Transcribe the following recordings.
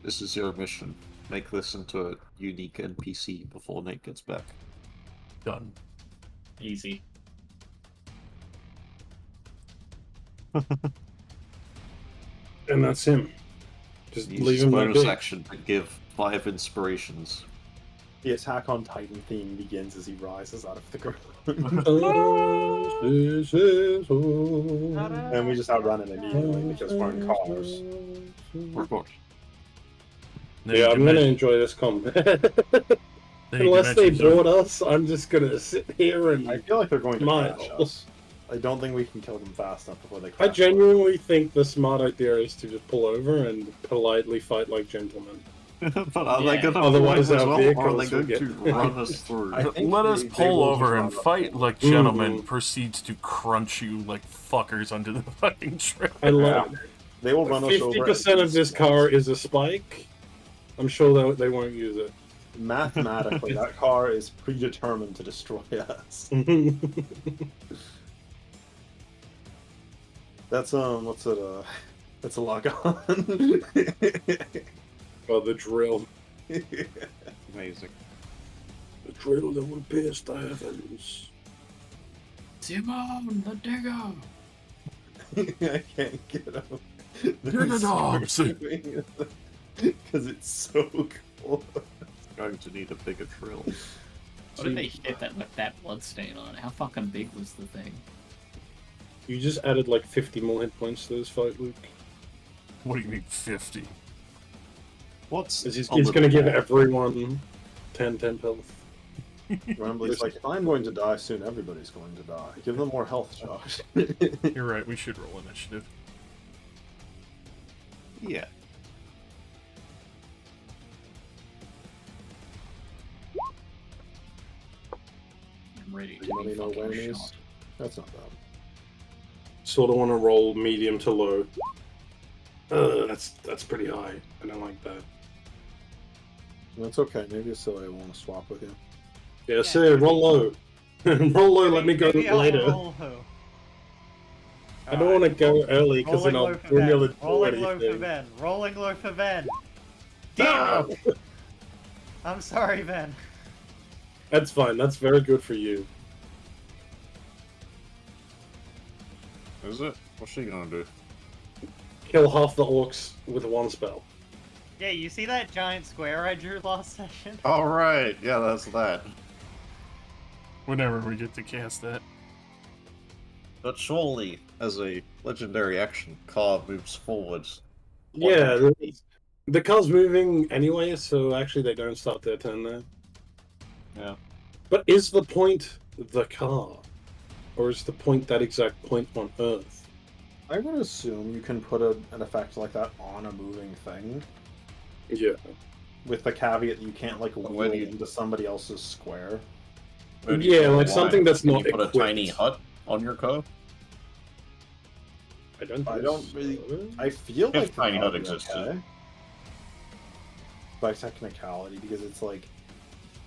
This is your mission. Make this into a unique NPC before Nate gets back. Done. Easy. And that's him. Just Use leave his him like bonus this. action to give 5 inspirations. The Attack on Titan theme begins as he rises out of the ground. And we just outrun him immediately because we're in cars. Of course. Yeah, I'm gonna enjoy this combat. Unless they board us, I'm just gonna sit here and I feel like they're going to smile. crash us. I don't think we can kill them fast enough before they I crash. genuinely think the smart idea is to just pull over and politely fight like gentlemen. But are they Yeah. going to Otherwise avoid us our well, or are vehicles they going will to get- run us through? I think Let us they pull will over just and run fight us. like gentlemen proceeds to crunch you like fuckers under the fucking trail. I love it. They will run us over. 50% of this car is a spike. I'm sure they won't use it. Mathematically, that car is predetermined to destroy us. That's what's it? That's a lock on. Oh, the drill. Amazing. The drill that will pierce the heavens. Simone, the digger! I can't get up. Digger dogs! Because it's so cool. Going to need a bigger drill. What did they hit that with that bloodstain on? How fucking big was the thing? You just added like 50 more hit points to this fight, Luke. What do you mean 50? What's He's a going to give little everyone 10 health. Remember, it's like, if I'm going to die soon, everybody's going to die. Give them more health, Josh. You're right, we should roll initiative. more? Yeah. I'm ready to Money, be no fucking whammies. shot. That's not bad. Sort of want to roll medium to low. That's pretty high. I don't like that. That's okay. Maybe it's silly I want to swap with you. Yeah, sir, roll low. Roll low, let me go Maybe I'll later. roll low. I don't want to go early because then Rolling I'll low for bring Ben. the Rolling low for anything. Ben. Rolling low for Ben. No! I'm sorry, Ben. That's fine. That's very good for you. Is it? What's she gonna do? Kill half the orcs with one spell. Yeah, you see that giant square I drew last session? Alright, yeah, that's that. Whenever we get to cast that. But surely, as a legendary action, car moves forwards. Yeah, the car's moving anyway, so actually they don't start their turn there. Yeah. But is the point the car? Or is the point that exact point on Earth? I would assume you can put an effect like that on a moving thing, Yeah. with the caveat that you can't like But wheel when you- into somebody else's square. Where do you Yeah, draw the like line? something that's Can not you put equipped. a tiny hut on your car? I don't. I think don't so. really. I feel If like tiny that hut would be existed. okay. By technicality, because it's like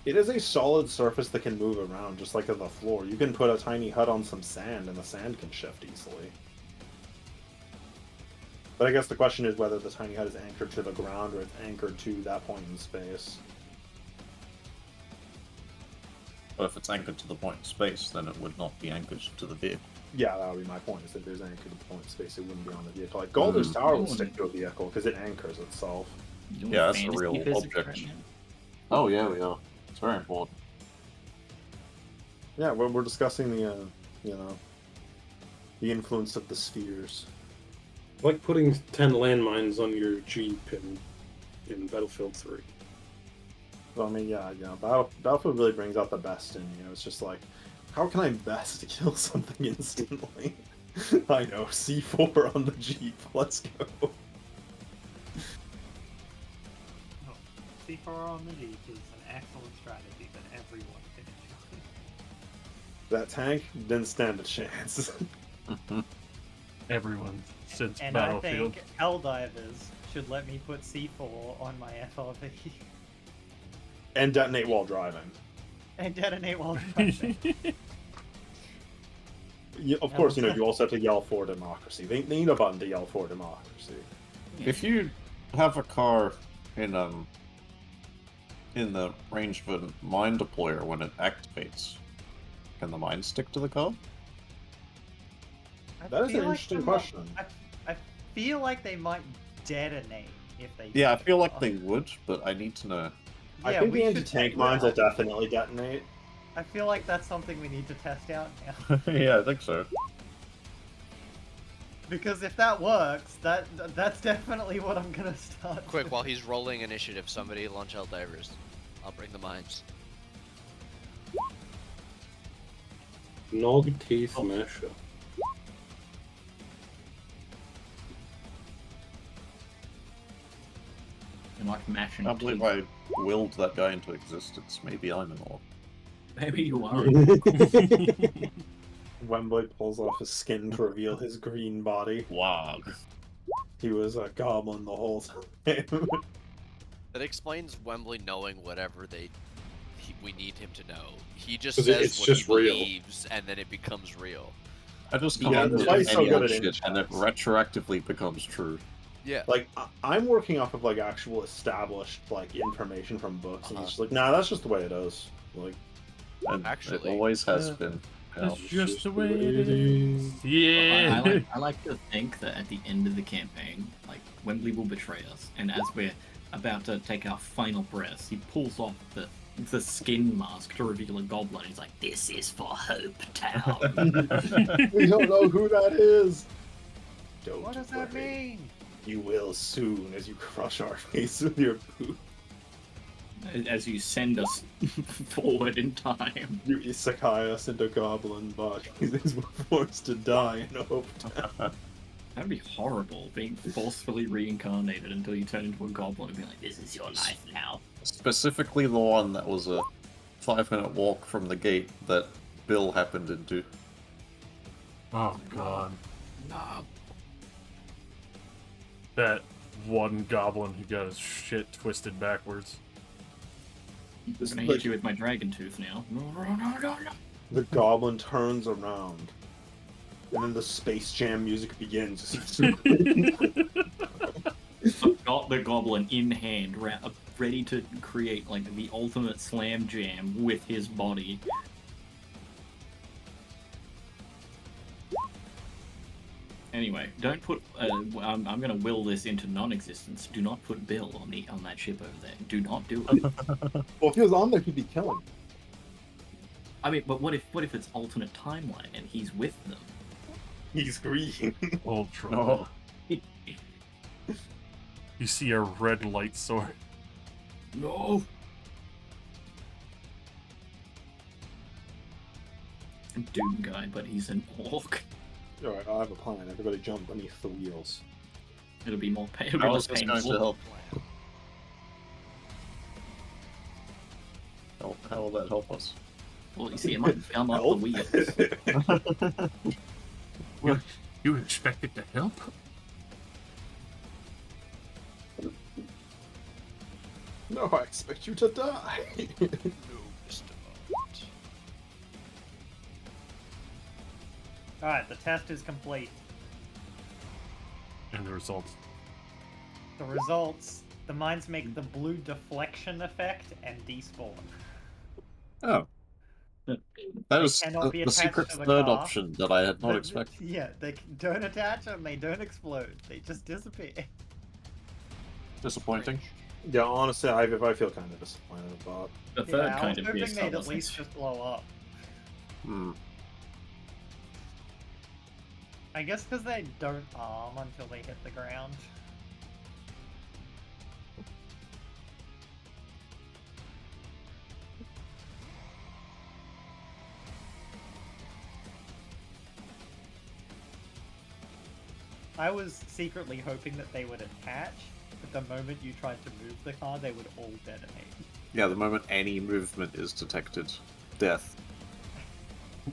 it is a solid surface that can move around, just like on the floor. You can put a tiny hut on some sand, and the sand can shift easily. But I guess the question is whether the tiny hut is anchored to the ground or it's anchored to that point in space. But if it's anchored to the point in space, then it would not be anchored to the vehicle. Yeah, that would be my point. Is if there's anchored to the point in space, it wouldn't be on the vehicle. Like Galder's Tower would stick to a vehicle because it anchors itself. You doing Yeah, that's a fantasy real physics object. right now? Oh yeah, we are. It's very important. Yeah, we're discussing the, the influence of the spheres. Like putting 10 landmines on your Jeep in Battlefield 3. Well, I mean, yeah, Battlefield really brings out the best in you. It's just like, how can I best kill something instantly? I know, C4 on the Jeep. Let's go. C4 on the Jeep is an excellent strategy that everyone can enjoy. That tank didn't stand a chance. Everyone since And I Battlefield. think Helldivers should let me put C4 on my FRV And detonate while driving. and detonate while driving. Of course, you also have to yell for democracy. They need a button to yell for democracy. If you have a car in the range of a mine deployer when it activates, can the mine stick to the car? That is an feel like interesting they question. I feel like they might detonate if they. Yeah, I hit the feel like car. they would, but I need to know. I Yeah, think we the should anti-tank check mines that will out. definitely detonate. I feel like that's something we need to test out now. Yeah, I think so. Because if that works, that's definitely what I'm gonna start. Quick, doing. while he's rolling initiative, somebody launch Helldivers. I'll bring the mines. Nog teeth masher. You like mashing I can't believe teeth. I willed that guy into existence. Maybe I'm an orc. Maybe you are. Wembley pulls off his skin to reveal his green body. Wow. He was a goblin the whole time. That explains Wembley knowing whatever we need him to know. He just 'Cause says it's what just he real. believes, and then it becomes real. I just Yeah, come up that's with why he's so any good old at shit, and it checks. retroactively becomes true. Yeah. Like, I'm working off of, like, actual established, like, information from books, and he's just like, nah, that's just the way it is. Like, And Actually, it always has been. That's pal. just the way it is. Yeah. I like to think that at the end of the campaign, like, Wembley will betray us, and as we're about to take our final breaths, he pulls off the skin mask to reveal a goblin. He's like, "This is for Hope Town." we don't know who that is! Don't What does that worry. mean? You will soon as you crush our face with your boot. As you send us forward in time. You isekai us into goblin bodies as we're forced to die in hope. That'd be horrible, being forcefully reincarnated until you turn into a goblin and be like, "This is your life now." Specifically the one that was a 5-minute walk from the gate that Bill happened into. Oh god. Nah. That one goblin who got his shit twisted backwards. I'm gonna hit you with my dragon tooth now. The goblin turns around, and then the Space Jam music begins. I've got the goblin in hand, ready to create like the ultimate slam jam with his body. Anyway, don't put. I'm gonna will this into non-existence. Do not put Bill on that ship over there. Do not do it. Well, if he was on there, he'd be killing. I mean, but what if it's alternate timeline and he's with them? He's green. Ultra. Oh. You see a red light sword. No. Doom guy, but he's an orc. Alright, I have a plan. Everybody jump beneath the wheels. It'll be more How is this painful. going to help? How will that help us? Well, you see, it might gum up the wheels. Well, you expect it to help? No, I expect you to die. No, Mr. Bond. Alright, the test is complete. And the results. The results, the mines make the blue deflection effect and despawn. Oh. That is cannot be the attached secret to the third car. option that I had not They- expected. Yeah, they don't attach and they don't explode. They just disappear. Disappointing. Yeah, honestly, I feel kind of disappointed about. The third Yeah, I kind was of hoping BS they'd at wasn't least just blow up. Hmm. I guess because they don't arm until they hit the ground. I was secretly hoping that they would attach, but the moment you tried to move the car, they would all detonate. Yeah, the moment any movement is detected, death.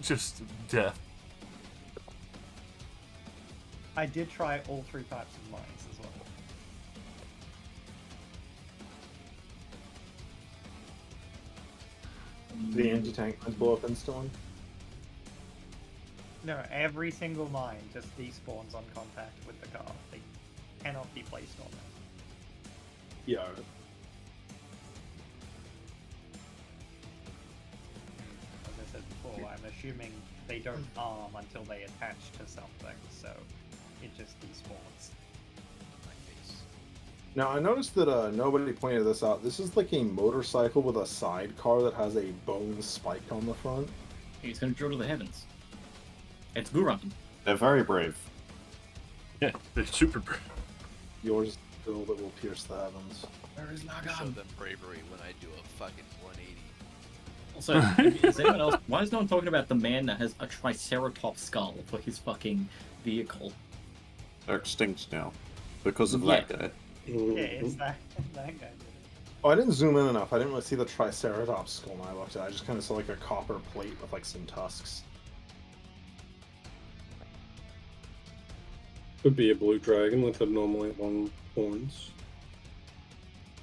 Just death. I did try all three types of mines as well. The anti-tank mines blow up instantly. No, every single mine just despawns on contact with the car. They cannot be placed on it. Yeah. assuming they don't arm until they attach to something, so it just despawns. Now, I noticed that nobody pointed this out. This is like a motorcycle with a sidecar that has a bone spike on the front. He's gonna drill to the heavens. It's Guran. They're very brave. Yeah, they're super brave. Yours is the bill that will pierce the heavens. Where is I show Lagan? them bravery when I do a fucking 180. Also, is anyone else? Why is no one talking about the man that has a Triceratops skull for his fucking vehicle? They're extinct now because of Yeah. that guy. Yeah, it's that guy did it. Oh, I didn't zoom in enough. I didn't really see the Triceratops skull when I looked at it. I just kind of saw like a copper plate with like some tusks. Could be a blue dragon with abnormally long horns.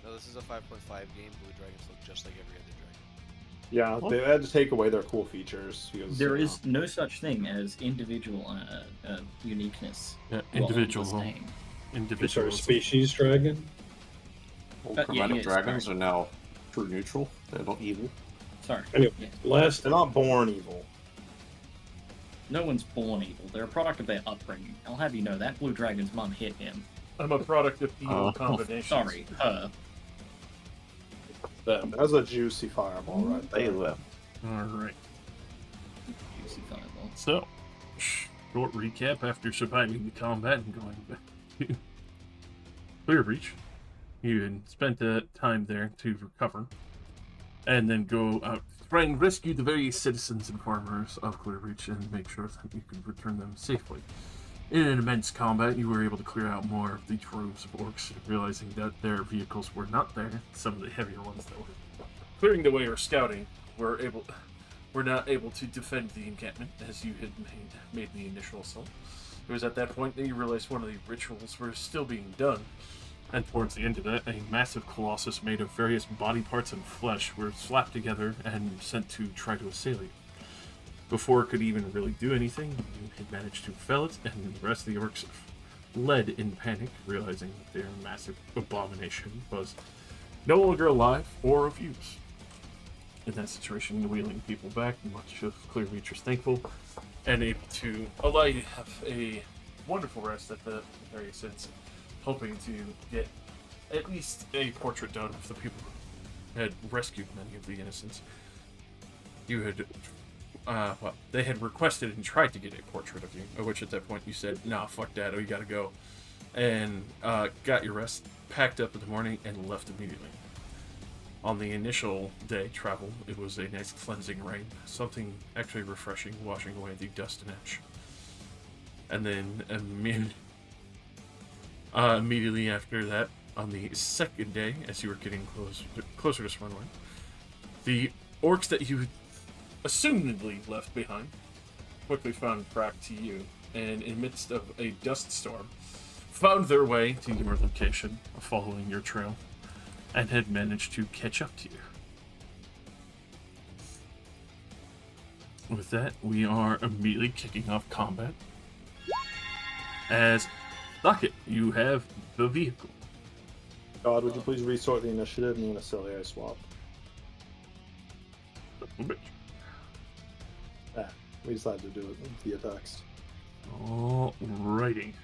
No, this is a 5.5 game. Blue dragons look just like every other dragon. Yeah, they had to take away their cool features because There is no such thing as individual uniqueness. Yeah, while individual. staying. I'm sorry, Individual. species dragon. All yeah, chromatic yeah, dragons sorry. are now true neutral. They're not evil. Sorry. Anyway, Yeah. last They're not born evil. No one's born evil. They're a product of their upbringing. I'll have you know that blue dragon's mum hit him. I'm a product of evil Oh. combinations. Sorry, her. Them. That's a juicy fireball right They there. live. Alright. Juicy fireball. So, short recap after surviving the combat and going back to Clear Breach. You had spent the time there to recover, and then go out to try and rescue the various citizens and farmers of Clear Breach and make sure that you could return them safely. In an immense combat, you were able to clear out more of the droves of orcs, realizing that their vehicles were not there. Some of the heavier ones that were clearing the way or scouting were not able to defend the encampment as you had made the initial assault. It was at that point that you realized one of the rituals were still being done, and towards the end of that, a massive colossus made of various body parts and flesh were slapped together and sent to try to assail you. Before it could even really do anything, you had managed to fell it, and the rest of the orcs fled in panic, realizing that their massive abomination was no longer alive or of use. In that situation, wheeling people back, much of Clear Reach was thankful, and able to allow you to have a wonderful rest at the various ends, hoping to get at least a portrait done of the people who had rescued many of the innocents. You had, they had requested and tried to get a portrait of you, at which at that point you said, nah, fuck that, oh, you gotta go. And got your rest, packed up in the morning, and left immediately. On the initial day travel, it was a nice cleansing rain, something actually refreshing, washing away the dust and ash. And then immediately after that, on the second day, as you were getting closer to Swanline, the orcs that you assumedly left behind quickly found track to you, and in midst of a dust storm, found their way to your location, following your trail, and had managed to catch up to you. With that, we are immediately kicking off combat. As Bucket, you have the vehicle. God, would you please resort the initiative? Me and Acelia swap. We decided to do it via text. Alrighty.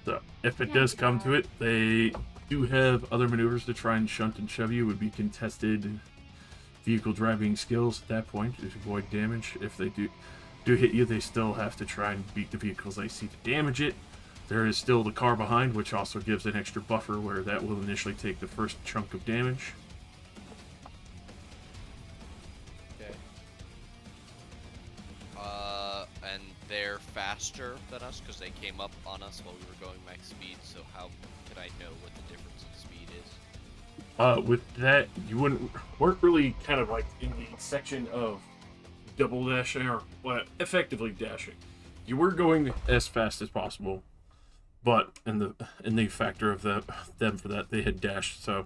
So, if it does come to it, they do have other maneuvers to try and shunt and shove you. It would be contested vehicle driving skills at that point to avoid damage. If they do hit you, they still have to try and beat the vehicles they see to damage it. There is still the car behind, which also gives an extra buffer where that will initially take the first chunk of damage. Okay. And they're faster than us because they came up on us while we were going max speed. So how could I know what the difference in speed is? With that, you weren't really kind of like in the section of double dashing or effectively dashing. You were going as fast as possible, but in the factor of them for that, they had dashed. So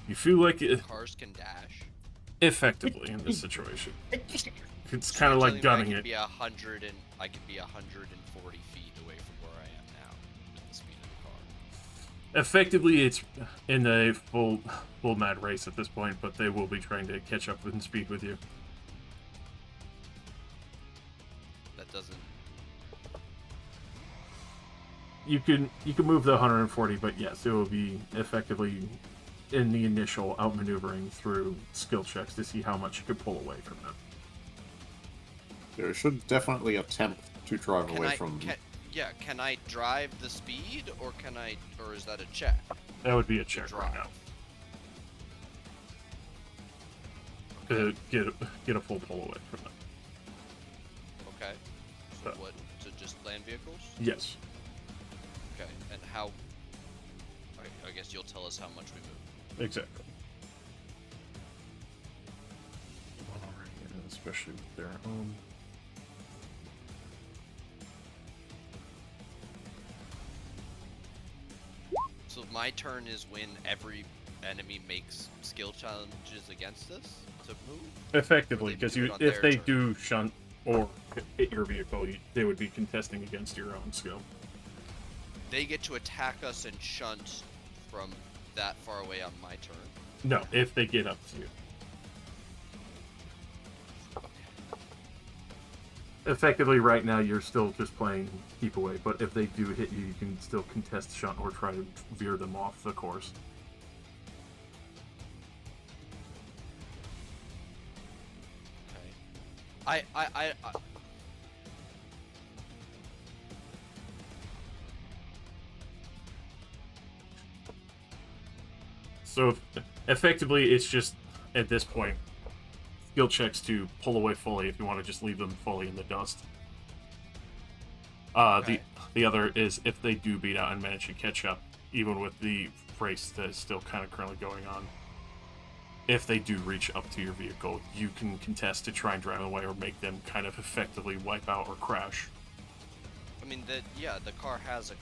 you feel like Cars can dash. effectively in this situation. It's So kind of you're like telling me gunning it. I could be 140 feet away from where I am now with the speed of the car. Effectively, it's in a full mad race at this point, but they will be trying to catch up in speed with you. you can move the 140, but yes, it will be effectively in the initial outmaneuvering through skill checks to see how much you can pull away from them. You should definitely attempt to drive away from them. Can I drive the speed, or is that a check? That would be a check right now. To get a full pull away from them. Okay. So what? To just land vehicles? Yes. Okay. And how? I guess you'll tell us how much we move. Exactly. Especially with their own. So my turn is when every enemy makes skill challenges against us to move? Effectively, because if they do shunt or hit your vehicle, they would be contesting against your own skill. They get to attack us and shunt from that far away on my turn? No, if they get up to you. Effectively, right now, you're still just playing keep away, but if they do hit you, you can still contest shunt or try to veer them off the course. Okay. I So, effectively, it's just, at this point, skill checks to pull away fully if you want to just leave them fully in the dust. Okay. The other is if they do beat out and manage to catch up, even with the race that is still kind of currently going on. If they do reach up to your vehicle, you can contest to try and drive away or make them kind of effectively wipe out or crash. I mean, the car has a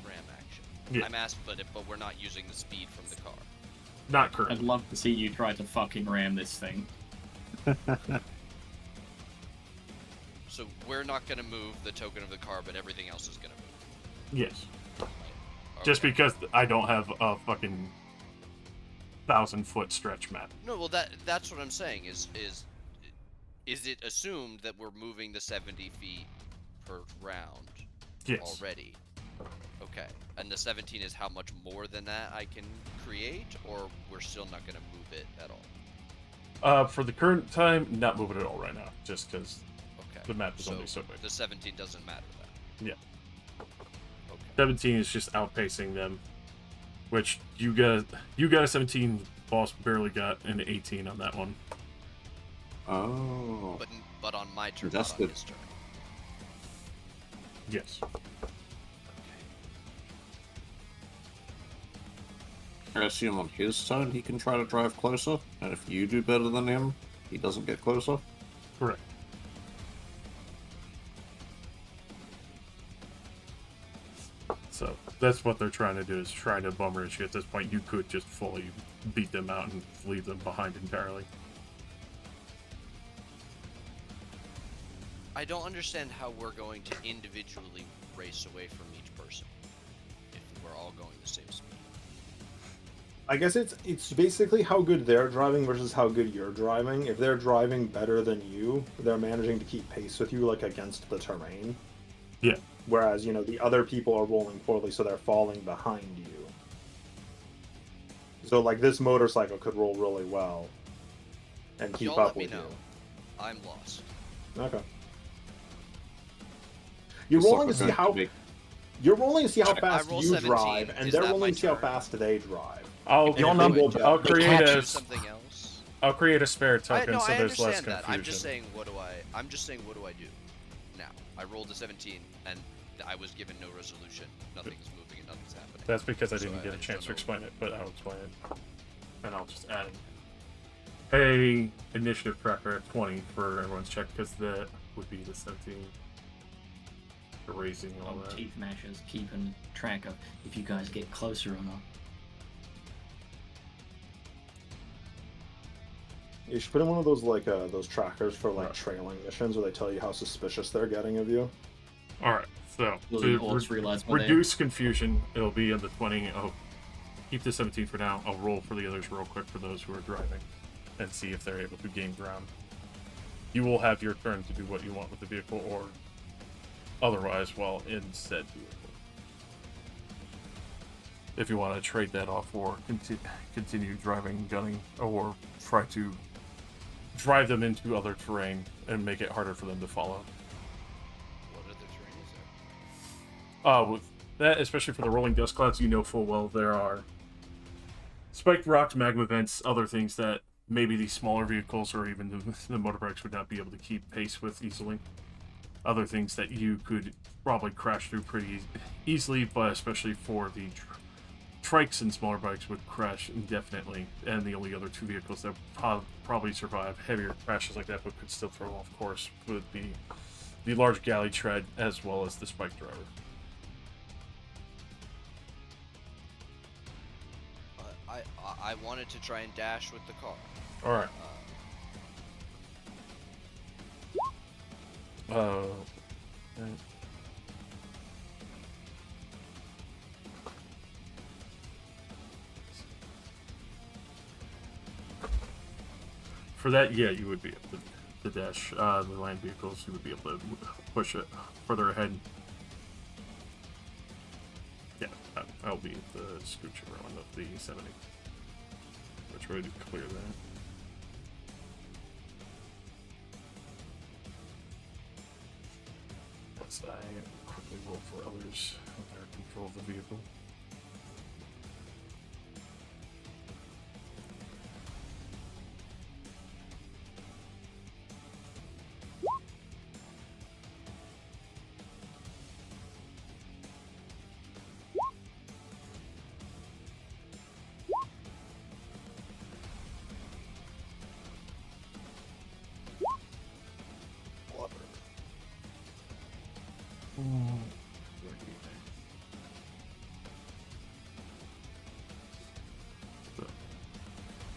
ram action. Yeah. I'm asked, but we're not using the speed from the car. Not currently. I'd love to see you try to fucking ram this thing. So we're not going to move the token of the car, but everything else is going to move. Yes. Okay. Just because I don't have a fucking 1,000-foot stretch map. No, well that's what I'm saying is it assumed that we're moving the 70 feet per round Yes. already? Okay. And the 17 is how much more than that I can create, or we're still not going to move it at all? For the current time, not moving at all right now, just because Okay. the map is only so big. The 17 doesn't matter then. Yeah. Okay. 17 is just outpacing them, which you got a 17, boss barely got an 18 on that one. Oh. But on my turn, That's not on good. his turn. Yes. I assume on his turn he can try to drive closer, and if you do better than him, he doesn't get closer? Correct. So that's what they're trying to do, is try to bum rush you. At this point, you could just fully beat them out and leave them behind entirely. I don't understand how we're going to individually race away from each person if we're all going the same speed. I guess it's basically how good they're driving versus how good you're driving. If they're driving better than you, they're managing to keep pace with you, like against the terrain. Yeah. Whereas, the other people are rolling poorly, so they're falling behind you. So, like, this motorcycle could roll really well and keep Y'all up let me with know. you. I'm lost. Okay. You're It's rolling like to see we're how going to you're rolling to see how I fast roll you 17. drive, and Is they're that my rolling to see how turn? fast they drive. I'll And if they go I'll down- create Do a something else. I'll create a spare token no, so I there's less understand that. confusion. I'm just saying, what do I do now? I rolled a 17, and I was given no resolution. Nothing's moving and nothing's happening. That's because I So didn't get a just chance don't to know. explain it, but I'll explain it. And I'll just add a initiative tracker at 20 for everyone's check, because that would be the 17. The raising and all that. Teeth mashers keeping track of if you guys get closer or not. You should put in one of those those trackers for Right. trailing missions where they tell you how suspicious they're getting of you. Alright, so Will to the orcs realize what reduce confusion, it'll be on the 20. I'll keep the 17 for now. I'll roll for the others real quick for those who are driving and see if they're able to gain ground. You will have your turn to do what you want with the vehicle or otherwise while in said vehicle. if you want to trade that off or continue driving, gunning, or try to drive them into other terrain and make it harder for them to follow. What other terrain is there? With that, especially for the rolling dust clouds, you know full well there are spiked rocks, magma vents, other things that maybe these smaller vehicles or even the motorbikes would not be able to keep pace with easily. Other things that you could probably crash through pretty easily, but especially for the trikes and smaller bikes would crash indefinitely, and the only other two vehicles that probably survive heavier crashes like that but could still throw off course would be the large galley tread as well as the spike driver. I wanted to try and dash with the car. All right. For that, yeah, you would be able to dash the land vehicles. You would be able to push it further ahead. Yeah, I'll be at the scooch around of the 70. I'll try to clear that. Let's quickly roll for others with their control of the vehicle.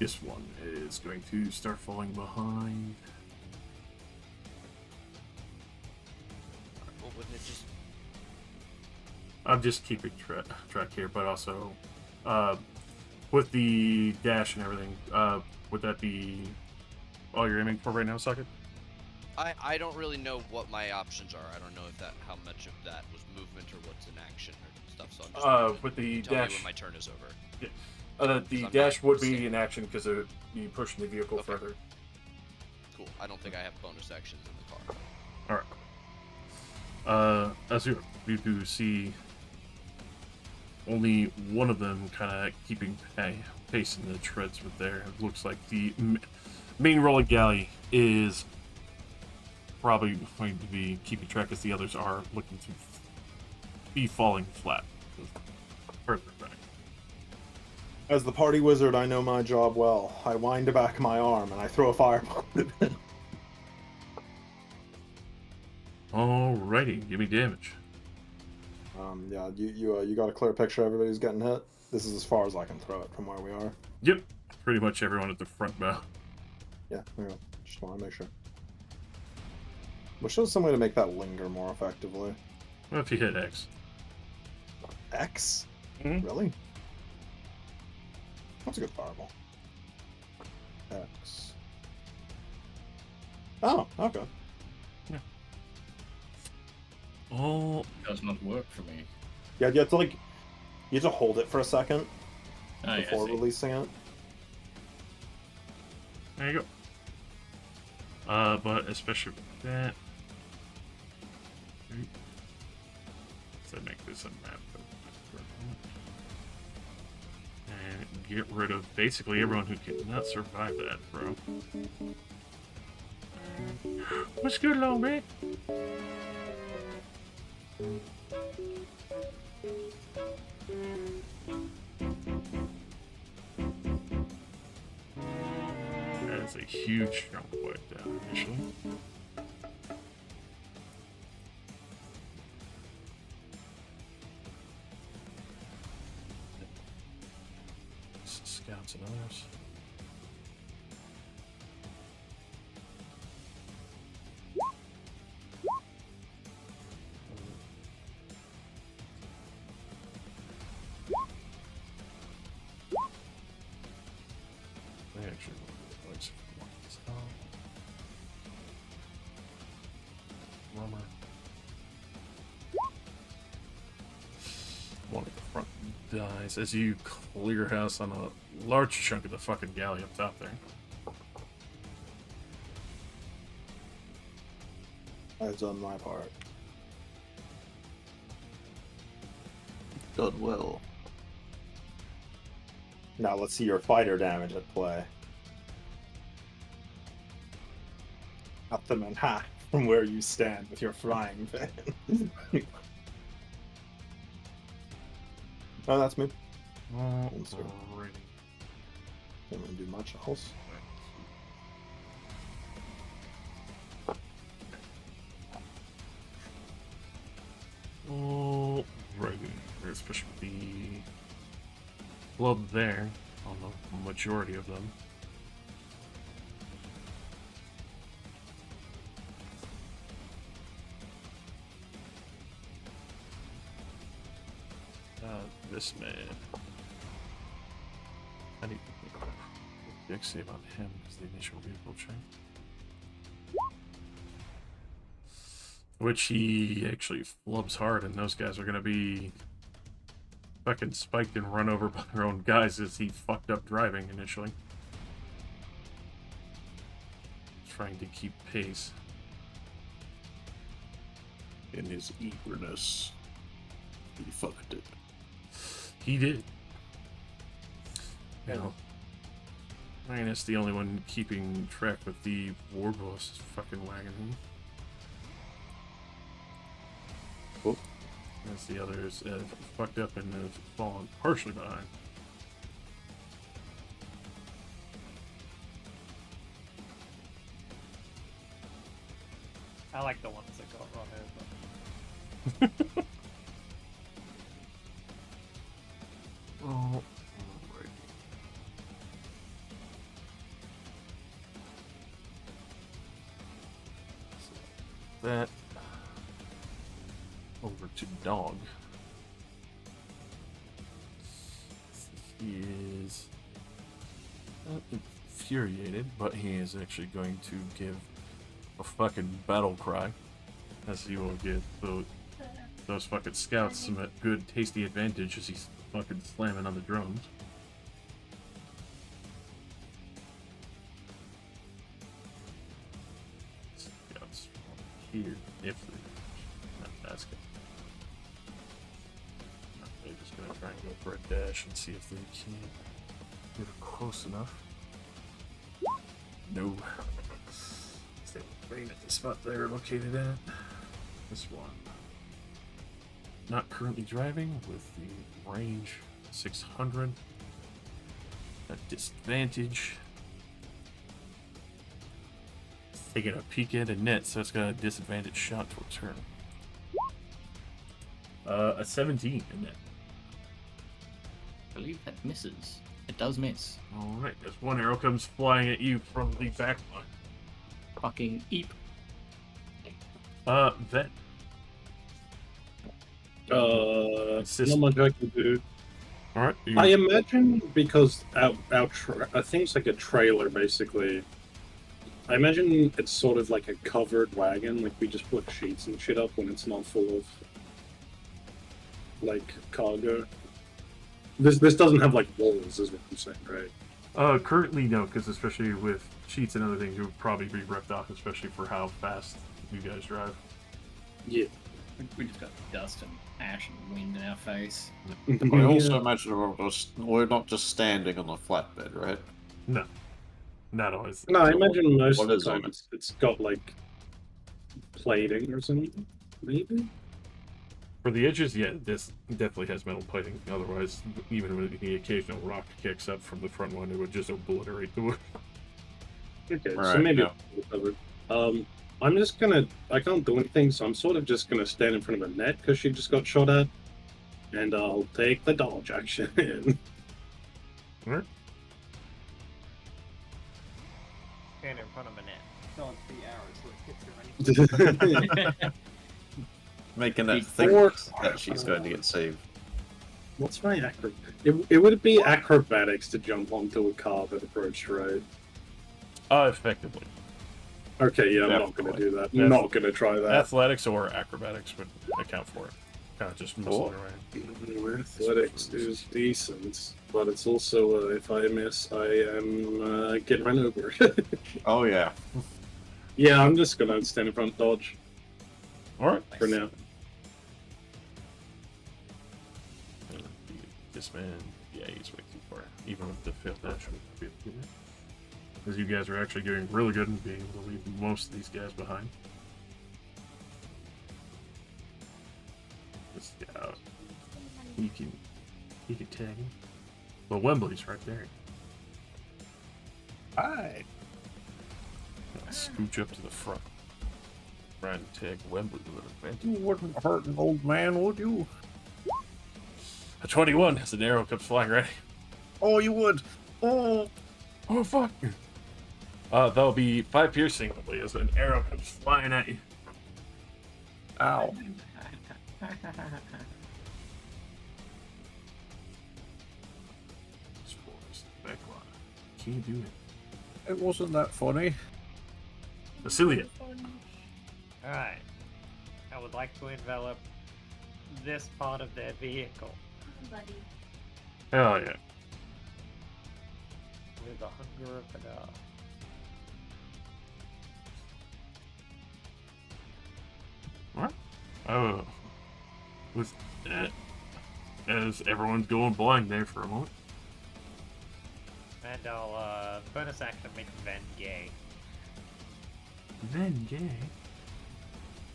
This one is going to start falling behind. Well, wouldn't it just... I'm just keeping track here, but also with the dash and everything, would that be all you're aiming for right now, Socket? I don't really know what my options are. I don't know if how much of that was movement or what's in action or stuff. So I'm just with the tell dash, me when my turn is over. Yeah. The dash would be in action because of you pushing the vehicle further. Cool. I don't think I have bonus actions in the car. Alright. As you do see only one of them kind of keeping pace in the treads with there. It looks like the main rolling galley is probably going to be keeping track as the others are looking to be falling flat. Further back. As the party wizard, I know my job well. I wind back my arm and I throw a fireball at him. Alrighty, give me damage. Yeah, you got a clear picture. Everybody's getting hit. This is as far as I can throw it from where we are. Yep, pretty much everyone at the front bow. Yeah, there you go. Just want to make sure. Wish there was some way to make that linger more effectively. What if you hit X? X? Mm-hmm. Really? That's a good fireball. X. Oh, okay. Yeah. Oh, Does not work for me. Yeah, you have to you have to hold it for a second Oh, before releasing it. there you go. But especially with that, let's make this a map. And get rid of basically everyone who cannot survive that, bro. What's good, long man? That's a huge jump way down initially. Scouts and others. They actually want to do place for one. Rummer. only the front dies as you clear house on a large chunk of the fucking galley up top there. I've done my part. Done well. Now let's see your fighter damage at play. Cut them in half from where you stand with your frying pan. Oh, that's me. Alrighty. Can't really do much else. Alrighty. Especially the blood there on the majority of them. This man. I need to say about him because the initial vehicle check. Which he actually flubs hard, and those guys are gonna be fucking spiked and run over by their own guys as he fucked up driving initially. Trying to keep pace. In his eagerness, he fucked it. He did. You know, Linus the only one keeping track with the war boss fucking wagging him. Oh. As the others fucked up and have fallen partially behind. I like the ones that got run over. Oh, right. So that over to Dog. He is not infuriated, but he is actually going to give a fucking battle cry, as he will get those fucking scouts some good tasty advantage as he's fucking slamming on the drones. Scouts here, if that's good. They're just gonna try and go for a dash and see if they can get close enough. No. Stay right at the spot they're located at. This one. Not currently driving with the range 600. At disadvantage. Taking a peek at a net, so it's got a disadvantage shot towards her. A 17 in net. I believe that misses. It does miss. Alright, as one arrow comes flying at you from the back line. Fucking eep. Vet. Not much I can do. Alright. I imagine because I think it's like a trailer basically. I imagine it's sort of like a covered wagon, like we just put sheets and shit up when it's not full of like cargo. This doesn't have like walls, is what I'm saying, right? Currently no, because especially with sheets and other things, it would probably be ripped off, especially for how fast you guys drive. Yeah. We just got dust and ash and wind in our face. I also imagine we're not just standing on a flatbed, right? No. Not always. No, I imagine most What of is the on time it? it's got like plating or something, maybe? For the edges, yeah, this definitely has metal plating. Otherwise, even with the occasional rock kicks up from the front one, it would just obliterate the wood. Okay, so Right, maybe yeah. it's covered. I'm just gonna. I can't do anything, so I'm sort of just gonna stand in front of a net because she just got shot at, and I'll take the dodge action. Alright. Stand in front of a net. Dodge the arrows so it hits her anything. Making that Before- think that she's going to get saved. What's my it would be acrobatics to jump onto a car that approached, right? Effectively. Okay, yeah, I'm not gonna Definitely. do that. I'm not gonna try that. Athletics or acrobatics would account for it. Kind of just Cool. missing around. Athletics is decent, but it's also if I miss, I am getting run over. Oh yeah. Yeah, I'm just gonna stand in front, dodge Alright. for now. This man, yeah, he's way too far. Even with the failed dash, would be able to do it. Because you guys are actually getting really good and being able to leave most of these guys behind. This guy, he can tag him. But Wembley's right there. Hi. Scooch up to the front. Trying to tag Wembley with an advantage. You wouldn't hurt an old man, would you? A 21 as an arrow comes flying ready. Oh, you would. Oh. Oh, fuck. That'll be 5 piercing as an arrow comes flying at you. Ow. Can you do it? It wasn't that funny. Basilia. Alright. I would like to envelop this part of their vehicle Buddy. Hell yeah. with the hunger of the dog. Oh. With that, as everyone's going blind there for a moment. And I'll bonus action make Ven gay. Then gay.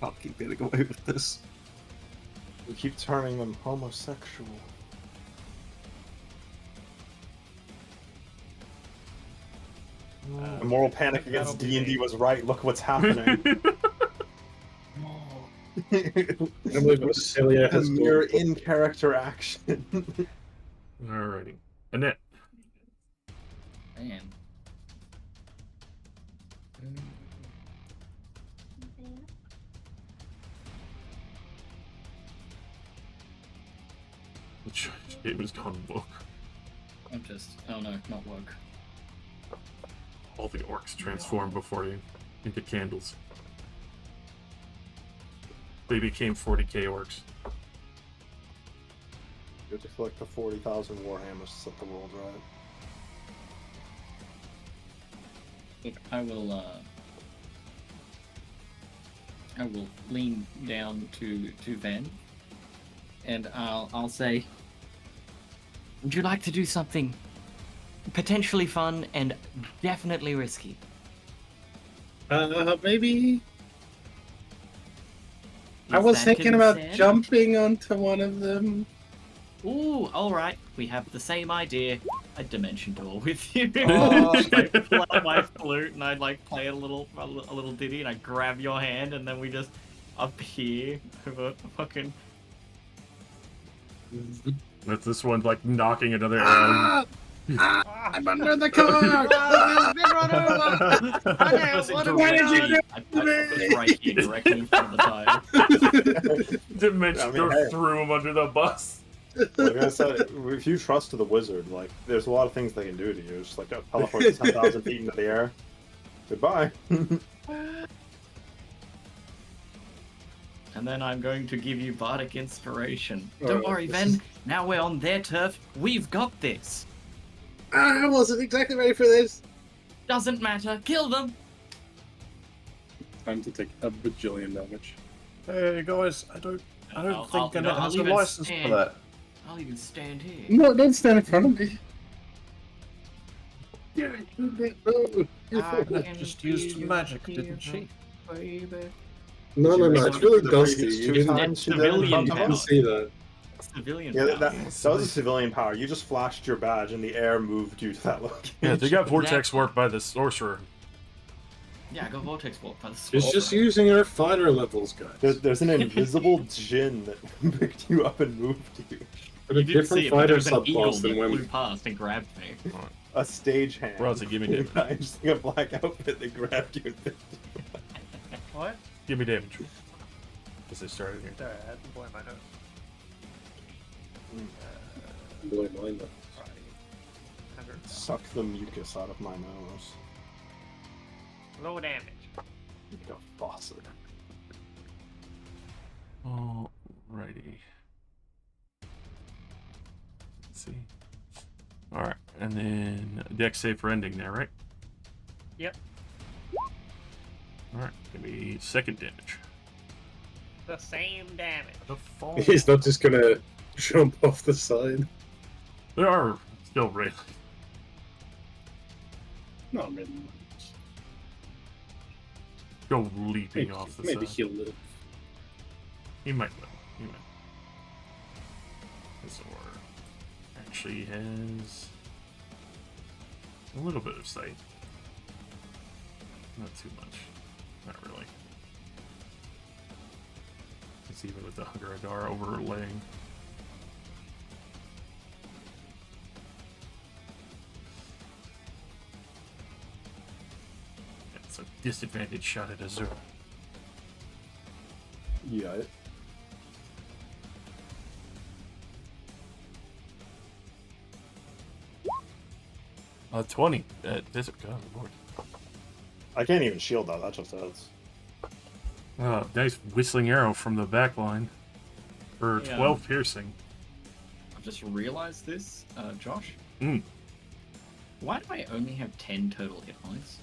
I'll keep getting away with this. We keep turning them homosexual. The moral panic against that'll be D&D me. was right. Look what's happening. I believe Basilia A has mere gone. in-character action. Alrighty. Annette. Man. It was gone woke. I'm just. Oh no, not woke. All the orcs transformed before you into candles. They became 40k orcs. You have to collect the 40,000 warhammers to set the world right. Look, I will lean down to Van, and I'll say, would you like to do something potentially fun and definitely risky? Maybe. I Is was that thinking about consent? jumping onto one of them. Ooh, all right. We have the same idea. A dimension door with you. Oh. I pull out my flute and I like play a little ditty, and I grab your hand, and then we just appear over fucking. That's this one like knocking another arrow. I'm under the car! Why did you do I was right here, directly in front of the tire. Dimension I mean, door hey. threw him under the bus. Like I said, if you trust the wizard, like, there's a lot of things they can do to you. Just like teleport 10,000 feet into the air. Goodbye. And then I'm going to give you bardic inspiration. Don't Oh, worry, this Ven. is- Now we're on their turf. We've got this. I wasn't exactly ready for this. Doesn't matter. Kill them. Time to take a bajillion damage. Hey guys, I don't I'll- think you know, Annette I'll has a even license for stand. that. I'll even stand here. No, don't stand in front of me. Yeah, Annette just used magic, didn't she? No, Did you it's read really the dusty. previous You two didn't, times she did it in Civilian front of power. us? see that. Civilian. Yeah, power. that was a civilian power. You just flashed your badge and the air moved you to that location. Yeah, they got vortex warped by the sorcerer. Yeah, I got vortex warp by the She's sword. just using her fighter levels, guys. There's an invisible djinn that picked you up and moved you. But a You didn't see different it, but fighter there was an eagle subclass that than flew women. past and grabbed me. A stagehand. Rosie, give me damage. I just like a black outfit that grabbed you and picked you up. What? Give me damage. As they started here. Sorry, I had to blow my nose. Blow mine, though. Suck the mucus out of my nose. Low damage. Like a faucet. Alright. Alrighty. Let's see. Alright, and then deck save for ending there, right? Yep. Alright, give me second damage. The same damage. The fall. He's not just gonna jump off the side. There are still railings. Not really. Go leaping Maybe, off the maybe side. he'll live. He might live. He might. This order actually has a little bit of sight. Not too much. Not really. It's even with the Hugger overlaying. It's a disadvantage shot at Azura. Yeah. 20. Desert God, Lord. I can't even shield that. That just hurts. Nice whistling arrow from the back line. For Yeah. 12 piercing. I've just realized this, Josh. Mm. Why do I only have 10 total hit points?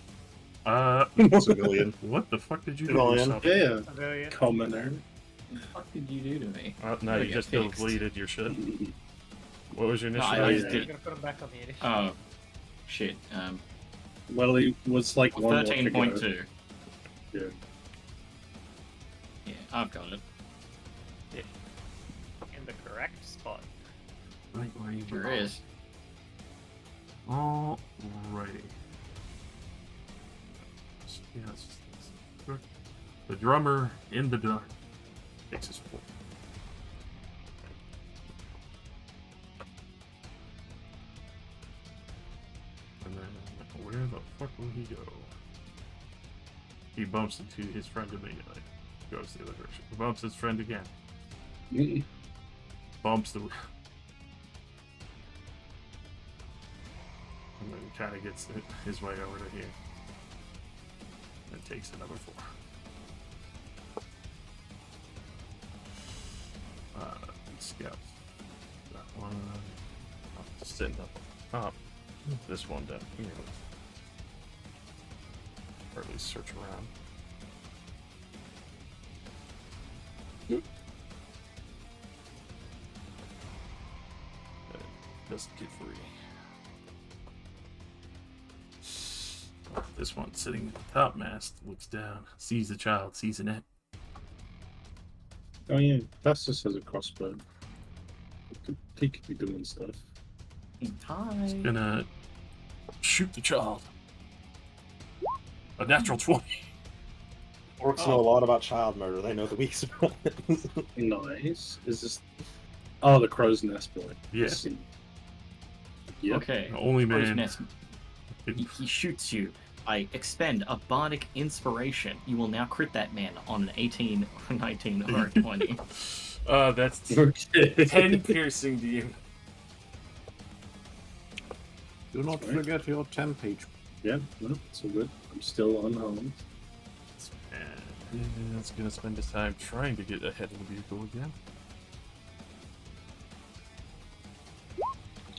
Civilian. What the fuck did you do Civilian. yourself? Yeah, Civilian. commoner. What the fuck did you do to me? No, Gotta you get just fixed. deleted your shit. What was your No, initiative? I yeah. just I'm did. gonna put him back on the edition. Oh, shit. Well, he was like one watch ago. 13.2. Yeah. Yeah, I've got it. In the correct spot. Right where you Sure were. is. Alrighty. Yeah, it's just this. The drummer in the dark takes his full. And then, where the fuck will he go? He bumps into his friend immediately. Goes the other direction. He bumps his friend again. Mm. Bumps the. And then kind of gets his way over to here. And takes another 4. Scouts. That one. I'll send up on top. This one down here. Or at least search around. Doesn't get free. This one sitting at the top mast looks down, sees the child, sees Annette. Oh yeah, Festus has a crossbow. He could be doing stuff. Hi. Gonna shoot the child. A natural 20. Orcs know a lot about child murder. They know the weak spots. Nice. Is this? Oh, the crow's nest boy. Yeah. Yep. Okay. The only Crow's man. nest. He shoots you. I expend a bardic inspiration. You will now crit that man on an 18, 19, or a 20. That's Okay. 10 piercing to you. Do not forget your temp HP. Yeah, no, it's all good. I'm still unharmed. And it's gonna spend his time trying to get ahead of the vehicle again.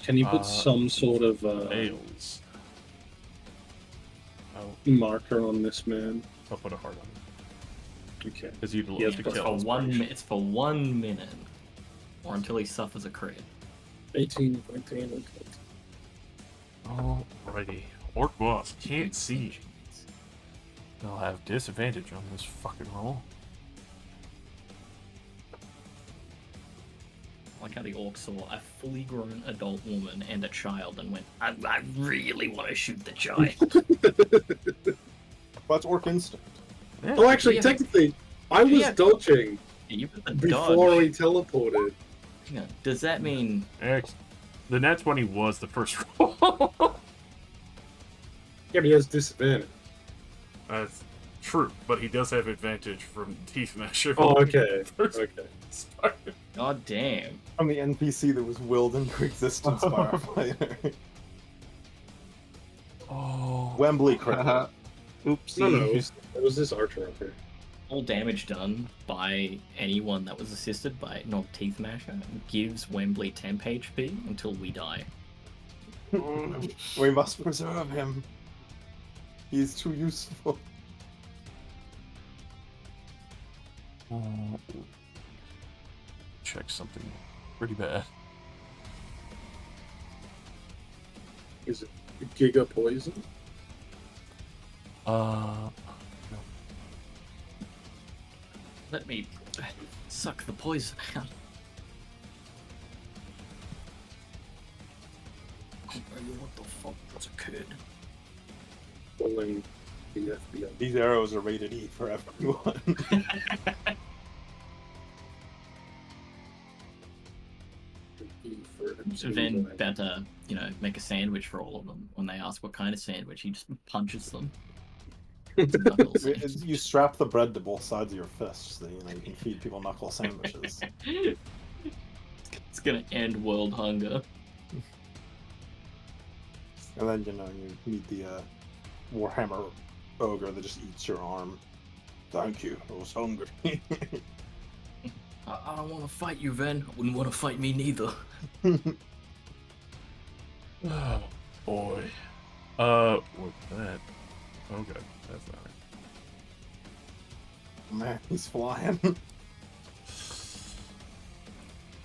Can you put some sort of Fails. Oh, marker on this man? I'll put a heart on it. Okay. Because you'd love Yeah, to It's kill for his one. precious. It's for 1 minute, or until he suffers a crit. 18, 19, okay. Alrighty. Orc boss can't see. They'll have disadvantage on this fucking roll. I like how the orc saw a fully grown adult woman and a child and went, I really want to shoot the child. That's orc instinct. Yeah. Oh, actually, Yeah. technically, I was Yeah. dodging You put the before dodge. we teleported. Hang on, does that mean The nat 20 was the first roll. Yeah, but he has disadvantage. That's true, but he does have advantage from Teeth Masher. Oh, okay. First Okay. start. God damn. From the NPC that was willed into existence by our fighter. Oh. Wembley critical. Oopsie. No, it was this archer up here. All damage done by anyone that was assisted by not Teeth Masher gives Wembley temp HP until we die. We must preserve him. He's too useful. Check something pretty bad. Is it Giga Poison? No. Let me suck the poison out. What the fuck just occurred? Pulling the FBI. These arrows are rated E for everyone. Then better, make a sandwich for all of them. When they ask what kind of sandwich, he just punches them. You strap the bread to both sides of your fists, so you can feed people knuckle sandwiches. It's gonna end world hunger. And then you meet the Warhammer ogre that just eats your arm. Thank you, I was hungry. I don't want to fight you, Ven. Wouldn't want to fight me neither. Oh boy. What's that? Okay, that's not it. Man, he's flying.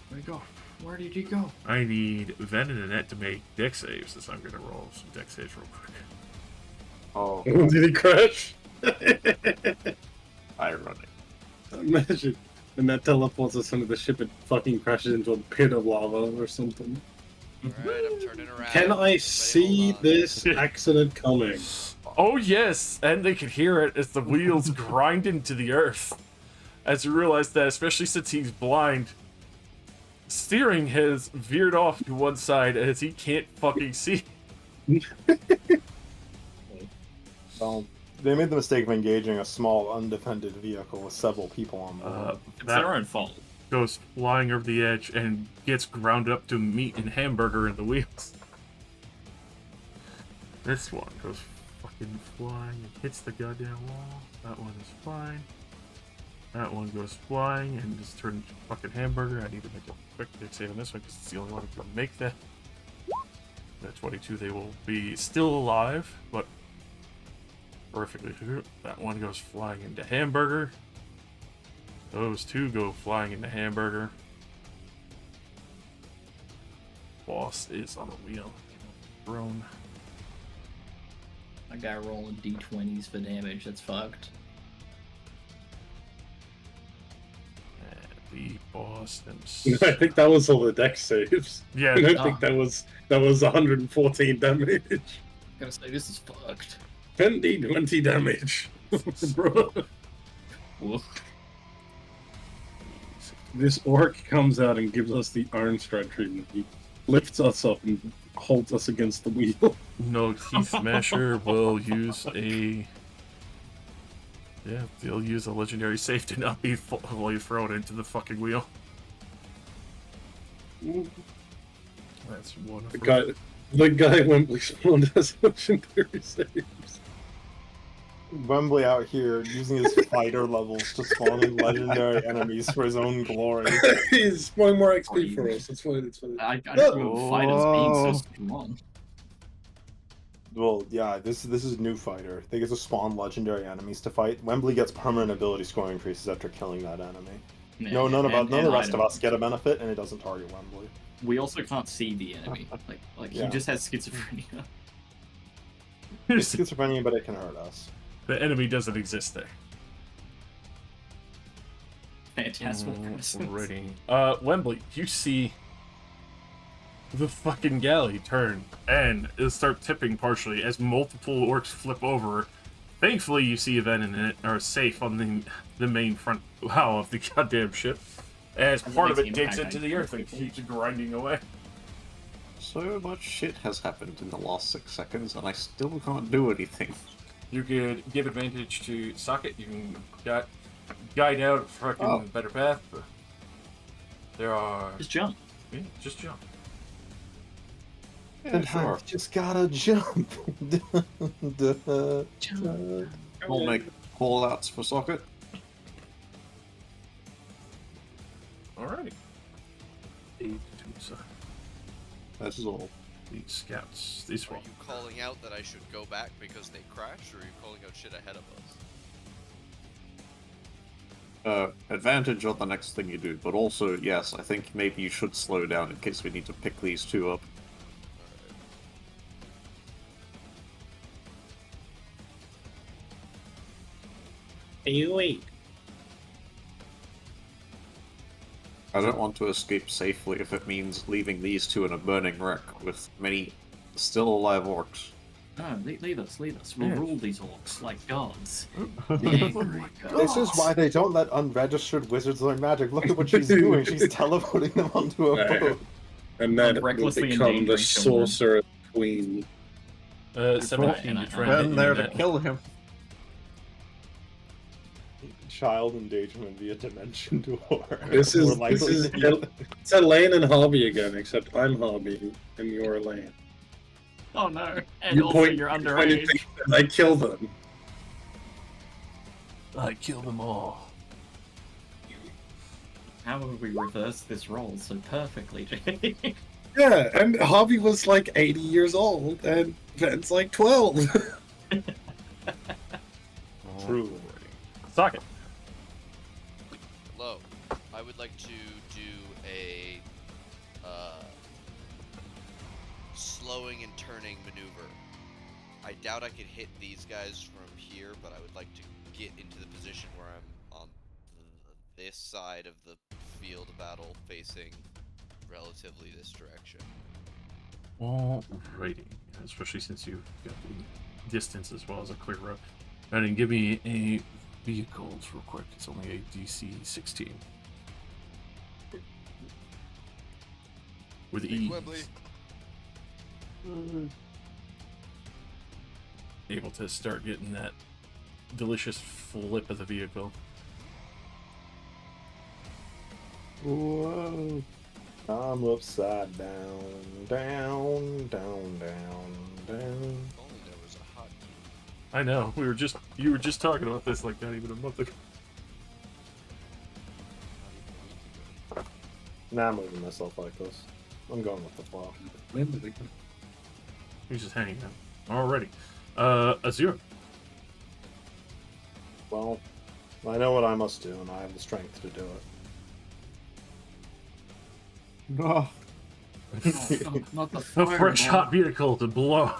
Where'd he go? Where did he go? I need Ven and Annette to make deck saves, so I'm gonna roll some deck saves real quick. Oh, Did he crash? Ironic. Imagine. And that teleports us into the ship, it fucking crashes into a pit of lava or something. Alright, I'm turning around. Can I Everybody see hold on. this accident coming? Oh yes, and they could hear it as the wheels grind into the earth. As you realize that, especially since he's blind, steering has veered off to one side as he can't fucking see. well, they made the mistake of engaging a small, undefended vehicle with several people on board. It's That their own fault. goes flying over the edge and gets ground up to meat and hamburger in the wheels. This one goes fucking flying and hits the goddamn wall. That one is fine. That one goes flying and just turns to fucking hamburger. I need to make a quick big save on this one because it's the only one who can make that. At 22, they will be still alive, but horrifically hurt. That one goes flying into hamburger. Those two go flying into hamburger. Boss is on the wheel. Thrown. I gotta roll a d20s for damage. That's fucked. And the boss I himself. think that was all the deck saves. Yeah, I don't think that was 114 damage. Gotta say, this is fucked. 20 damage. Bro. Woof. This orc comes out and gives us the Iron Stride treatment. He lifts us up and holds us against the wheel. No, Teeth Masher will use a... Yeah, they'll use a legendary save to not be fully thrown into the fucking wheel. That's one of them. The guy Wembley spawned has legendary saves. Wembley out here using his fighter levels to spawn in legendary enemies for his own glory. He's spawning more XP for us. It's fine. It's fine. I don't remember fighters being so strong. Well, yeah, this is new fighter. They get to spawn legendary enemies to fight. Wembley gets permanent ability score increases after killing that enemy. Yeah, No, none of and the rest of items. us get a benefit, and it doesn't target Wembley. We also can't see the enemy. Like Yeah. he just has schizophrenia. It's schizophrenia, but it can hurt us. The enemy doesn't exist there. Phantasmal presence. Alrighty. Wembley, you see the fucking galley turn and it'll start tipping partially as multiple orcs flip over. Thankfully, you see Yvonne and it are safe on the main front bow of the goddamn ship, as part of it digs into the earth and keeps grinding away. So much shit has happened in the last 6 seconds, and I still can't do anything. You could give advantage to Socket. You can guide out a fucking better path. But there are... Just jump. Yeah, just jump. Yeah, sure. I've just gotta jump. We'll make call-outs for Socket. That is all. These scouts, these Are ones. you calling out that I should go back because they crashed, or are you calling out shit ahead of us? Advantage on the next thing you do, but also, yes, I think maybe you should slow down in case we need to pick these two up. You wait. I don't want to escape safely if it means leaving these two in a burning wreck with many still alive orcs. No, leave us. We'll Yeah. rule these orcs like gods. Oh Angry gods. This is why they don't let unregistered wizards learn magic. Look at what she's doing. She's teleporting them onto a boat. And then I'm will recklessly become the endangering children. sorcerer queen. 17 to try and Ben hit there you to in that. kill him. Child endangerment via dimension door. This More is likely than not. it's Elaine and Hobby again, except I'm Hobby and you're Elaine. Oh no! And You also point- you're you point at underage. things and I kill them. I kill them all. How have we reversed this role so perfectly, Jake? Yeah, and Hobby was like 80 years old, and Ben's like 12. Truly. Socket. Hello. I would like to do a slowing and turning maneuver. I doubt I could hit these guys from here, but I would like to get into the position where I'm on this side of the field of battle, facing relatively this direction. Alrighty. Especially since you've got the distance as well as a clear road. And then give me a vehicles real quick. It's only a DC 16. With ease. Quibbly. Able to start getting that delicious flip of the vehicle. Whoa. I'm upside down, down, down, down, down. If only there was a hotkey. I know. You were just talking about this like not even a month ago. Nah, I'm moving myself like this. I'm going with the flow. He's just hanging out. Alrighty. Azure. Well, I know what I must do, and I have the strength to do it. No. Oh, not the A fireball. fresh hot vehicle to blow.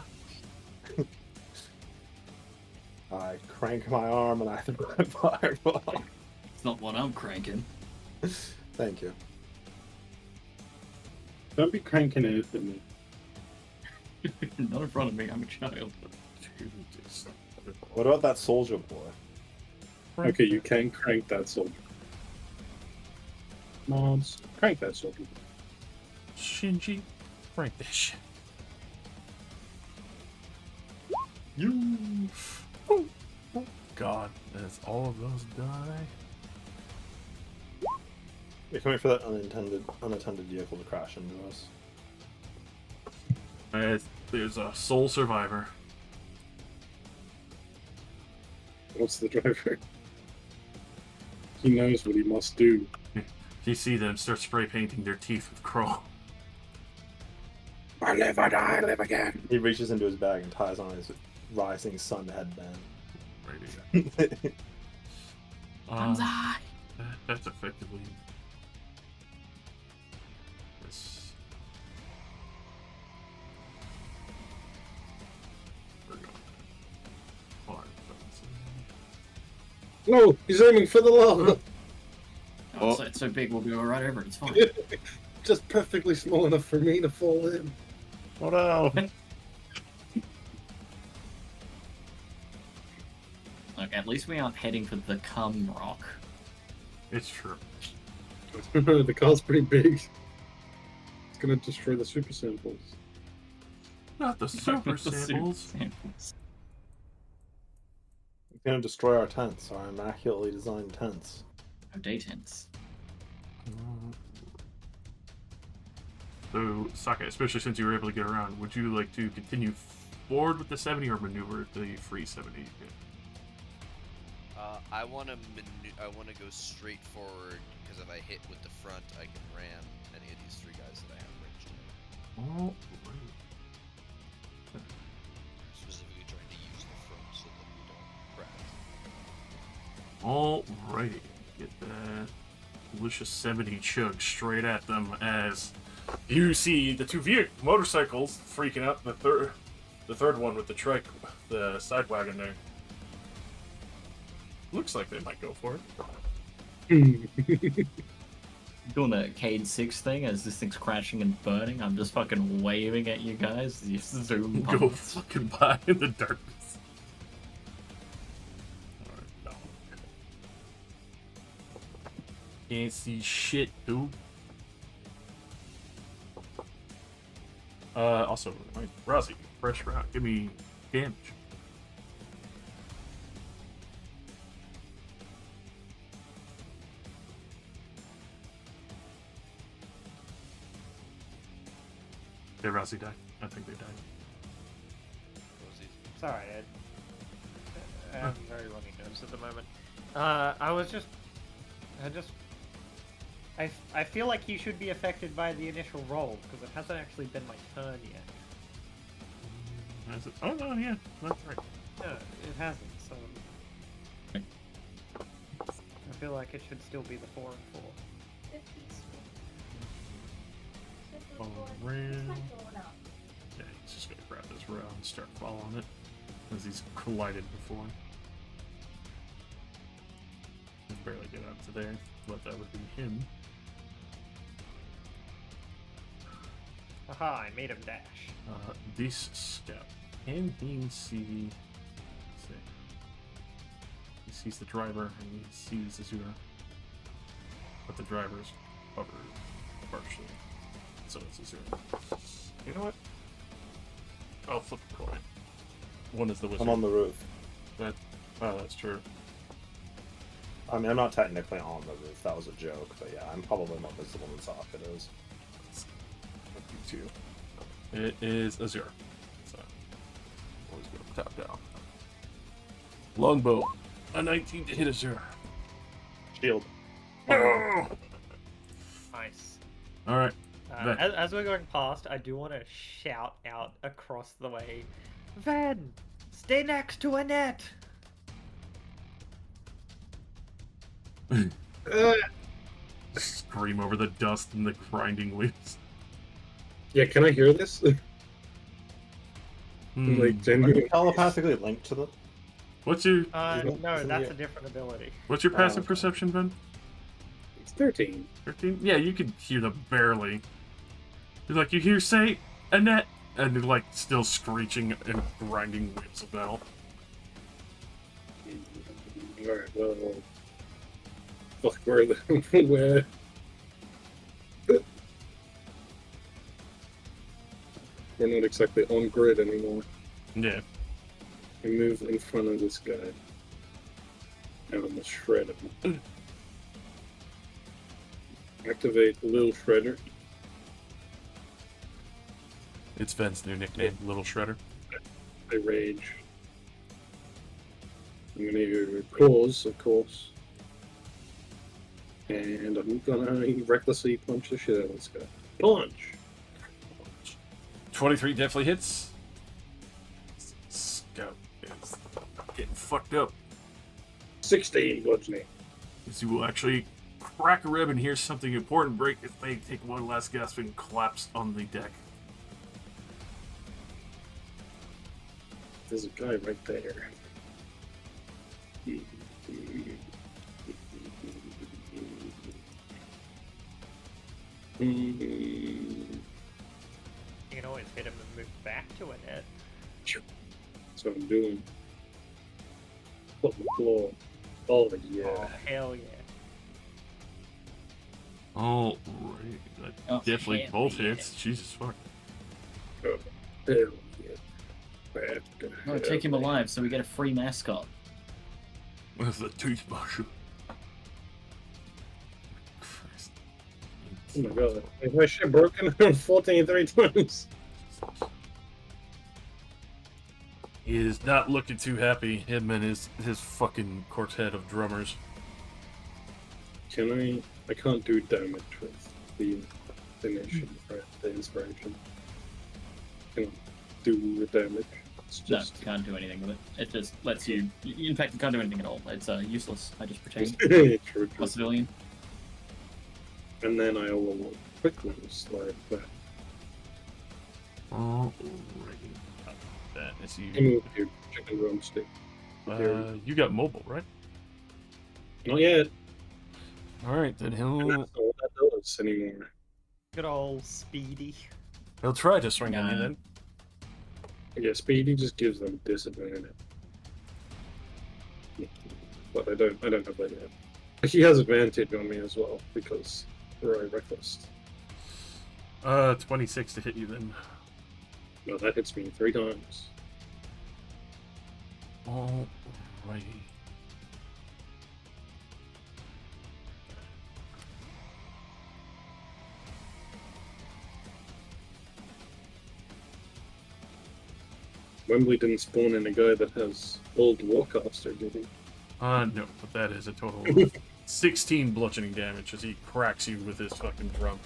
I crank my arm and I throw a fireball. It's not what I'm cranking. Thank you. Don't be cranking it at me. Not in front of me, I'm a child. What about that soldier boy? Okay, you can crank that soldier. Mods, crank that soldier. Shinji, break this shit. You. Oh, God, as all of those die. We're coming for that unattended vehicle to crash into us. There's a sole survivor. What's the driver? He knows what he must do. If you see them, start spray painting their teeth with crawl. I live, I die, I live again. He reaches into his bag and ties on his rising sun headband. Right here. Banzai! That's effectively this. We're going hard. No, he's aiming for the lava. Oh, so it's so big, we'll go right over it. It's fine. Just perfectly small enough for me to fall in. Oh no! Look, at least we aren't heading for the cum rock. It's true. The car's pretty big. It's gonna destroy the super samples. Not the super The super samples. samples. It's gonna destroy our tents, our immaculately designed tents. No day tents. So, Saka, especially since you were able to get around, would you like to continue forward with the 70 or maneuver the free 70? I want to go straight forward because if I hit with the front, I can ram any of these three guys that I have ranged Oh, Specifically trying to use the front so that we don't crash. alrighty. Get that delicious 70 chug straight at them as you see the two motorcycles freaking out. The third one with the side wagon there. Looks like they might go for it. Doing the Cade 6 thing as this thing's crashing and burning. I'm just fucking waving at you guys. You zoom Go past. fucking by in the darkness. Alright, no. Can't see shit, dude. Also, Rossi, fresh route. Give me damage. Did Rossi die? I think they died. Sorry, I'm very runny nose at the moment. I feel like he should be affected by the initial roll because it hasn't actually been my turn yet. Has it? Oh no, yeah, that's right. No, it hasn't. So I feel like it should still be the 4 and 4. Around. Yeah, he's just gonna grab this rail and start following it as he's collided before. Can barely get up to there, but that would be him. Aha, I made him dash. This scout. Can he see? Let's see. He sees the driver and he sees Azura. But the driver's covered partially. So it's Azura. You know what? I'll flip the coin. One is the wizard. I'm on the roof. Oh, that's true. I mean, I'm not technically on the roof. That was a joke, but yeah, I'm probably more visible than Socket is. Two. It is Azure. So always go top down. Longbow. A 19 to hit Azure. Shield. No! Nice. Alright. As we're going past, I do want to shout out across the way, Van, stay next to Annette. Scream over the dust and the grinding wheels. Yeah, can I hear this? Like, Are genuinely. you telepathically linked to them? What's your Isn't No, that's it- a different ability. What's your passive perception, Ben? It's 13. 13? Yeah, you can hear them barely. You're like, you hear say Annette, and they're like still screeching and grinding wheels of metal. Alright, well. Fuck, where the. Where? We're not exactly on grid anymore. Yeah. We move in front of this guy. And I'm gonna shred him. Activate Lil Shredder. It's Ben's new nickname, Little Shredder. I rage. I'm gonna use claws, of course. And I'm gonna recklessly punch the shit out of this guy. Punch! 23 definitely hits. Scout is getting fucked up. 16 bludgeoning. As you will actually crack a rib and hear something important break as they take one last gasp and collapse on the deck. There's a guy right there. You can always hit him and move back to Annette. That's what I'm doing. Flip the claw. Oh yeah. Oh, hell yeah. Oh, right. Oh, Definitely hell both yeah. hits. Jesus fuck. Oh, hell yeah. No, take him alive so we get a free mascot. With the toothbrush. Christ. Oh my god. Is my shit broken? I'm 14 3 times. He is not looking too happy, him and his fucking quartet of drummers. Can I can't do damage with the inspiration. do the damage. It's No, just you can't do anything with it. It just lets you. In fact, you can't do anything at all. It's useless. I just protect true. a civilian. And then I will quickly slide back. Alrighty. That is Give you. me your chicken drumstick. You got mobile, right? Not yet. Alright, then That's he'll not what that does anymore. Good old Speedy. try to swing on you Nah. then. Yeah, Speedy just gives them disadvantage. But I don't have that yet. He has advantage on me as well because we're reckless. 26 to hit you then. No, that hits me 3 times. Alrighty. Wembley didn't spawn in a guy that has old Warcaster, did he? No, but that is a total of 16 bludgeoning damage as he cracks you with his fucking drum.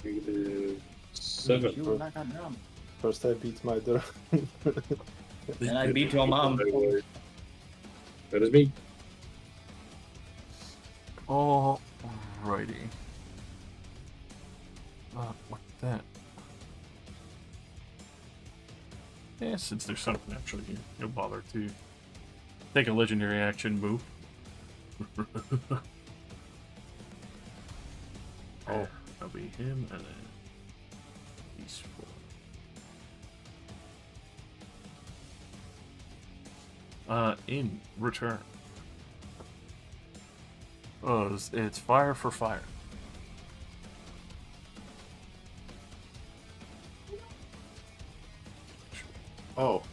He did 7. You like a drum. First I beat my drum. And I beat your mom. That is me. Alrighty. What's that? Yeah, since there's something actually here, you'll bother to take a legendary action move. Oh, that'll be him, and then these 4. In return. Oh, it's fire for fire. Oh,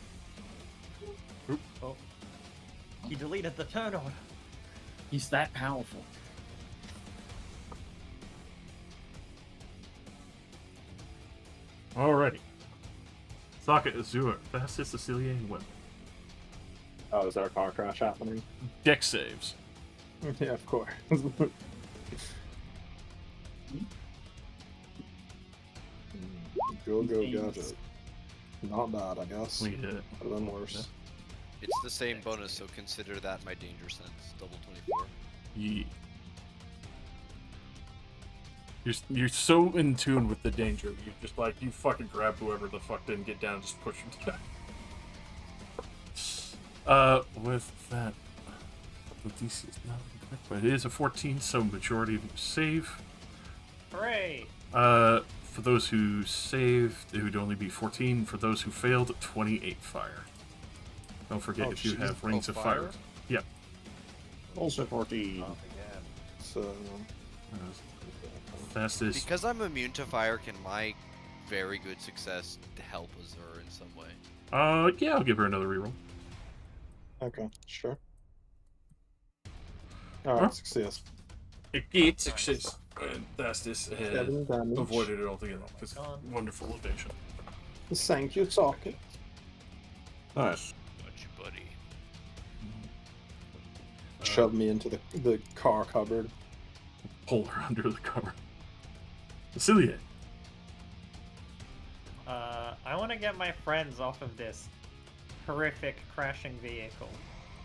He deleted the turn order. He's that powerful. Alrighty. Socket Azure, fastest Sicilian weapon. Oh, is there a car crash happening? Deck saves. Yeah, of course. Go gadget. Not bad, I guess. We hit it. Could have been worse. It's the same bonus, so consider that my danger sense. Double 24. Yeah. You're so in tune with the danger. You just like you fucking grab whoever the fuck didn't get down, and just push him down. With that, the DC is not correct, but it is a 14, so majority of you save. Hooray! For those who saved, it would only be 14. For those who failed, 28 fire. Don't forget Oh, if you shit. have rings Oh, of fire. fire? Yep. also 14. So, Fastest. Because I'm immune to fire, can my very good success help Azur in some way? Yeah, I'll give her another reroll. okay, sure. Huh? Alright, success. It success. And fastest 7 damage. avoided it altogether. Because wonderful evasion. Thank you, Socket. Nice. Got you, buddy. Shove me into the car cupboard. Pull her under the cover. Cecilia. I want to get my friends off of this horrific crashing vehicle.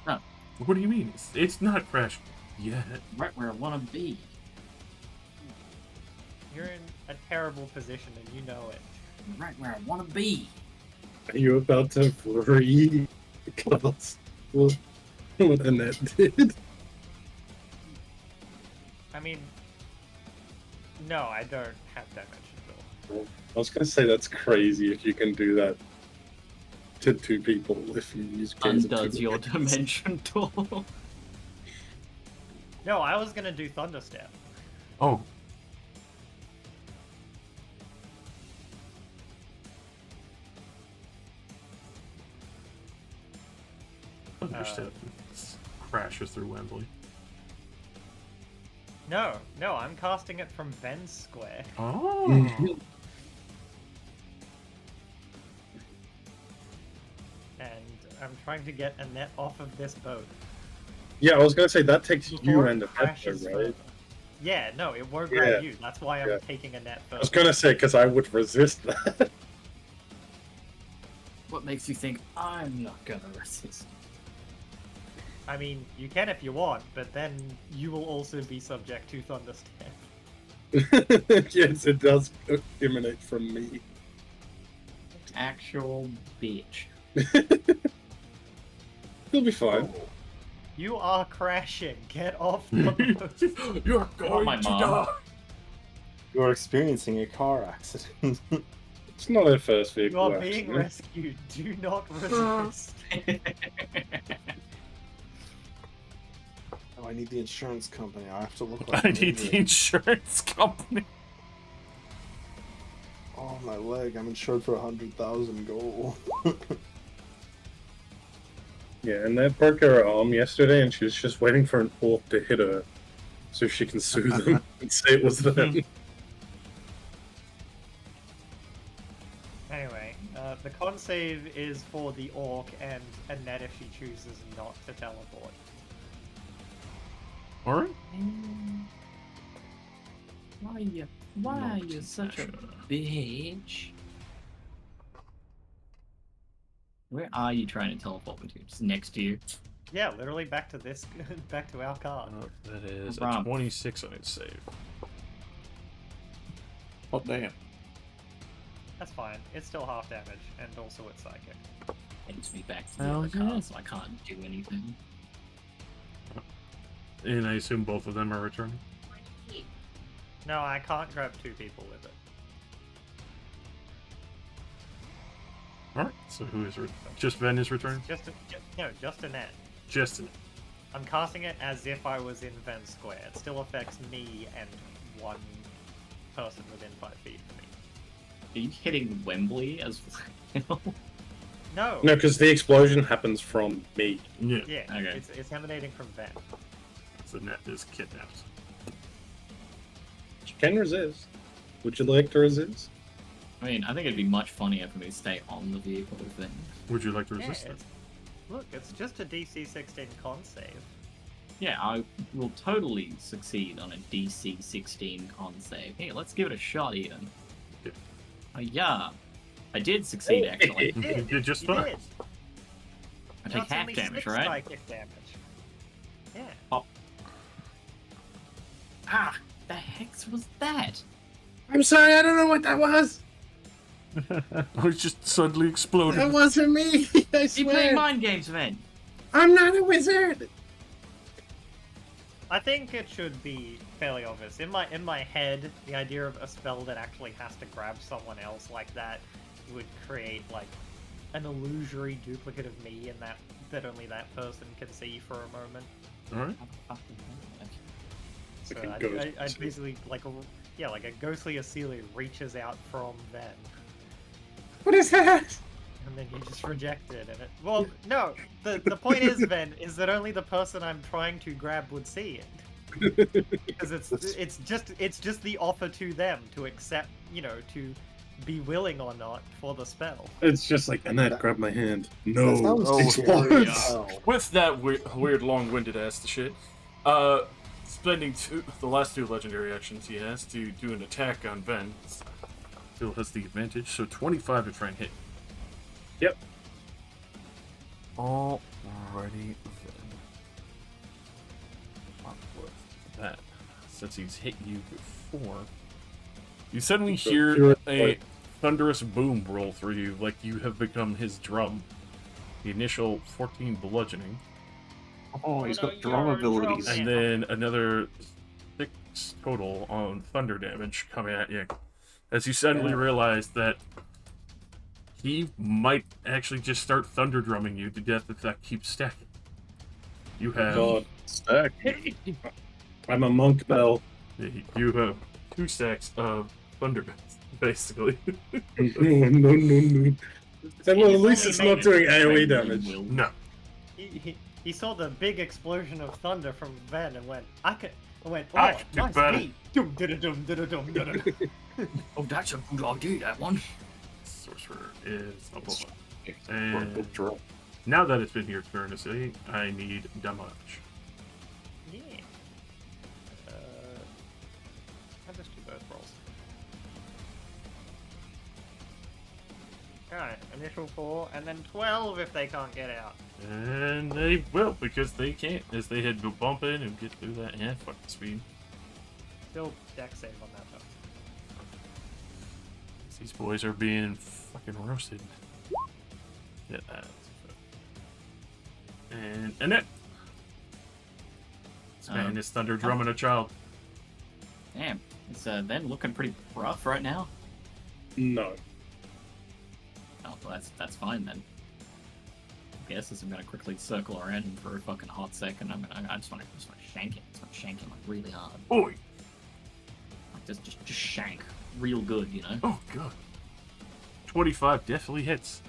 What do you mean? It's not crashed yet. Right where I want to be. You're in a terrible position and you know it. Right where I want to be. Are you about to free Klaus? What Annette did? I mean, no, I don't have dimension build. I was gonna say that's crazy if you can do that to 2 people if you use crazy Undoes your dimension door. No, I was gonna do Thunderstep. Oh. Understood. Crashes through Wembley. No, I'm casting it from Venn Square. Oh. And I'm trying to get Annette off of this boat. Yeah, I was gonna say that takes you before and it the crashes right? further. Yeah, no, it won't Yeah. grab you. That's why I'm Yeah. taking Annette I was first. gonna say because I would resist that. What makes you think I'm not gonna resist? I mean, you can if you want, but then you will also be subject to Thunderstep. Yes, it does emanate from me. Actual bitch. You'll be fine. You are crashing. Get off the boat. You're going my to mom. die. You're experiencing a car accident. It's not our first vehicle. You are being accident. rescued. Do not resist. Oh, I need the insurance company. I have to look like I I'm need the injured. insurance company. Oh, my leg. I'm insured for 100,000 gold. Yeah, and they broke her arm yesterday, and she was just waiting for an orc to hit her so she can sue them and say it was them. Anyway, the con save is for the orc and Annette if she chooses not to teleport. Alright. Why are you such a bitch? Where are you trying to teleport me to? Just next to you? Yeah, literally back to this, back to our car. That is a Romp. 26 on its save. Oh, damn. That's fine. It's still half damage, and also it's psychic. Takes me back to the Oh, other car, yeah. so I can't do anything. And I assume both of them are returning? No, I can't grab two people with it. Alright, so who is just Ben is returning? Just Annette. Just I'm casting it as if I was in Venn Square. It still affects me and one person within 5 feet of me. Are you hitting Wembley as well? No. No, because the explosion happens from me. Yeah, Yeah, Okay. it's emanating from Ven. so Net is kidnapped. She can resist. Would you like to resist? I mean, I think it'd be much funnier for me to stay on the vehicle then. Would you like to Yeah, resist it? look, it's just a DC 16 con save. Yeah, I will totally succeed on a DC 16 con save. Hey, let's give it a shot, Ian. Yeah. Oh, yeah. I did succeed, actually. You did just You fine. did. I take That's half only damage, 6 right? psychic damage. Yeah. Ah, the hex was that? I'm sorry, I don't know what that was. Oh, it just suddenly exploded. That wasn't me. I You swear. playing mind games, man? I'm not a wizard. I think it should be fairly obvious. In my head, the idea of a spell that actually has to grab someone else like that would create like an illusory duplicate of me, and that only that person can see for a moment. Alright. So Like a I'd ghost. basically like a ghostly Acelia reaches out from Ven, What is that? and then you just reject it. And it well, no. The point is, Ven, is that only the person I'm trying to grab would see it. Because it's just the offer to them to accept, to be willing or not for the spell. It's just like, Annette, grab my hand. That No. sounds Oh, scary yeah. as hell. With that weird long-winded ass to shit, spending the last 2 legendary actions he has to do an attack on Ben. Still has the advantage, so 25 to try and hit. Yep. Alrighty then. With that, since he's hit you before, you suddenly hear a thunderous boom roll through you, like you have become his drum. The initial 14 bludgeoning, Oh, he's no, got drum you're a drum abilities. man. and then another 6 total on thunder damage coming at you. As you suddenly realize that he might actually just start thunder drumming you to death if that keeps stacking. You have God, stack. I'm a monk bell. you have 2 stacks of thunder bats, basically. No. Well, at least it's not doing AoE damage. Will. No. He saw the big explosion of thunder from Ven and went, I went, I oh, can do nice better." beat. Dum, da-da-dum, da-da-dum, da-da-dum. Oh, that's a good idea, that one. Sorcerer is a bullet. It's And- a big drum. Now that it's been your turn to say, I need damage. Yeah. I'll just do both rolls. Okay, initial 4, and then 12 if they can't get out. And they will, because they can't, as they had to bump in and get through that. Yeah, fucking speed. Still deck save on that though. These boys are being fucking roasted. Yeah, that. And Annette. This man is thunder drumming a child. Damn, it's Ven looking pretty rough right now. No. Oh, well, that's fine then. I guess as I'm gonna quickly circle around him for a fucking hot second. I just want to shank him. I just want to shank him like really hard. Oi! Like just shank, real good, you know. Oh god. 25 definitely hits.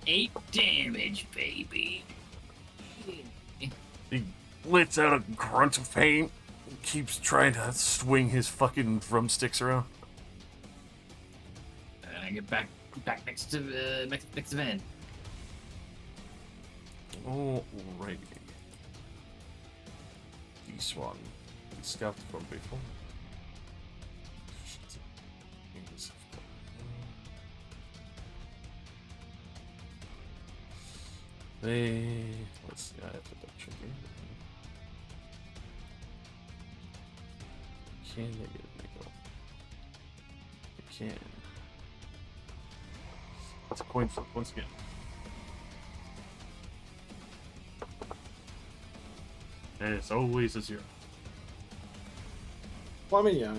8 damage, baby. He lets out a grunt of pain. Keeps trying to swing his fucking drumsticks around. And I get back next to Ven. Alrighty. This one. We scouted from before. Let's see, I have to double check here. Can they get a nickel? They can. It's a coin flip once again. And it's always a 0. Well, I mean, yeah,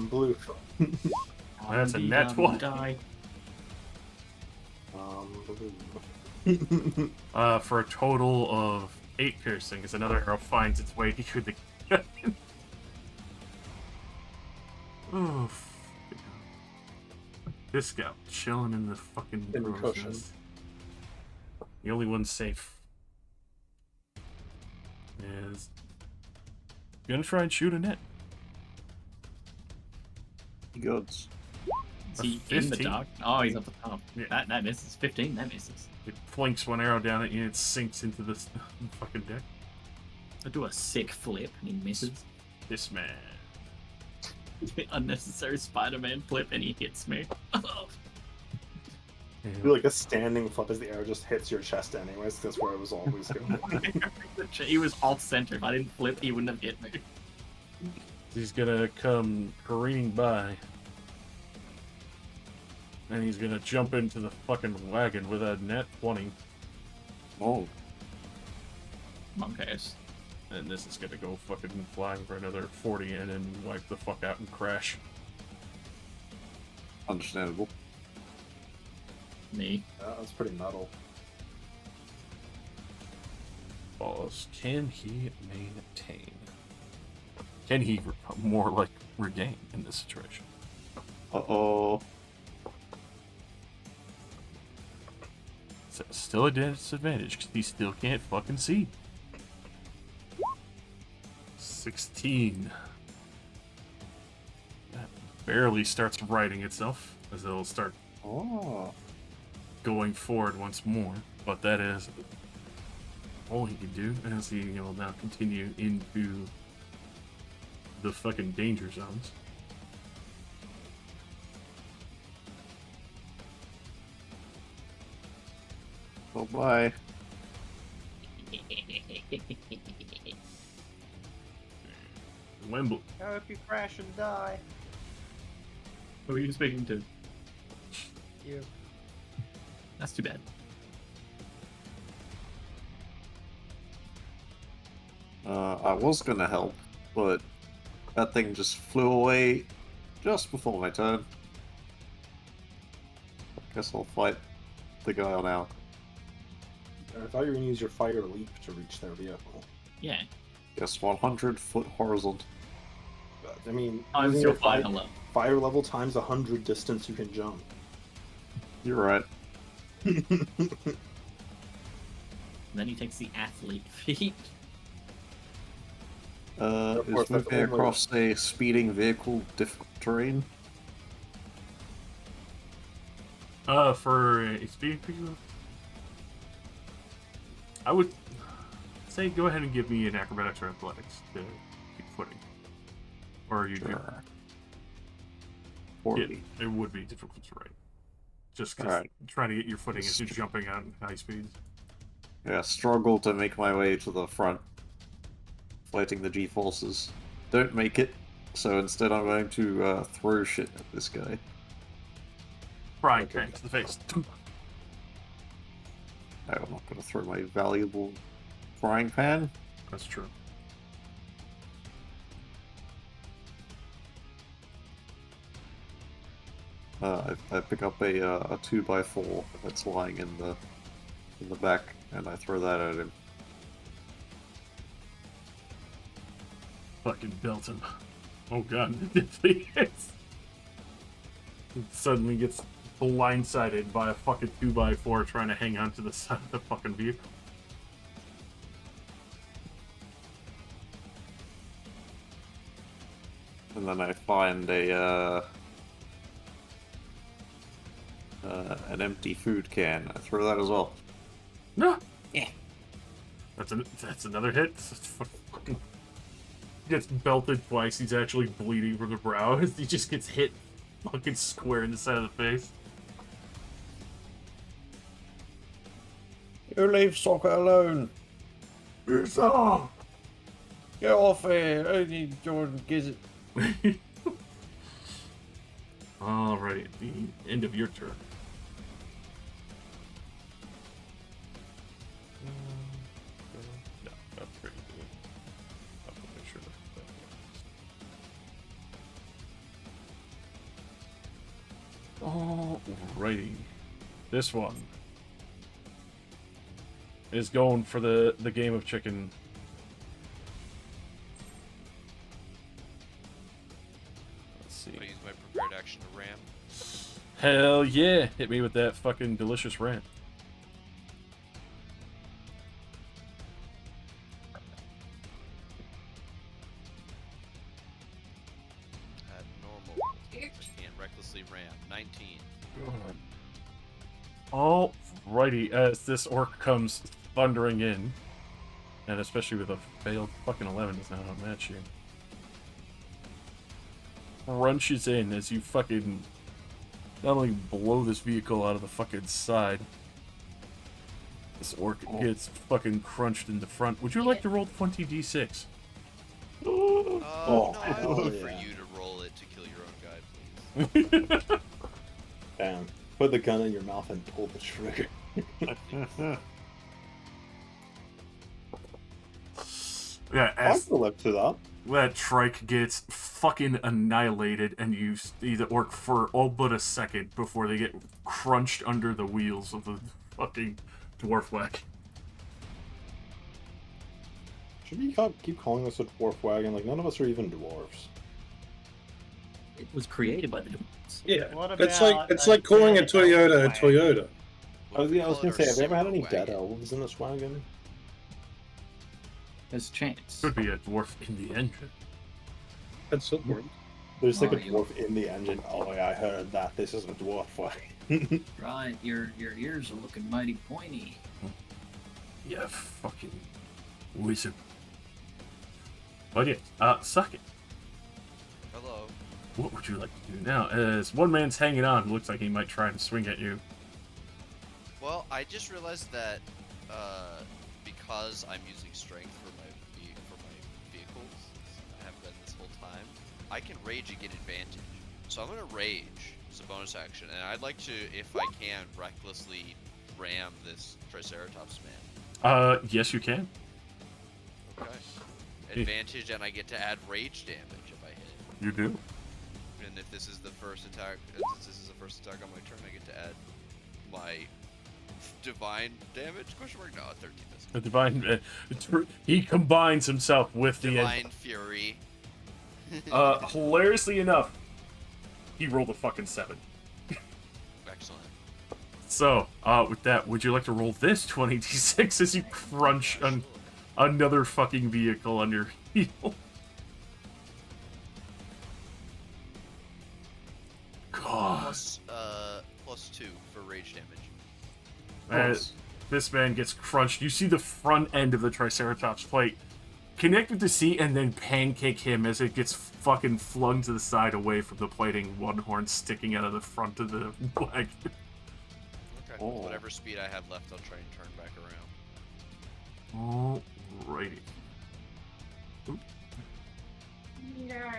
blue. That's a net one. Die. Blue. For a total of 8 piercing, as another arrow finds its way through the gun. Oof. This guy chilling in the fucking In the crow's cushion. nest. The only one safe is gonna try and shoot a net. Goods. Is he A in the 15? dark? Oh, he's up the top. Yeah. That misses. 15, that misses. It flinks one arrow down at you and it sinks into the fucking deck. I do a sick flip and he misses. This man. Unnecessary Spider-Man flip and he hits me. Do like a standing flip as the arrow just hits your chest anyways. That's where it was always going. He was off center. If I didn't flip, he wouldn't have hit me. He's gonna come careening by. And he's gonna jump into the fucking wagon with a net 20. Oh, Monkays. And this is gonna go fucking flying for another 40 and then wipe the fuck out and crash. understandable. Me. That's pretty metal. Balls. Can he maintain? Can he more like regain in this situation? Uh-oh. So still a disadvantage because he still can't fucking see. 16. That barely starts righting itself as it'll start Oh. going forward once more. But that is all he can do as he will now continue into the fucking danger zones. Oh, bye. Wembley. I hope you crash and die. Who are you speaking to? You. That's too bad. I was gonna help, but that thing just flew away just before my turn. Guess I'll fight the guy on out. I thought you were gonna use your fighter leap to reach their vehicle. Yeah. Guess 100-foot horizontal. But, I mean, Times using your your fire level. fire level times 100 distance you can jump. You're right. Then he takes the athlete feat. Of course, Is that's moving only- across a speeding vehicle difficult terrain? For a speed creature, I would say go ahead and give me an acrobatics or athletics to keep footing. Or you Sure. 40. It would be difficult to ride. Just because Alright. trying to get your footing as you're jumping out at high speeds. Yeah, struggle to make my way to the front, fighting the G-forces. Don't make it, so instead I'm going to throw shit at this guy. Frying pan to the face. No, I'm not going to throw my valuable frying pan. That's true. I pick up a 2x4 that's lying in the back, and I throw that at him. Fucking belt him. Oh god, it suddenly gets blindsided by a fucking 2x4 trying to hang on to the side of the fucking vehicle. And then I find an empty food can. I throw that as well. No! Yeah. That's another hit. Fucking gets belted twice. He's actually bleeding from the brow. He just gets hit fucking square in the side of the face. You leave Soccer alone. It's off! Get off here. Only Jordan Gizzard. Alright, the end of your turn. No, that's pretty good. I'll make sure that Alrighty. This one is going for the game of chicken. Let's see. I use my prepared action to ram. Hell yeah! Hit me with that fucking delicious rant. At normal. And recklessly ram. 19. Alrighty, as this orc comes thundering in, and especially with a failed fucking 11 does not outmatch you, crunches in as you fucking not only blow this vehicle out of the fucking side, this orc gets fucking crunched in the front. Would you like to roll 20d6? No, I'd hell love for yeah. you to roll it to kill your own guy, please. Damn. Put the gun in your mouth and pull the trigger. Yeah, I as can live to that. that trike gets fucking annihilated, and you see the orc for all but a second before they get crunched under the wheels of the fucking dwarf wagon. Should we keep calling this a dwarf wagon? Like, none of us are even dwarves. It was created by the dwarves. Yeah, What it's about like calling a dead Toyota a elf Toyota. I was gonna say, have you ever had any wagon. dead elves in this wagon? There's a chance. Could be a dwarf in the engine. That's so weird. There's like a Oh, you- dwarf in the engine. Oh yeah, I heard that. This is a dwarf wagon. Right, your ears are looking mighty pointy. Yeah, fucking wizard. But yeah, suck it. Hello. What would you like to do now? As one man's hanging on, looks like he might try to swing at you. Well, I just realized that because I'm using strength for my vehicles, I have been this whole time, I can rage and get advantage. So I'm gonna rage as a bonus action, and I'd like to, if I can, recklessly ram this Triceratops man. Yes you can. Okay. Advantage, and I get to add rage damage if I hit. You do. And if this is the first attack, since this is the first attack on my turn, I get to add my divine damage? Question mark? No, 13 misses. The divine, he combines himself with Divine fury. the, hilariously enough, he rolled a fucking 7. Excellent. So, with that, would you like to roll this 20d6 as you crunch on another fucking vehicle on your heel? God. Plus 2 for rage damage. As this man gets crunched, you see the front end of the Triceratops plate connect with the seat and then pancake him as it gets fucking flung to the side away from the plating, one horn sticking out of the front of the wagon. Okay. Oh. With whatever speed I have left, I'll try and turn back around. Alrighty. Oop. No.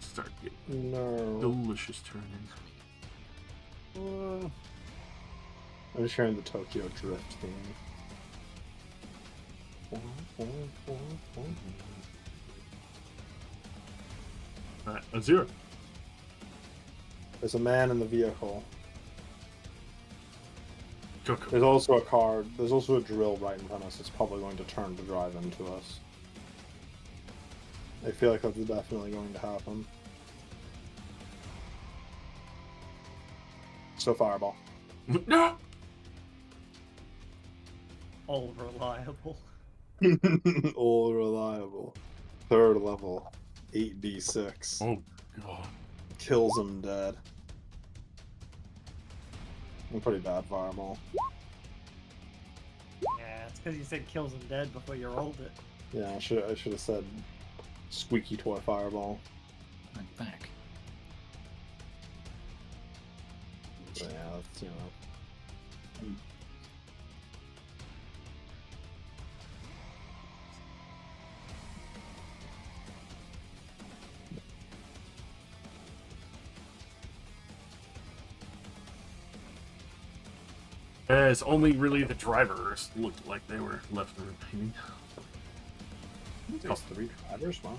Start getting No. delicious turning. I'm just hearing the Tokyo Drift theme. Alright, a 0. There's a man in the vehicle. Coco. There's also a car. There's also a drill right in front of us. It's probably going to turn to drive into us. I feel like that's definitely going to happen. So fireball. No! All reliable. All reliable. Third level. 8d6. Oh, God. Kills him dead. I'm pretty bad fireball. Yeah, it's because you said kills him dead before you rolled it. Yeah, I should have said squeaky toy fireball. I'm back. But yeah, that's, you know. As only really the drivers looked like they were left remaining. There's 3 drivers? Wow.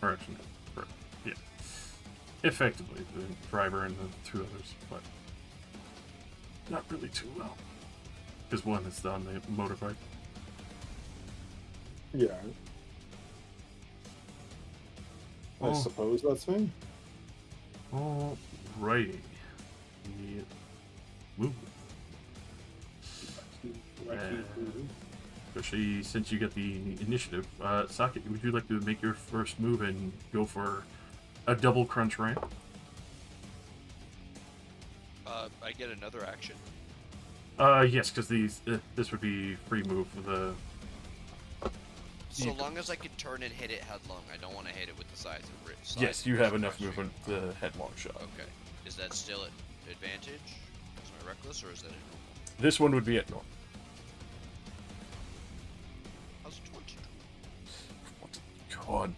Or actually, no. Yeah. Effectively, the driver and the 2 others, but not really too well. Because one is on the motorbike. Yeah. I Oh. suppose that's me. Alrighty. Yeah. Move. Especially since you got the initiative, Socket, would you like to make your first move and go for a double crunch ramp? I get another action. Yes, because this would be free move for the. So long as I can turn and hit it headlong, I don't want to hit it with the sides of rip. Yes, you have enough movement to headlong shot. Okay. Is that still at advantage? Is my reckless or is that at normal? This one would be at normal. How's 22? God.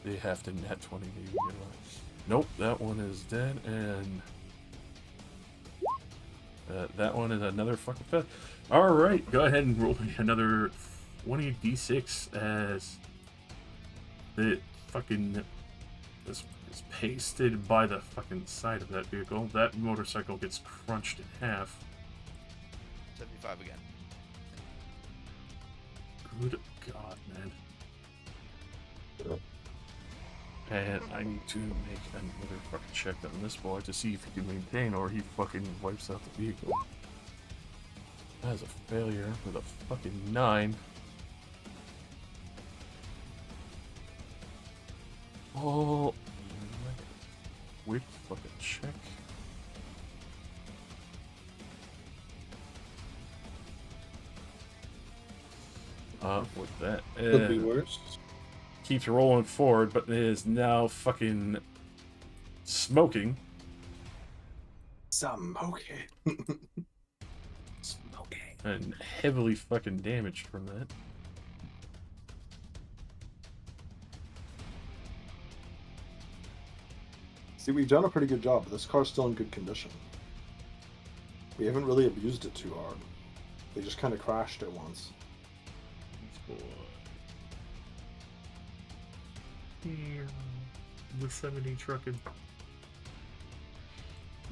They have to net 20 to even get away. Nope, that one is dead, and that one is another fucking fed. Alright, go ahead and roll me another 20d6 as the fucking is pasted by the fucking side of that vehicle. That motorcycle gets crunched in half. 75 again. Good God, man. And I need to make another fucking check on this boy to see if he can maintain or he fucking wipes out the vehicle. That is a failure with a fucking 9. Oh, wait, fucking check. With that, Could be worse. keeps rolling forward, but is now fucking smoking. Smoking. And heavily fucking damaged from that. See, we've done a pretty good job, but this car's still in good condition. We haven't really abused it too hard. They just kind of crashed it once. The 70 trucking.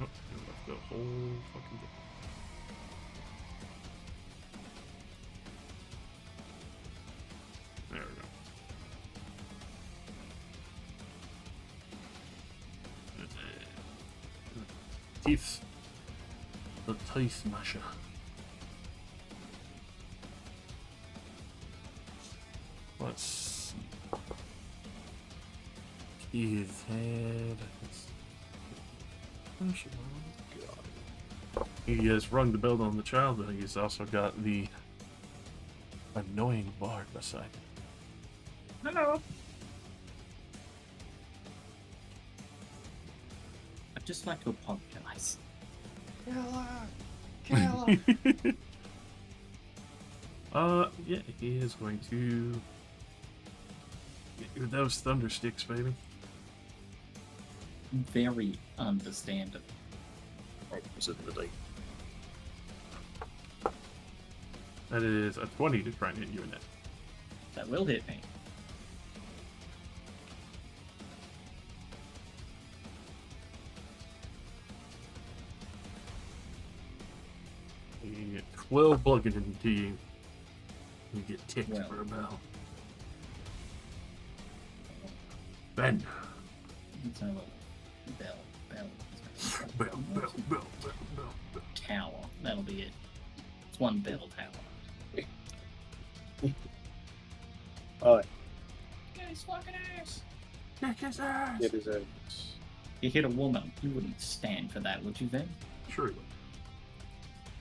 Oh, I left the whole fucking thing. There we go. Teeth. The teeth masher. Let's see. His head. He has rung the bell on the child, but he's also got the annoying bard beside. Hello. I'd just like to apologize. Yeah, he is going to get you those thunder sticks, baby. Very understandable. That is a 20 to try and hit you in it. That will hit me. You get 12 bludgeoning to you. You get ticked Well. for a bell. Ben. Let's have a bell. Bell. Tower. That'll be it. It's one bell tower. Alright, Get his fucking ass! Kick his ass! it is a. You hit a woman. You wouldn't stand for that, would you then? Sure you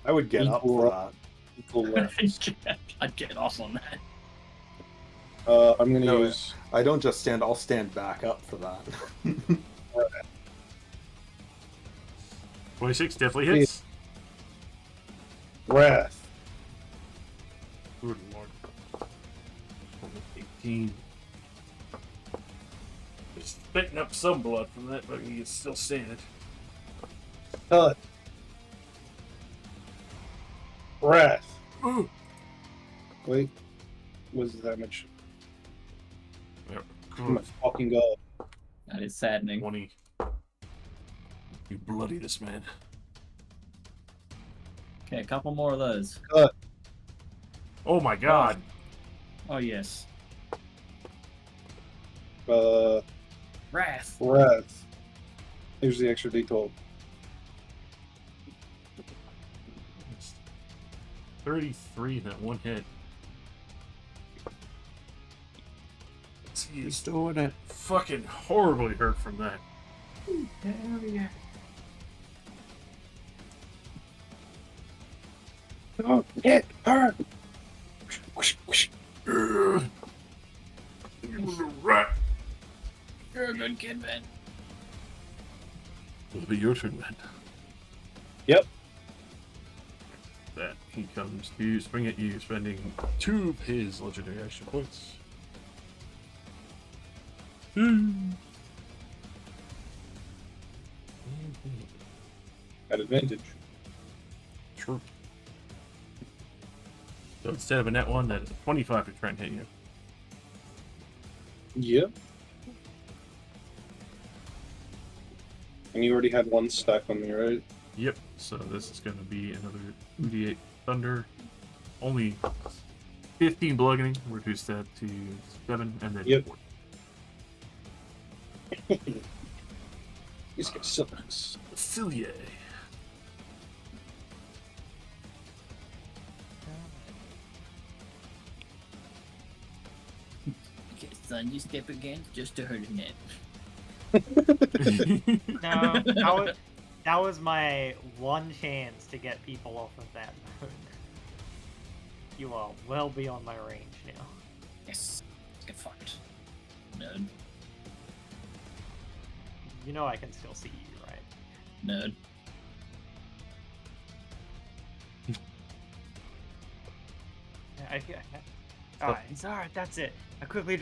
I would get up for that. Equal left. I'd get off on that. I'm gonna No, use. I don't just stand, I'll stand back up for that. 26 definitely hits. Wrath. Good lord. 18. Just spitting up some blood from that, but he is still standing. Cut. Wrath. Ooh. Wait. What's the damage? Yep. Oh my fucking god. That is saddening. 20. You bloody this man. Okay, a couple more of those. Cut. Oh my god. Oh, yes. Wrath. Wrath. Here's the extra D12. 33 in that one hit. He's doing it. Fucking horribly hurt from that. Don't hit her! You little rat. You're a good kid, man. It'll be your turn, man. Yep. That he comes to swing at you, spending 2 of his legendary action points. At advantage. True. So instead of a net 1, that is a 25 to try and hit you. Yep. And you already had one stack on me, right? Yep. So this is going to be another 2d8 thunder. Only 15 bludgeoning. Reduce that to 7, and then Yep. 4. These guys sucks. Filia. Okay, son, you step again just to hurt a net. No, that was my one chance to get people off of that mode. You are well beyond my range now. Yes. Let's get fucked. Nerd. You know I can still see you, right? Nerd. Alright, that's it. I quickly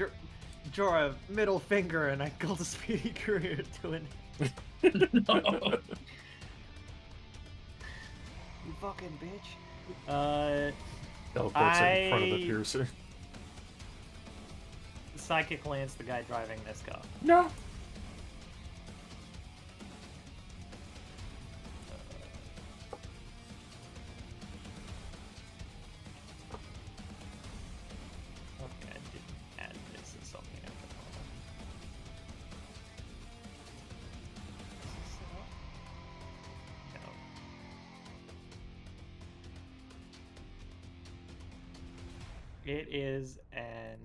draw a middle finger and I call the speedy career to an No. You fucking bitch. Teleports in front of the piercer. Psychic Lance, the guy driving this car. No. Okay, I didn't add this as something I can roll. Is this set up? No. It is an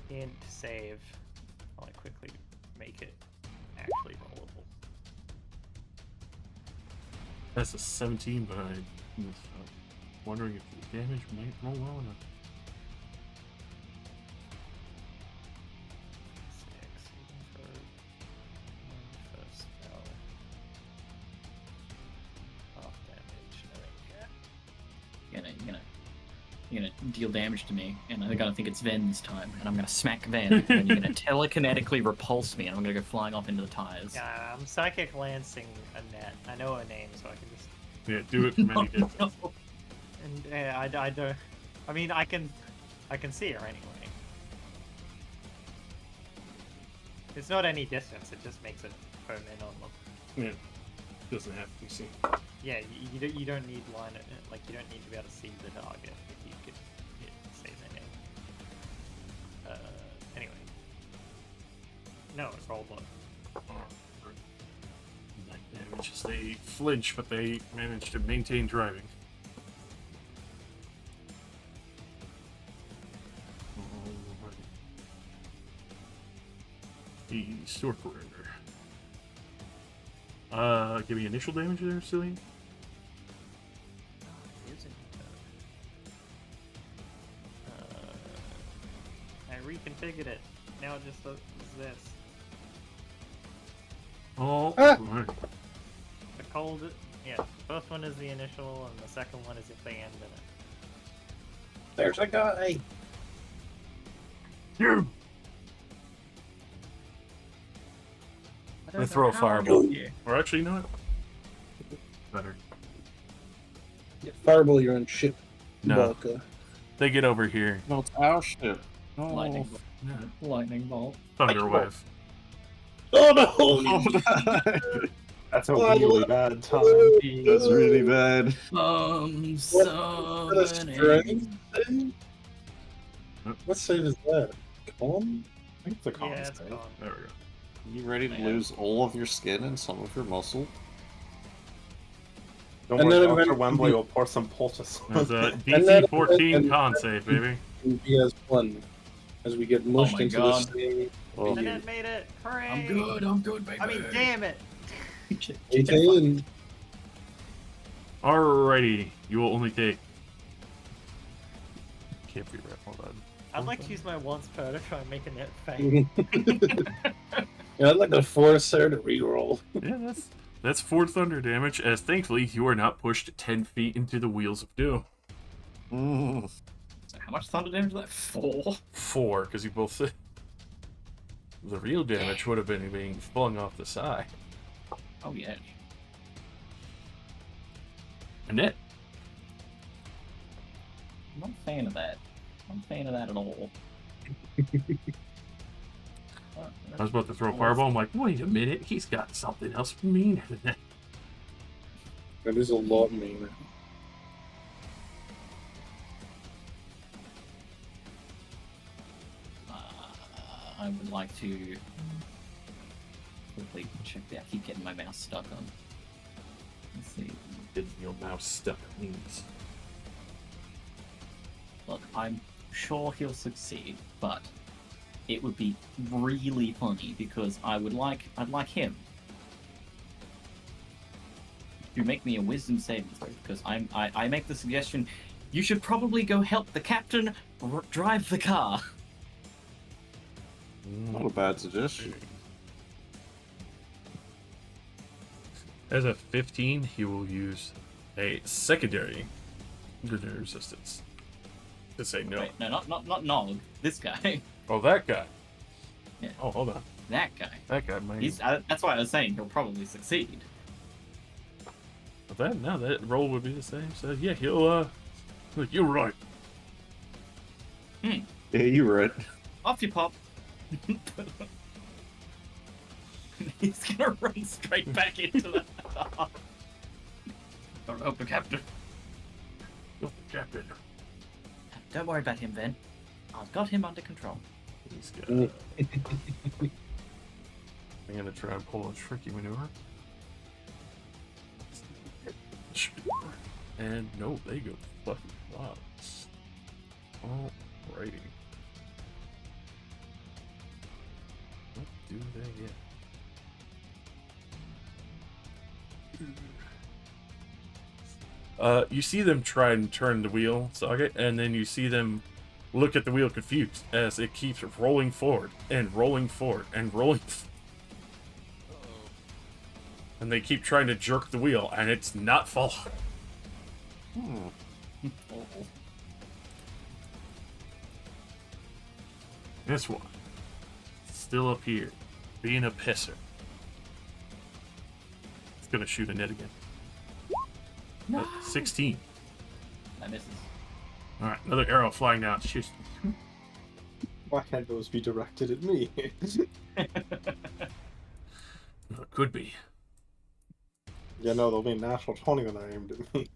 int save. I'll quickly make it actually rollable. That's a 17, but I missed up. Wondering if the damage might roll well enough. 6 even for one first spell. Half damage, no impact. You're gonna deal damage to me, and I gotta think it's Ven this time, and I'm gonna smack Ven, and you're gonna telekinetically repulse me, and I'm gonna go flying off into the tires. Yeah, I'm psychic lancing Annette. I know her name, so I can just. Yeah, do it from any distance. And I don't. I mean, I can see her anyway. It's not any distance. It just makes it home in on them. Yeah, doesn't have to be seen. Yeah, you don't need line it. Like you don't need to be able to see the target if you could say their name. Anyway. No, it's roll blood. Like damage as they flinch, but they manage to maintain driving. The Stork Warrior. Give me initial damage there, Cillian. I reconfigured it. Now it just is this. Oh, Ah! right. The cold. Yeah, the first one is the initial, and the second one is if they end in it. There's a guy. You! I I throw a know how I'm fireball. here. Or actually, you know what? Better. Yeah, fireball your own ship. No. Balka. They get over here. No, it's our ship. No. Lightning, Yeah. lightning bolt. Thunder wave. Oh no! Oh, no. That's a Oh, really bad time. That's really bad. Strength? What save is that? Calm? I think it's a common Yeah, it's save. gone. There we go. You ready to lose all of your skin and some of your muscle? Don't And worry, then Dr. eventually- Wembley will pour some poultice on There's a it. And then- DC 14 and- con save, baby. PS1 as we get mushed my into God. the same. Oh. Annette made it. Hooray! I'm good, baby. I mean, damn it. 18. Alrighty, you will only take. Can't be right. Hold on. I'd like to use my once per to try and make a net fail. Yeah, I'd like to force her to reroll. Yeah, that's 4 thunder damage. As thankfully you are not pushed 10 feet into the wheels of doom. Mm. So how much thunder damage is that? 4? 4, because you both. The real damage would have been being flung off the side. Oh yeah. Annette. I'm not a fan of that. I'm not a fan of that at all. I was about to throw a fireball. I'm like, wait a minute, he's got something else meaner than that. That is a lot meaner. I would like to quickly check that. I keep getting my mouse stuck on. Let's see. Did your mouse stuck means? Look, I'm sure he'll succeed, but it would be really funny because I'd like him to make me a wisdom saving throw because I make the suggestion you should probably go help the captain drive the car. Not a bad suggestion. As a 15, he will use a secondary grenade resistance to say no. Wait, no, not Nog. This guy. Oh, that guy. Yeah. Oh, hold on. That guy. That guy might. That's why I was saying he'll probably succeed. But that roll would be the same. So yeah, he'll. Look, you're right. Yeah, you're right. Off you pop. He's gonna run straight back into that. Don't help the captain. Help the captain. Don't worry about him, Ven. I've got him under control. He's got. I'm gonna try and pull a tricky maneuver. And no, they go fucking lots. Alrighty. What do they get? You see them try and turn the wheel socket, and then you see them look at the wheel confused as it keeps rolling forward and rolling forward and rolling. Uh-oh. And they keep trying to jerk the wheel, and it's not following. This one, still up here, being a pisser. It's gonna shoot a net again. No. 16. That misses. All right, another arrow flying down. Shoot. Why can't those be directed at me? It could be. Yeah, no, there'll be a natural 20 when I aimed at me.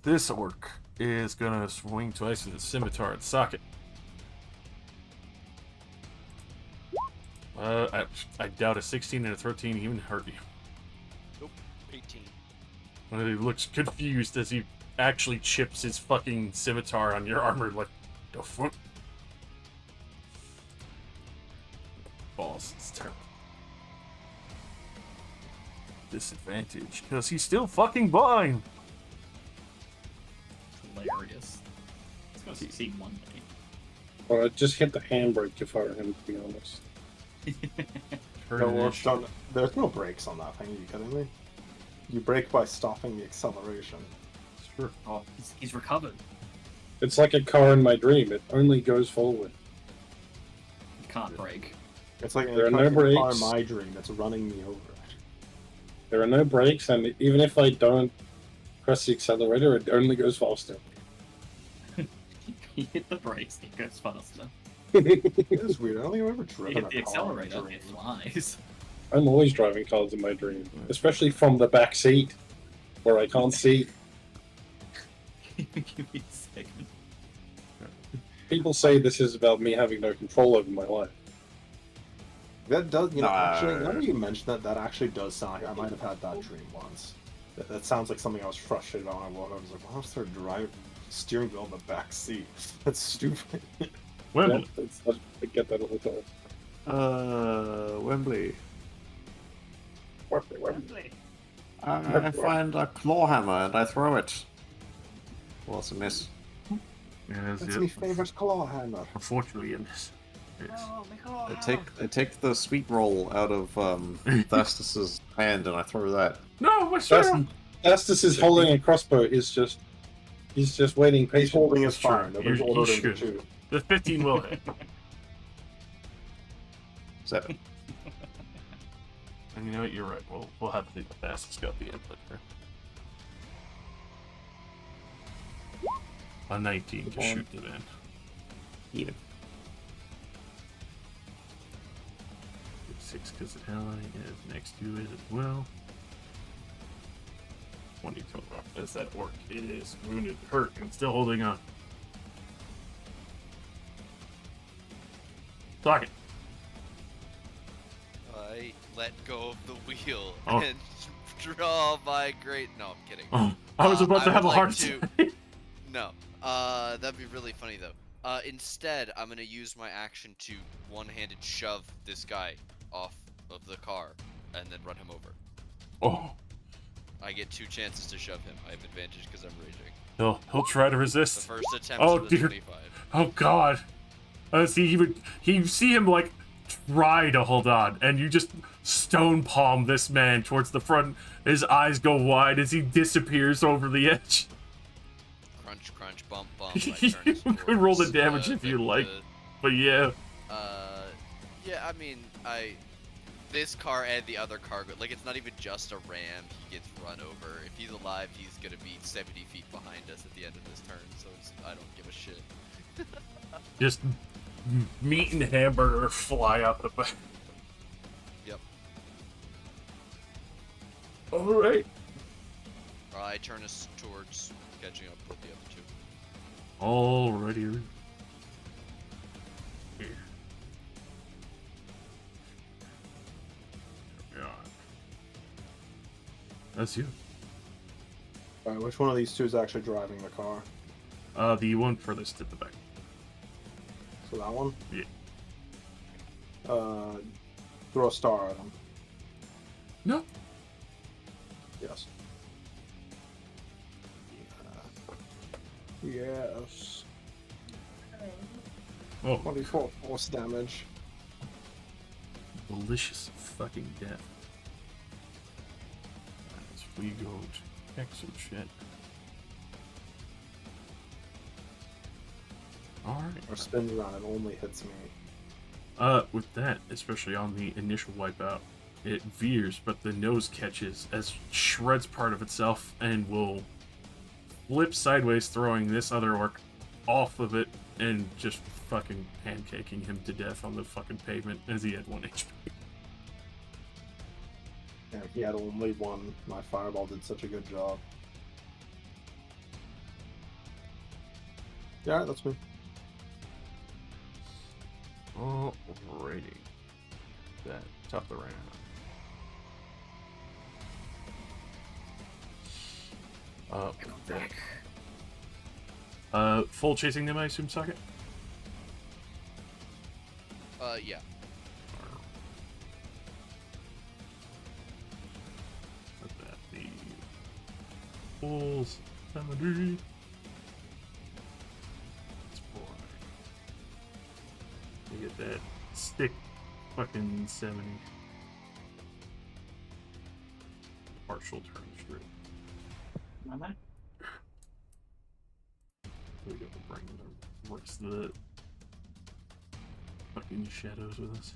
This orc is gonna swing twice with the scimitar at socket. I doubt a 16 and a 13 even hurt you. Nope. 18. He looks confused as he actually chips his fucking scimitar on your armor, like, the fuck? Balls, it's terrible. Disadvantage, because he's still fucking blind! Hilarious. It's gonna succeed one day. Well, I just hit the handbrake if I were him, to be honest. No, orcs don't, there's no brakes on that thing, are you kidding me? You brake by stopping the acceleration. Sure. Oh, he's recovered. It's like a car in my dream. It only goes forward. You can't brake. It's like There are a no car in brakes. my dream, it's running me over. There are no brakes, and even if I don't press the accelerator, it only goes faster. You hit the brakes, it goes faster. It is weird, I don't think I've ever You driven hit a the car in a accelerator, dream. it flies. I'm always driving cars in my dream, especially from the back seat, where I can't see. Give me a second. People say this is about me having no control over my life. That does, you know, No. actually, now that you mention that, that actually does sound like I might have had that dream once. That sounds like something I was frustrated about when I woke up. I was like, why was there a steering wheel in the back seat? That's stupid. Wembley. Yeah, I get that all the time. Wembley. Wembley. I find a claw hammer and I throw it. Well, it's a miss. Yeah, That's my favourite claw hammer. Unfortunately, in this. Oh, Michael. I take the sweet roll out of Thastus's hand and I throw that. No, what's that? Estes is holding a crossbow. He's just waiting He's patiently. holding his Sure, fire. Nobody's you ordered him to should. shoot. The 15 will hit. 7. And you know what? You're right. We'll have the fastest got the input here. A 19 to shoot the man. Even. 6 because the ally is next to it as well. 20 total. As that orc is wounded, hurt, and still holding on. Socket. I let go of the wheel Oh. and draw my great. No, I'm kidding. Oh, I was about to I have a would heart like to- attack. No. That'd be really funny though. Instead, I'm gonna use my action to one-handed shove this guy off of the car and then run him over. Oh, I get 2 chances to shove him. I have advantage because I'm raging. he'll try to The resist. first attempt Oh, to the dear. 25. Oh God. You see him like try to hold on, and you just stone palm this man towards the front. His eyes go wide as he disappears over the edge. Crunch, crunch, bump, bump. I turn You us could roll the towards, damage if you like. But yeah. Yeah, I mean, this car and the other car, like, it's not even just a ram. He gets run over. If he's alive, he's gonna be 70 feet behind us at the end of this turn, so I don't give a shit. Just meat and hamburger fly out the back. Yep. Alright. I turn us towards catching up with the other two. Alrighty. Here. Yeah. That's you. Alright, which one of these two is actually driving the car? The one furthest to the back. So that one? Yeah. Throw a star at him. No. Yes. yes. Oh, 24 force damage. delicious fucking death. As we go to check some shit. Alright. Or spin run, it only hits me. With that, especially on the initial wipeout, it veers, but the nose catches as shreds part of itself and will flip sideways, throwing this other orc off of it and just fucking pancaking him to death on the fucking pavement as he had 1 HP. Yeah, he had only one. My fireball did such a good job. Yeah, that's me. Alrighty. That tough the round. Full chasing them, I assume, Socket? Yeah. Let that be full 70. That's boy. You get that stick fucking 70. Partial turn straight. We got to bring the rest of the fucking shadows with us.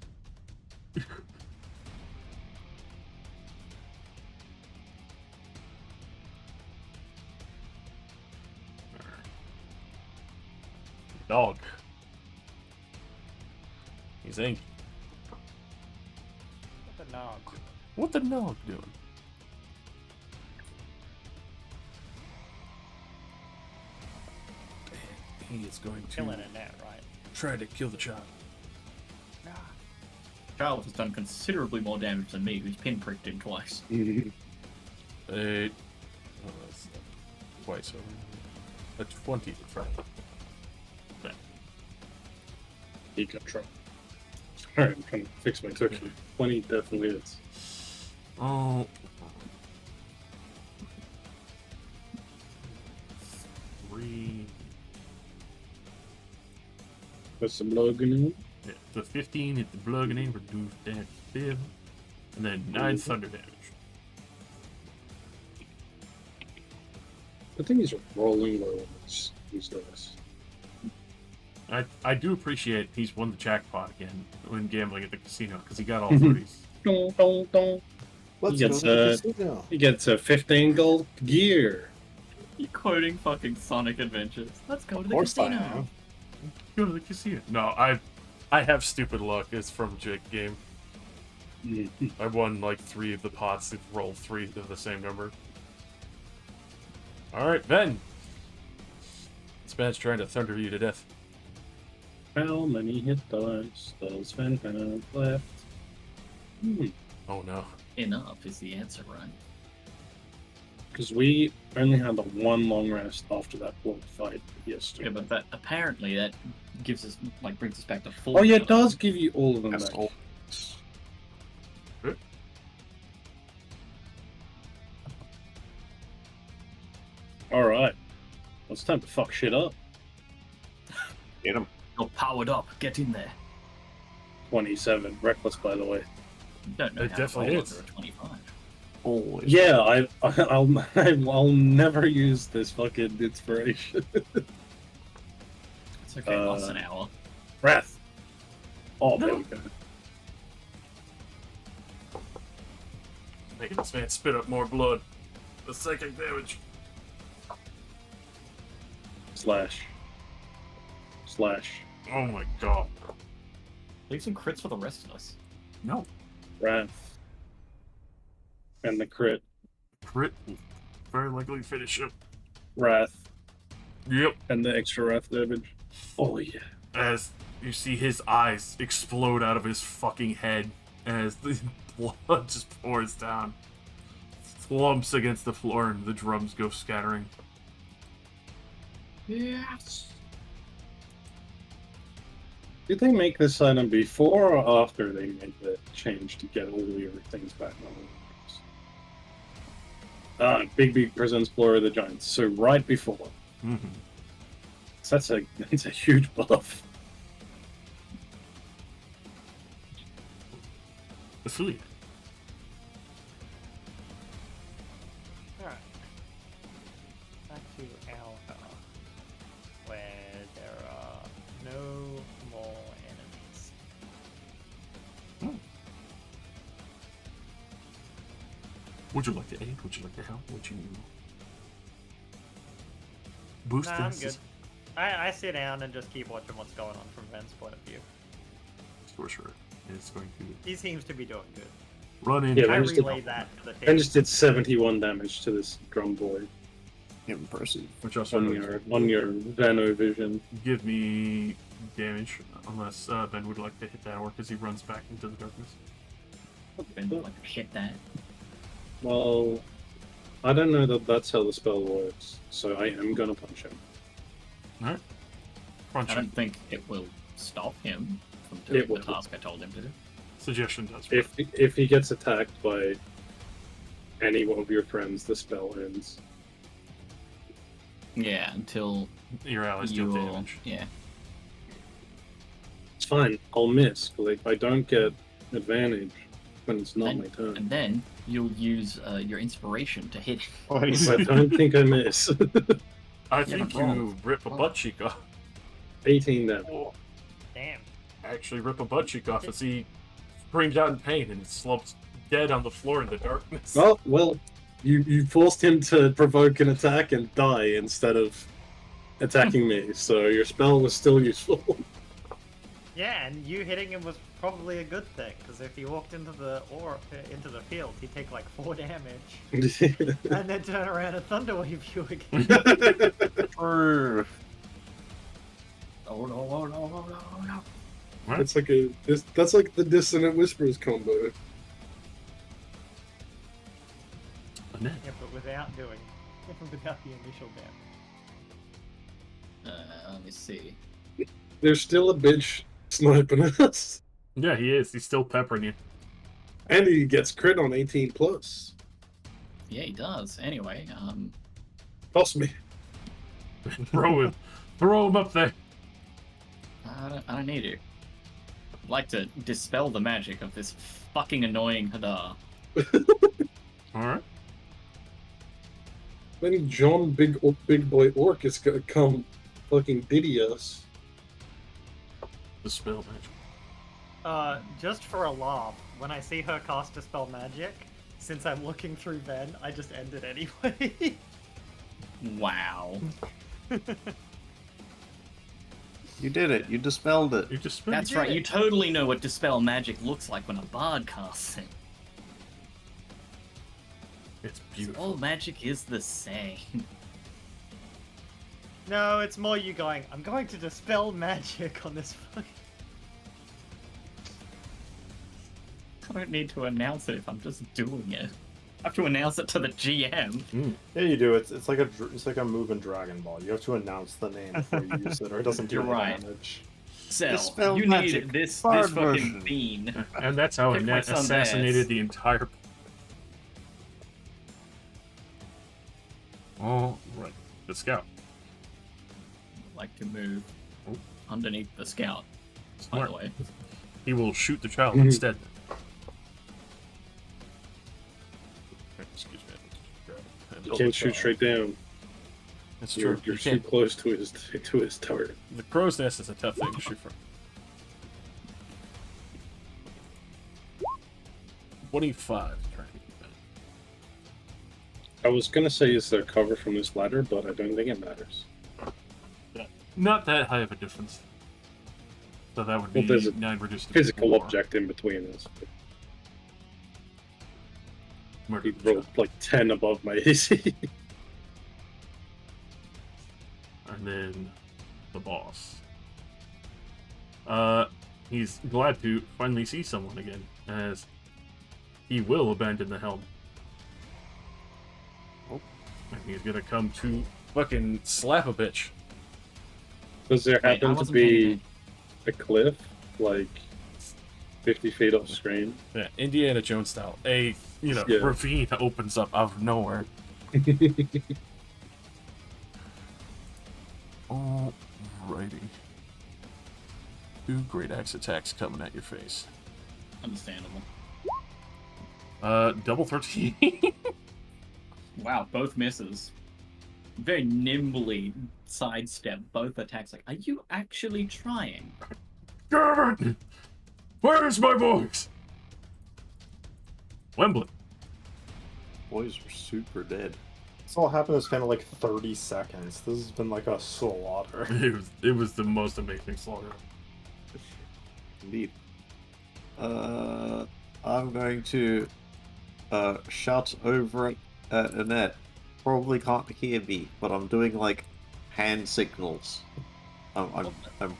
Dog. He's angry. What the nog? What the dog doing? He is going to Killing a net, right? try to kill the child. Charles has done considerably more damage than me, who's pinpricked him twice. 8. Oh, that's twice over. A 20 to try. He got trouble. Alright, I'm trying to fix my turkey. 20 definitely is. Oh. 3. Put some blood in it. Yeah, the 15 hit the plug and in reduce damage 7. And then 9 thunder damage. I think he's rolling low on these dice. I do appreciate he's won the jackpot again when gambling at the casino because he got all 30s. Dong, dong, dong. Let's He go gets, to the casino. He gets a 15 gold gear. You quoting fucking Sonic Adventures. Let's go to Of the course I casino. am. Go to the casino. No, I have stupid luck. It's from Jake game. I won like 3 of the pots that rolled 3 of the same number. Alright, Ben. This man's trying to thunder you to death. How many hit dice does Sven have left? Oh no. Enough is the answer, right? Because we only had the one long rest after that block fight yesterday. Yeah, but that apparently that gives us brings us back to full. Oh yeah, it health. does give you all of them That's back. all. Alright. Well, it's time to fuck shit up. Get him. You're powered up. Get in there. 27. Reckless, by the way. You don't know It how definitely to roll is. under a 25. Holy Yeah, I'll never use this fucking inspiration. It's okay. Lost an hour. Wrath. Oh, there we go. Making this man spit up more blood. The psychic damage. Slash. Slash. Oh my god. Leave some crits for the rest of us. No. Wrath. And the crit. Crit will very likely finish him. Wrath. Yep. And the extra wrath damage. Oh yeah. As you see his eyes explode out of his fucking head as the blood just pours down. Slumps against the floor and the drums go scattering. Yes. Did they make this item before or after they made the change to get all your things back on? Big presents Glory of the Giants. So right before. Mm-hmm. That's a huge buff. Affiliate. Alright. Back to Alpha, where there are no more enemies. Would you like to aid? Would you like to help? Would you boost Nah, I'm this? good. I sit down and just keep watching what's going on from Ben's point of view. Sure. It's going to He seems to be doing good. run in. Yeah, I I just relay that to the I team. just did 71 damage to this drum boy Impressive. Which also on your Vano vision. give me damage, unless Ben would like to hit that, or because he runs back into the darkness. Ben would like to hit that. Well, I don't know that that's how the spell works, so I am gonna punch him. Alright. Crunch I it. don't think it will stop him from doing It the will. task I told him to do. Suggestion does. If he gets attacked by any one of your friends, the spell ends. Yeah, until Your allies deal you're... damage. Yeah. It's fine. I'll miss, but like, I don't get advantage when it's not And- my turn. And then you'll use your inspiration to hit. I don't think I miss. I Yeah, think but wrong. you rip a butt cheek off. 18 damage. Damn. Actually, rip a butt cheek off as he screams out in pain and slumps dead on the floor in the darkness. Oh, well, you forced him to provoke an attack and die instead of attacking me, so your spell was still useful. Yeah, and you hitting him was probably a good thing, because if he walked into the field, he'd take like 4 damage, and then turn around and thunderwave you again. True. Oh no. It's like that's like the Dissonant Whispers combo. Annette. Yeah, but without the initial damage. Let me see. There's still a bitch sniping us. Yeah, he is. He's still peppering you. And he gets crit on 18 plus. Yeah, he does. Anyway, Toss me. Throw him. Throw him up there. I don't need to. I'd like to dispel the magic of this fucking annoying Hadar. Alright. Then John Big Boy Orc is gonna come fucking diddy us. Dispel magic. Just for a laugh, when I see her cast Dispel Magic, since I'm looking through Ben, I just end it anyway. Wow. You did it. You dispelled it. You just That's right, you totally know what dispel magic looks like when a bard casts it. It's beautiful. All magic is the same. No, it's more you going, I'm going to Dispel Magic on this fucking... I don't need to announce it if I'm just doing it. I have to announce it to the GM. Yeah, you do. It's like a move in Dragon Ball. You have to announce the name before you use it, or it doesn't do You're any right. damage. Cell, Dispel you magic, need this bard fucking version. bean. And that's how Kick my Annette son's assassinated ass. the entire... Alright. The scout. Like to move Oh. underneath the scout, by Smart. the way. He will shoot the child instead. Excuse me. You can't shoot straight down. That's You're true. you're You too can't- close to his turret. The crow's nest is a tough thing to shoot from. 25. Trying to get that. I was gonna say is there cover from this ladder, but I don't think it matters. Not that high of a difference. So that would be Well, there's a 9 reduced to Physical 4. object in between us. Murder He the rolled like 10 above my AC. child. And then the boss. He's glad to finally see someone again, as he will abandon the helm. Oh. And he's gonna come to fucking slap a bitch. Does there Wait, I happen to wasn't paying be attention. a cliff like 50 feet off screen? Yeah, Indiana Jones style. A Yeah. ravine opens up out of nowhere. Oh, Alrighty. 2 great axe attacks coming at your face. Understandable. Double 13. Wow, both misses. Very nimbly sidestep both attacks. Like, are you actually trying? Damn it! Where's my voice? Wembley. Boys are super dead. This all happened in a span of like 30 seconds. This has been like a slaughter. It was the most amazing slaughter. Indeed. I'm going to shout over it at Annette. Probably can't hear me, but I'm doing like hand signals. I'm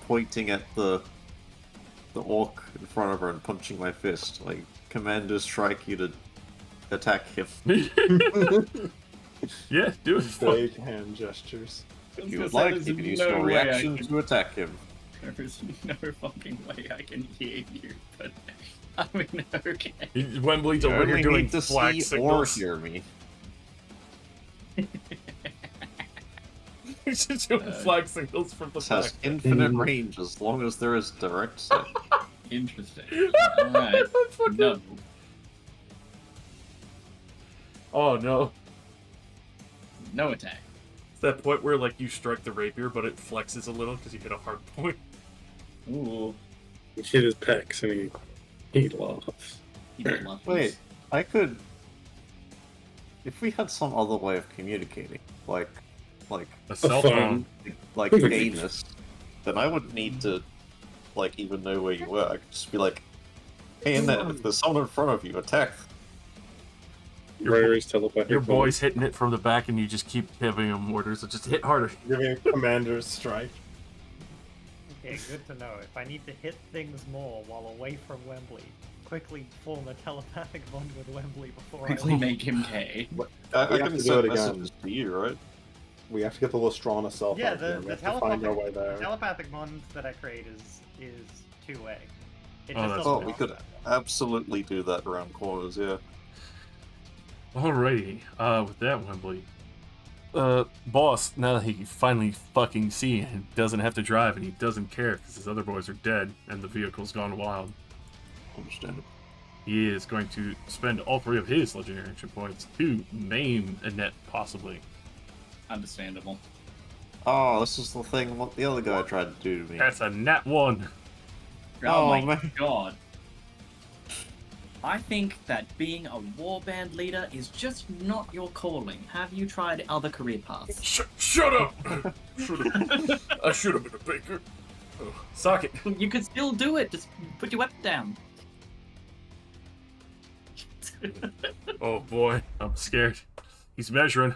pointing at the orc in front of her and punching my fist. Like, Commander strike you to attack him. Yeah, do it. Big hand gestures. If you would like, you can use your reaction to attack him. There is no fucking way I can hear you, but I mean, okay. Wembley's You over here only doing need to flag see signals. or hear me. He's just doing flag signals from the This has back. infinite range as long as there is direct sight. Interesting. Alright. No. Oh no. No attack. It's that point where like you strike the rapier, but it flexes a little because you hit a hard point. Ooh. He hit his pecs and he laughs. He did love Wait, this. I could... If we had some other way of communicating, like A cell phone. phone. like gayness, then I wouldn't need to, like, even know where you were. I could just be like, hey, Annette, if there's someone in front of you, attack. Rary's telepathic. Your boy's hitting it from the back, and you just keep giving him orders. So just hit harder. Giving a commander's strike. Okay, good to know. If I need to hit things more while away from Wembley, quickly form a telepathic bond with Wembley before Quickly I make him K. I We have can to do send it again. messages to you, right? We have to get the Lestrana self Yeah, out here. We the have to find our way there. telepathic bond that I create is two-way. It Oh, just that's doesn't Oh, we cost could that much. absolutely do that around corners, yeah. Alrighty. With that, Wembley. Boss, now that he can finally fucking see and doesn't have to drive and he doesn't care because his other boys are dead and the vehicle's gone wild, Understandable. he is going to spend all 3 of his legendary action points to maim Annette, possibly. Understandable. Oh, this is the thing what the other guy tried to do to me. That's a nat 1. Oh, Oh, my man. god. I think that being a warband leader is just not your calling. Have you tried other career paths? Shut up! I should have been a baker. Oh, sock it. You could still do it. Just put your weapon down. Oh boy, I'm scared. He's measuring.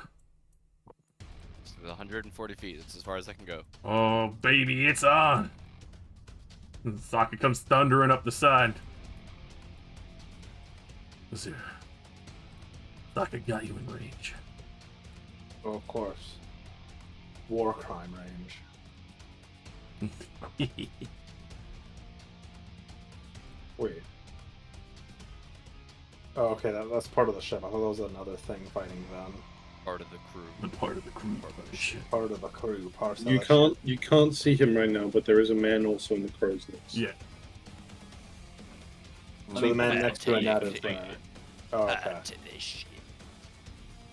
It's 140 feet. It's as far as I can go. Oh baby, it's on! And the socket comes thundering up the side. Let's see. Socket got you in range. Oh, of course. War crime range. Wait. Oh, okay, that's part of the ship. I thought that was another thing fighting them. Part of the crew. The part of the crew. Shit. Part of the crew. Part of You the can't see him right now, but there is a man also in the crow's nest. Yeah. ship. So the man next to Annette is there. Oh, okay. To this shit.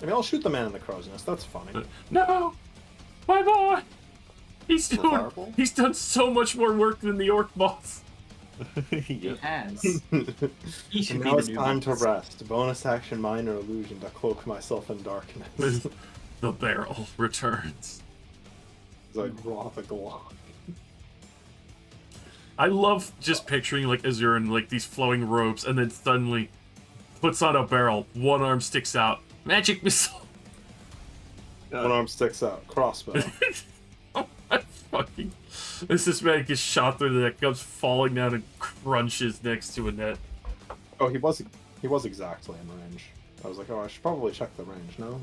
I mean, I'll shoot the man in the crow's nest. That's funny. No! My boy! He's The doing. fireball? He's done so much more work than the orc boss. He yeah. has. He should And be now the it's new time to boss. rest. Bonus action minor illusion to cloak myself in darkness. The barrel returns. As I draw the Glock. I love just picturing like Azure in like these flowing robes, and then suddenly puts on a barrel. One arm sticks out. Magic missile. One arm sticks out. Crossbow. Oh my fucking! As this man gets shot through the neck, comes falling down and crunches next to Annette. Oh, he was exactly in range. I was like, oh, I should probably check the range. No,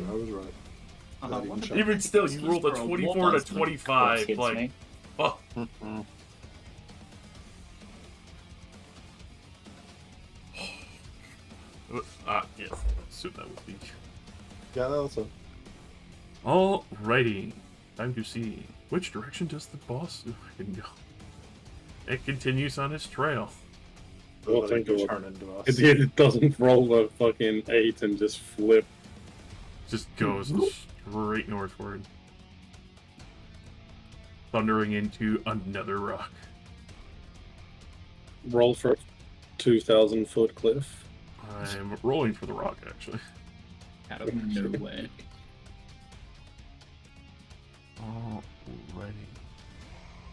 I was right. Not even check. Even still, you rolled a 24 to 25. Hits Like, me. oh, Mm-mm. yes, so that would be. Yeah, that was a. Alrighty, time to see Which direction does the boss go? It continues on its trail. Oh, Let thank it God. turn into us. It doesn't roll a fucking 8 and just flip. Just goes straight northward. Thundering into another rock. Roll for a 2,000-foot cliff. I'm rolling for the rock, actually. Out of nowhere. Alrighty.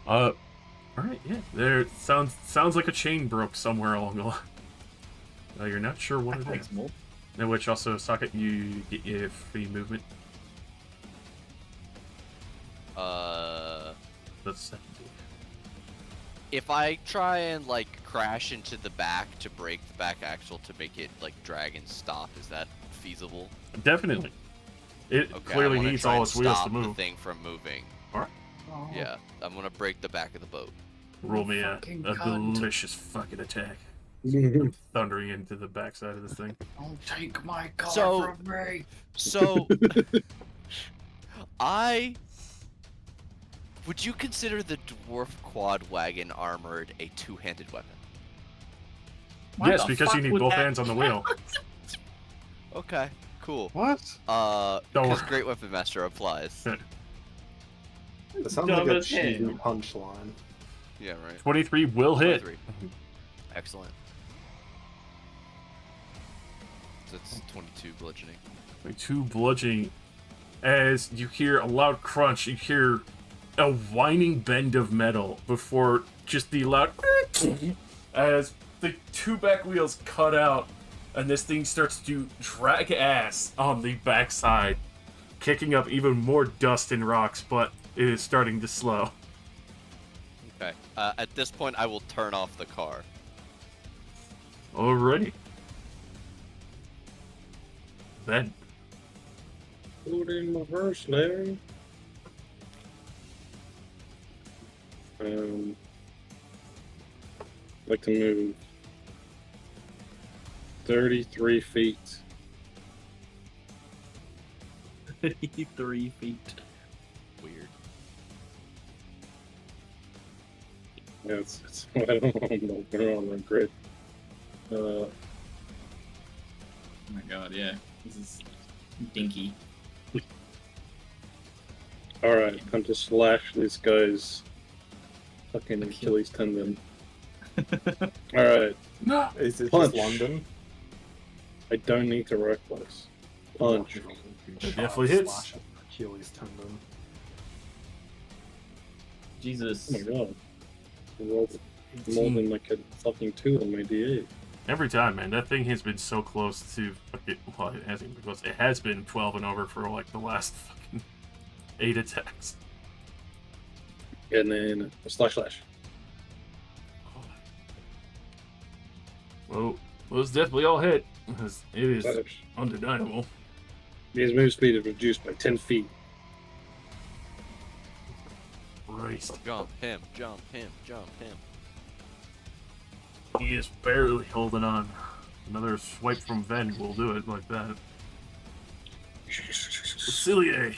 Alright, yeah. There sounds like a chain broke somewhere along the line. You're not sure what it is. More. In which also, Socket, you get your free movement. That's 70. If I try and like crash into the back to break the back axle to make it like drag and stop, is that feasible? Definitely. It Okay, clearly I wanna needs try all and its wheels to stop move. the thing from moving. Alright. Yeah, I'm gonna break the back of the boat. Roll me a Fucking cunt. delicious fucking attack. Thundering into the backside of this thing. Don't take my car So- from me. So, would you consider the dwarf quad wagon armored a two-handed weapon? Why Yes, the because you fuck need would both that- hands on the wheel. Okay, cool. What? Don't Because worry. Great Weapon Master applies. That sounds Dumb like a as hell. cheesy punchline. Yeah, right. 23 will hit. 23. Excellent. So it's 22 bludgeoning. 22 bludgeoning. As you hear a loud crunch, you hear a whining bend of metal before just the loud as the two back wheels cut out and this thing starts to drag ass on the backside, kicking up even more dust and rocks, but it is starting to slow. Okay. At this point, I will turn off the car. Alrighty. Then, Put in my verse, Larry. Like to move 33 feet. 33 feet. Weird. Yeah, it's I don't know. We're on the grid. Oh my god, yeah. This is dinky. Alright, time to slash this guy's fucking Achilles tendon. Alright, no. Is it Punch. just London? I don't need to reckless. Punch. definitely hits. Slash Achilles tendon. Jesus. Oh my god. I rolled more than like a fucking 2 on my D8. Every time, man. That thing has been so close to. Well, it hasn't been close. It has been 12 and over for like the last fucking 8 attacks. And then a slash. Well, those definitely all hit. Because it is Slash. undeniable. His move speed is reduced by 10 feet. Christ. Jump him, jump him, jump him. He is barely holding on. Another swipe from Ven will do it like that. Facilier.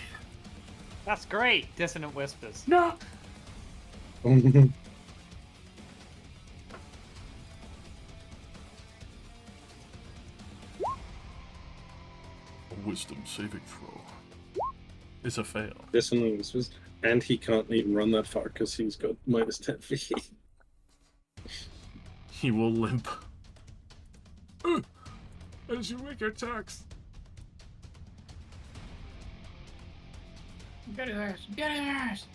That's great. Dissonant whispers. No! A wisdom saving throw. Is a fail. This one was, and he can't even run that far because he's got minus 10 feet. He will limp. As you make attacks. Get his ass! Get his ass!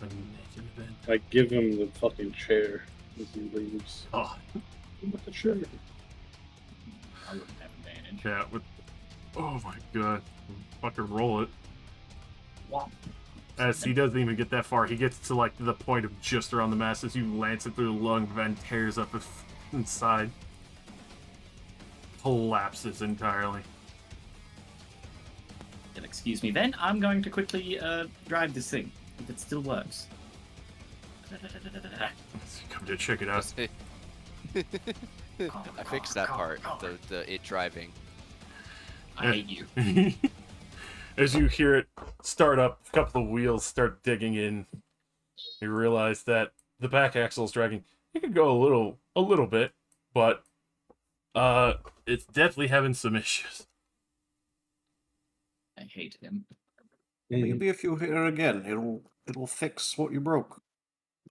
I give him the fucking chair as he leaves. Oh, With the chair. I wouldn't have advantage. yeah, with. Oh my god. Fucking roll it. Womp. As he doesn't even get that far, he gets to like the point of just around the mass as you lance it through the lung, Van tears up his inside. Collapses entirely. You'll excuse me then. I'm going to quickly drive this thing, if it still works. Come to check it out. I fixed that part, the it driving. I hate you. As you hear it start up, a couple of wheels start digging in. You realize that the back axle is dragging. It could go a little bit, but it's definitely having some issues. I hate him. Maybe if you hit her again, it'll fix what you broke.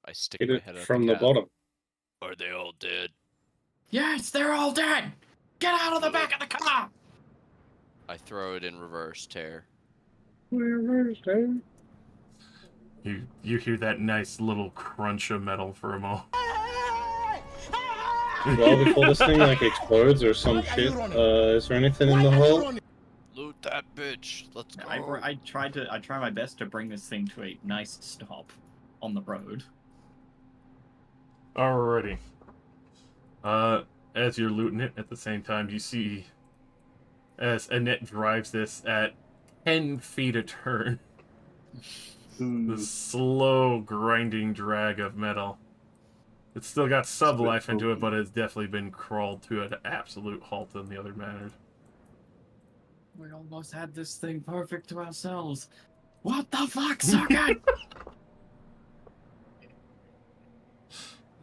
I stick Hit my it head out from the the cab. bottom. Are they all dead? Yes, they're all dead! Get out of the back of the car! I throw it in reverse, tear. You hear that nice little crunch of metal for a moment. Well, before this thing like explodes or some shit, is there anything in the hull? Loot that bitch. Let's go. I try my best to bring this thing to a nice stop on the road. Alrighty. As you're looting it, at the same time, you see as Annette drives this at 10 feet a turn. The slow grinding drag of metal. It's still got sub-life into it, but it's definitely been crawled to an absolute halt in the other matters. We almost had this thing perfect to ourselves. What the fuck, Circuit?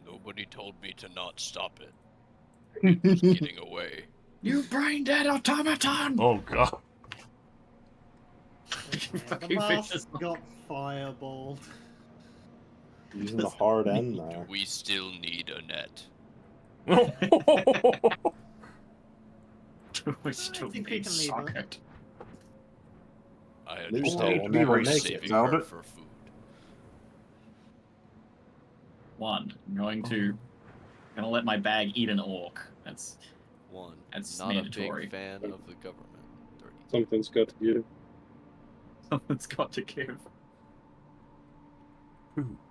Nobody told me to not stop it. It was getting away. You brain dead automaton! Oh god. The mask got fireballed. Using the hard end there. We still need Annette. We still think we need can leave her. Socket. I News understand will you never were make it. saving Found her it? for food. I'm gonna let my bag eat an orc. That's Not mandatory. a big fan of the government. 3. Something's got to give. Someone's got to give.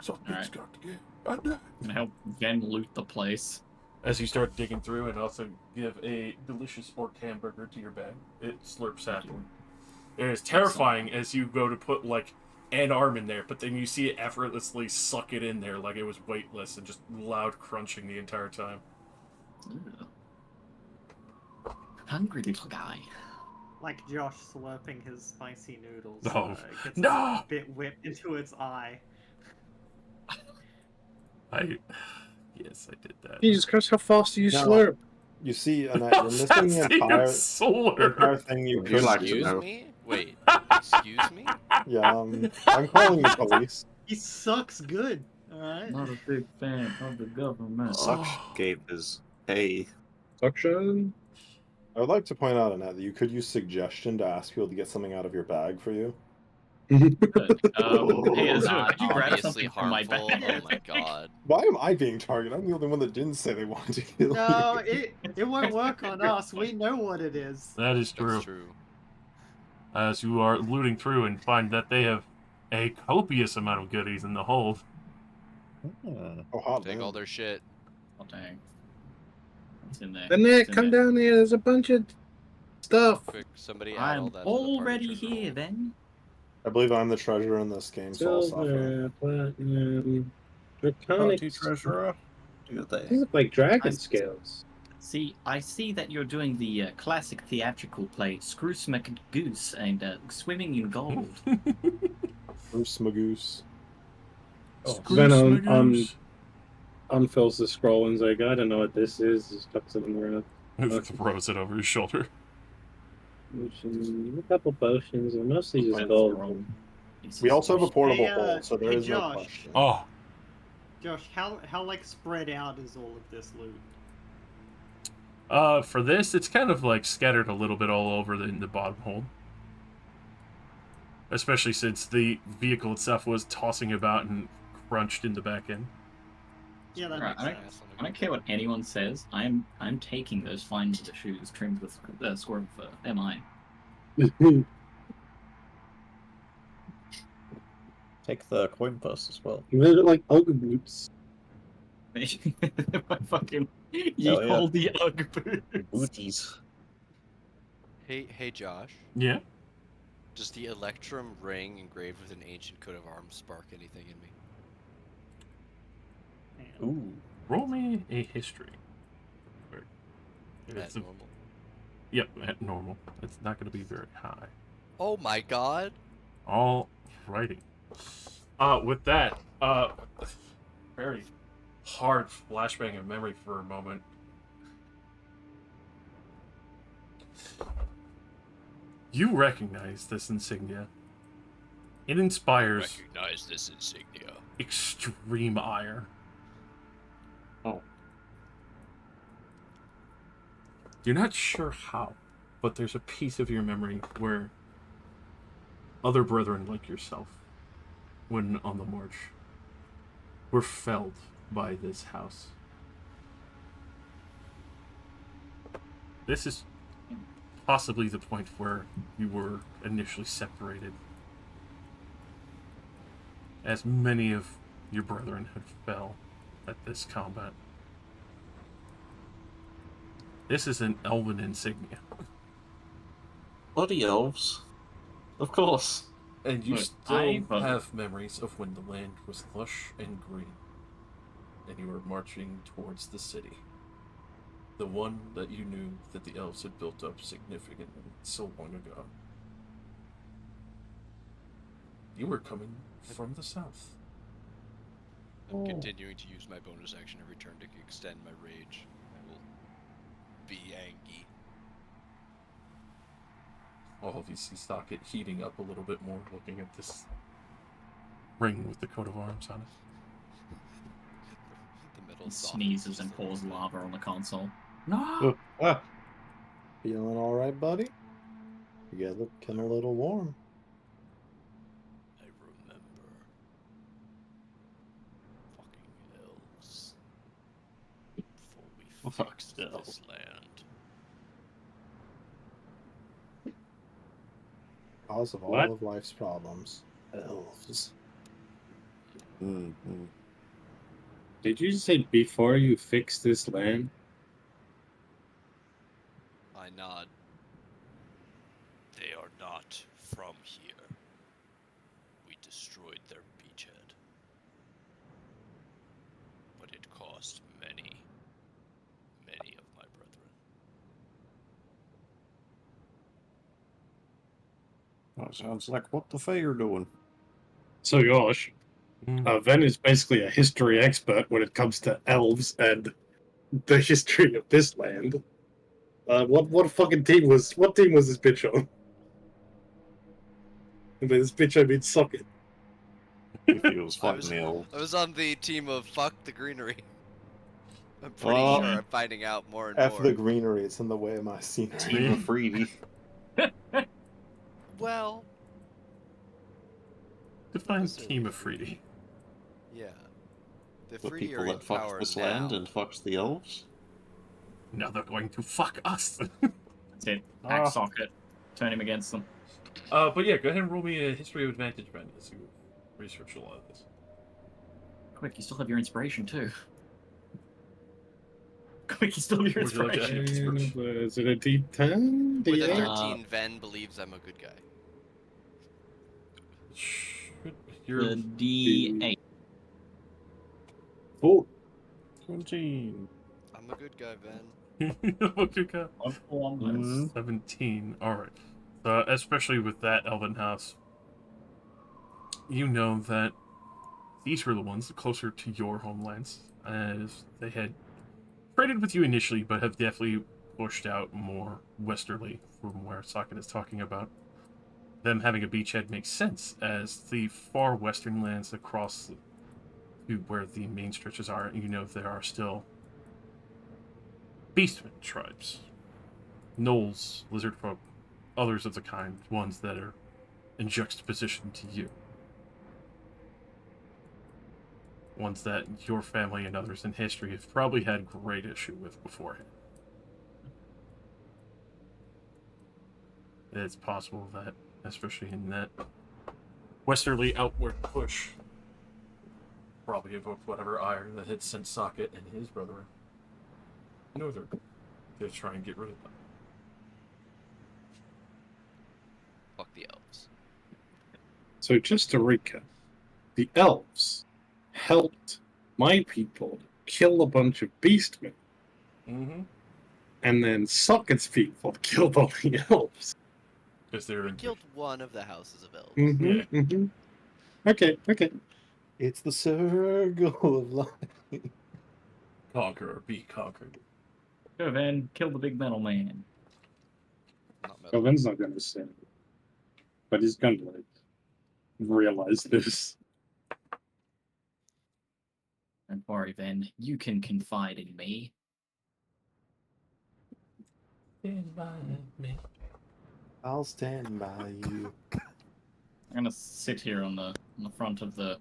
Something's Alright. got to give. I know. Gonna help Ven loot the place. As you start digging through and also give a delicious orc hamburger to your bag, it slurps happily. It is terrifying as you go to put like an arm in there, but then you see it effortlessly suck it in there like it was weightless and just loud crunching the entire time. Ew. Hungry little guy. Like Josh slurping his spicy noodles. Oh, It gets no! a bit whipped into its eye. Yes, I did that. Jesus Christ, how fast do you No. slurp? You see, Annette, you're missing the entire slur. thing you Would you could like to do. Excuse know? me? Wait. Excuse me? Yeah, I'm calling the police. He sucks good, alright? Not a big fan of the government. Suction game is A. Suction? I would like to point out, Annette, that you could use suggestion to ask people to get something out of your bag for you. Hey, Azura, could you grab Obviously something from my harmful. bag? Oh my god. Why am I being targeted? I'm the only one that didn't say they wanted to kill No, you. it won't work on us. We know what it is. That is true. That's true. As you are looting through and find that they have a copious amount of goodies in the hold. Oh, hot Take damn. all their shit. Oh dang. What's in there? Annette, What's in come there? down here. There's a bunch of stuff. Quick, somebody add all I'm that to the party already treasure here roll. then. I believe I'm the treasurer in this game, so I'll suffer. Silver, platinum, draconic. Party treasurer. Do they? These look like dragon I- scales. See, I see that you're doing the classic theatrical play, Scrooge McGoose, and swimming in gold. Bruce Magoose. Then unfills the scroll and's like, I don't know what this is. Just tucks it in the Throws it over his shoulder. a couple potions, and mostly just gold. We also have a portable Hey, hole, so there hey, is no Josh. question. Oh, Josh, how like spread out is all of this loot? for this, it's kind of like scattered a little bit all over in the bottom hold. Especially since the vehicle itself was tossing about and crunched in the back end. Yeah, that Right, makes sense. I don't care what anyone says. I'm taking those fine leather shoes trimmed with squirrel fur. Am I? Take the coin purse as well. They're like Ugg boots. My fucking ye Hell yeah. hold the Ugg boots. Booties. Hey Josh. Yeah? Does the electrum ring engraved with an ancient coat of arms spark anything in me? Ooh. Roll me a history. At It's a- normal. Yep, at normal. It's not going to be very high. Oh my god. Alrighty. With that, very hard flashbang of memory for a moment. You recognize this insignia. It inspires Recognize this insignia. extreme ire. Oh. You're not sure how, but there's a piece of your memory where other brethren like yourself, when on the march, were felled by this house. This is possibly the point where you were initially separated, as many of your brethren had fell at this combat. This is an elven insignia. Bloody elves. Of course. And you Look, still have memories of when the land was lush and green, and you were marching towards the city. The one that you knew that the elves had built up significantly so long ago. You were coming from the south. I'm continuing to use my bonus action every turn to extend my rage. I will be angry. All of you see Socket heating up a little bit more, looking at this ring with the coat of arms on it. The metal Sneezes and pours lava on the console. No! Feeling all right, buddy? You guys looking a little warm. I remember. Fucking elves. Before we fixed this land. Cause of all What? of life's problems. Elves. Mm-hmm. Did you say before you fix this land? I nod. They are not from here. We destroyed their beachhead. But it cost many, many of my brethren. That sounds like what the Fae are doing. So Josh, Ven is basically a history expert when it comes to elves and the history of this land. What fucking team was this bitch on? And by this bitch I mean Socket. If he was fighting the elves. I was on the team of fuck the greenery. I'm pretty Oh. sure I'm finding out more and F more. the greenery, it's in the way of my scenery. Team of Freedy. Well, Define necessarily Team of Freedy. Freedy. yeah. The The Freedy people are in that fucked power this now. land and fucked the elves. Now they're going to fuck us. That's it. Hack Socket. Turn him against them. But yeah, go ahead and roll me a history of advantage, Ben, as you research a lot of this. Quick, you still have your inspiration too. Quick, you still have your Would you like to add inspiration. your inspiration? Is it a D10? With a D8? 13, Ven believes I'm a good guy. You're The D8. 4. 17. I'm a good guy, Ven. okay, go. 1 17. Alright. Especially with that elven house, you know that these were the ones closer to your homelands, as they had traded with you initially, but have definitely pushed out more westerly from where Socket is talking about. Them having a beachhead makes sense, as the far western lands across to where the main stretches are, you know there are still beastmen tribes, gnolls, lizard folk, others of the kind, ones that are in juxtaposition to you. Ones that your family and others in history have probably had great issue with beforehand. It's possible that, especially in that westerly outward push, probably evoked whatever ire that had sent Socket and his brethren northern to try and get rid of them. Fuck the elves. So just to recap, the elves helped my people kill a bunch of beastmen, Mm-hmm. and then Socket's people killed all the elves. Because they're in Killed one of the houses of elves. Mm-hmm, Yeah. mm-hmm. Okay. It's the circle of life. Conquer or be conquered. Go, Van. Kill the big metal man. Not metal. Calvin's not going to say it. But he's going to, like, realize this. Don't worry, Van. You can confide in me. Stand by me. I'll stand by you. I'm gonna sit here on the front of the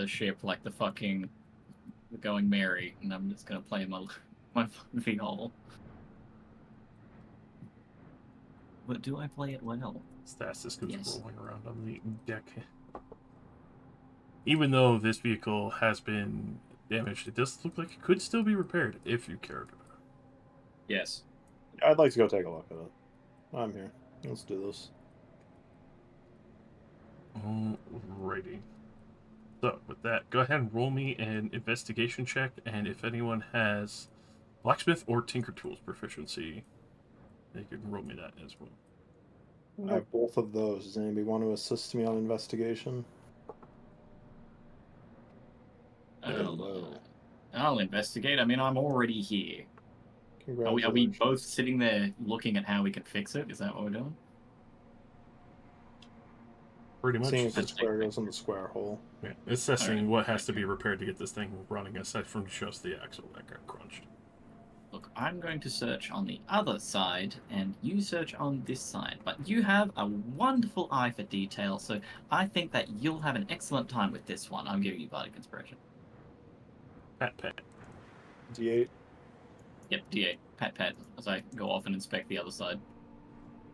ship like the fucking Going Merry, and I'm just gonna play my viol. But do I play it well? Stasis goes Yes. rolling around on the deck. Even though this vehicle has been damaged, it does look like it could still be repaired if you cared about it. Yes. I'd like to go take a look at it. I'm here. Let's do this. Alrighty. So, with that, go ahead and roll me an investigation check, and if anyone has blacksmith or tinker tools proficiency, they can roll me that as well. I have both of those. Does anybody want to assist me on investigation? Hello. I'll investigate. I mean, I'm already here. Are we Congratulations. both sitting there looking at how we can fix it? Is that what we're doing? Pretty much. Seeing if the square goes in the square hole. Yeah, assessing what has to be repaired to get this thing running, aside from just the axle that got crunched. Look, I'm going to search on the other side, and you search on this side. But you have a wonderful eye for detail, so I think that you'll have an excellent time with this one. I'm giving you Bardic Inspiration. Pat. D8. Yep, D8. Pat, as I go off and inspect the other side.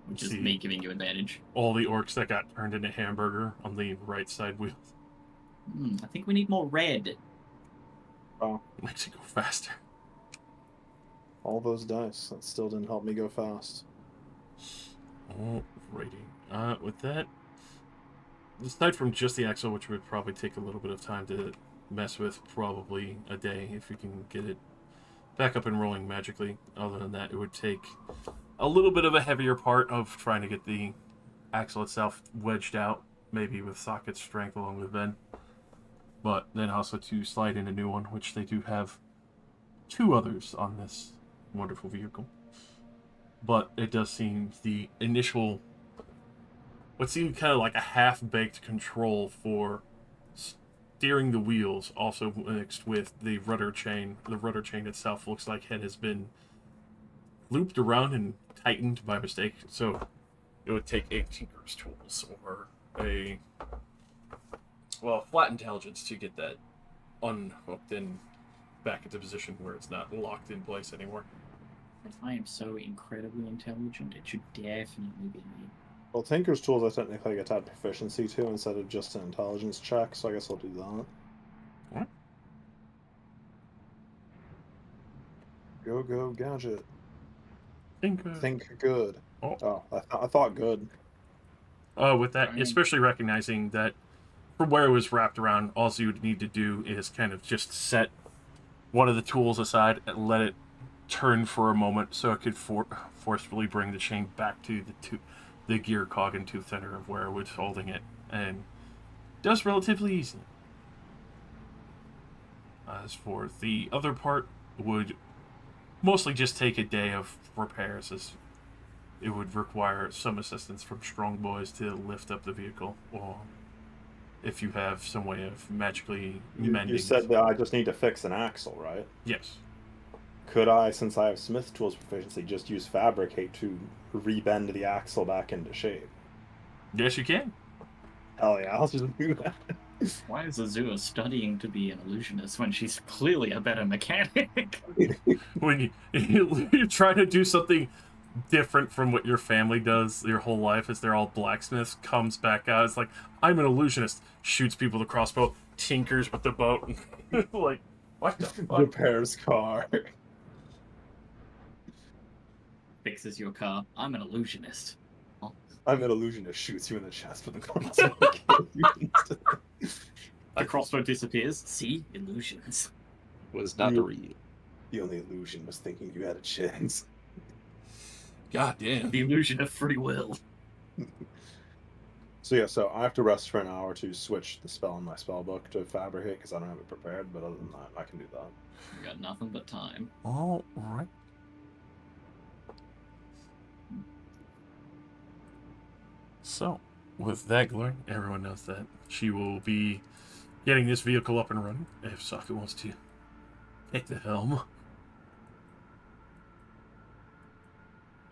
Which is See me giving you advantage. all the orcs that got turned into hamburger on the right side wheel. I think we need more red. Oh, Makes it go faster. all those dice. That still didn't help me go fast. Alrighty. With that, aside from just the axle, which would probably take a little bit of time to mess with, probably a day if we can get it back up and rolling magically. Other than that, it would take a little bit of a heavier part of trying to get the axle itself wedged out, maybe with socket strength along with Ben. But then also to slide in a new one, which they do have 2 others on this wonderful vehicle. But it does seem the initial, what seemed kind of like a half-baked control for steering the wheels, also mixed with the rudder chain. The rudder chain itself looks like it has been looped around and tightened by mistake, so it would take a tinker's tools or a flat intelligence to get that unhooked and back into position where it's not locked in place anymore. If I am so incredibly intelligent, it should definitely be me. Well, Tinker's Tools I technically get to add proficiency to instead of just an intelligence check, so I guess I'll do that. What? Go, gadget. Tinker. Think good. Oh. I thought good. With that, especially recognizing that from where it was wrapped around, all you would need to do is kind of just set one of the tools aside and let it turn for a moment so it could forcefully bring the chain back to the gear cog and tooth center of where it was holding it, and does relatively easily. As for the other part, would mostly just take a day of repairs, as it would require some assistance from strong boys to lift up the vehicle, or if you have some way of magically mending. You said that I just need to fix an axle, right? Yes. Could I, since I have Smith Tools proficiency, just use Fabricate to rebend the axle back into shape? Yes, you can. Hell yeah, I'll just do that. Why is Azua studying to be an illusionist when she's clearly a better mechanic? When you try to do something different from what your family does your whole life, as they're all blacksmiths, comes back out. It's like, I'm an illusionist. Shoots people with a crossbow, tinkers with the boat. Like, what the fuck? Repairs car. Fixes your car. I'm an illusionist. I'm an illusionist. Shoots you in the chest with a crossbow. The crossbow disappears. See? Illusions. Was not real. The only illusion was thinking you had a chance. God damn. The illusion of free will. So yeah, so I have to rest for an hour to switch the spell in my spell book to fabricate because I don't have it prepared. But other than that, I can do that. We got nothing but time. All right. So, with that going, everyone knows that she will be getting this vehicle up and running. If Sokka wants to take the helm.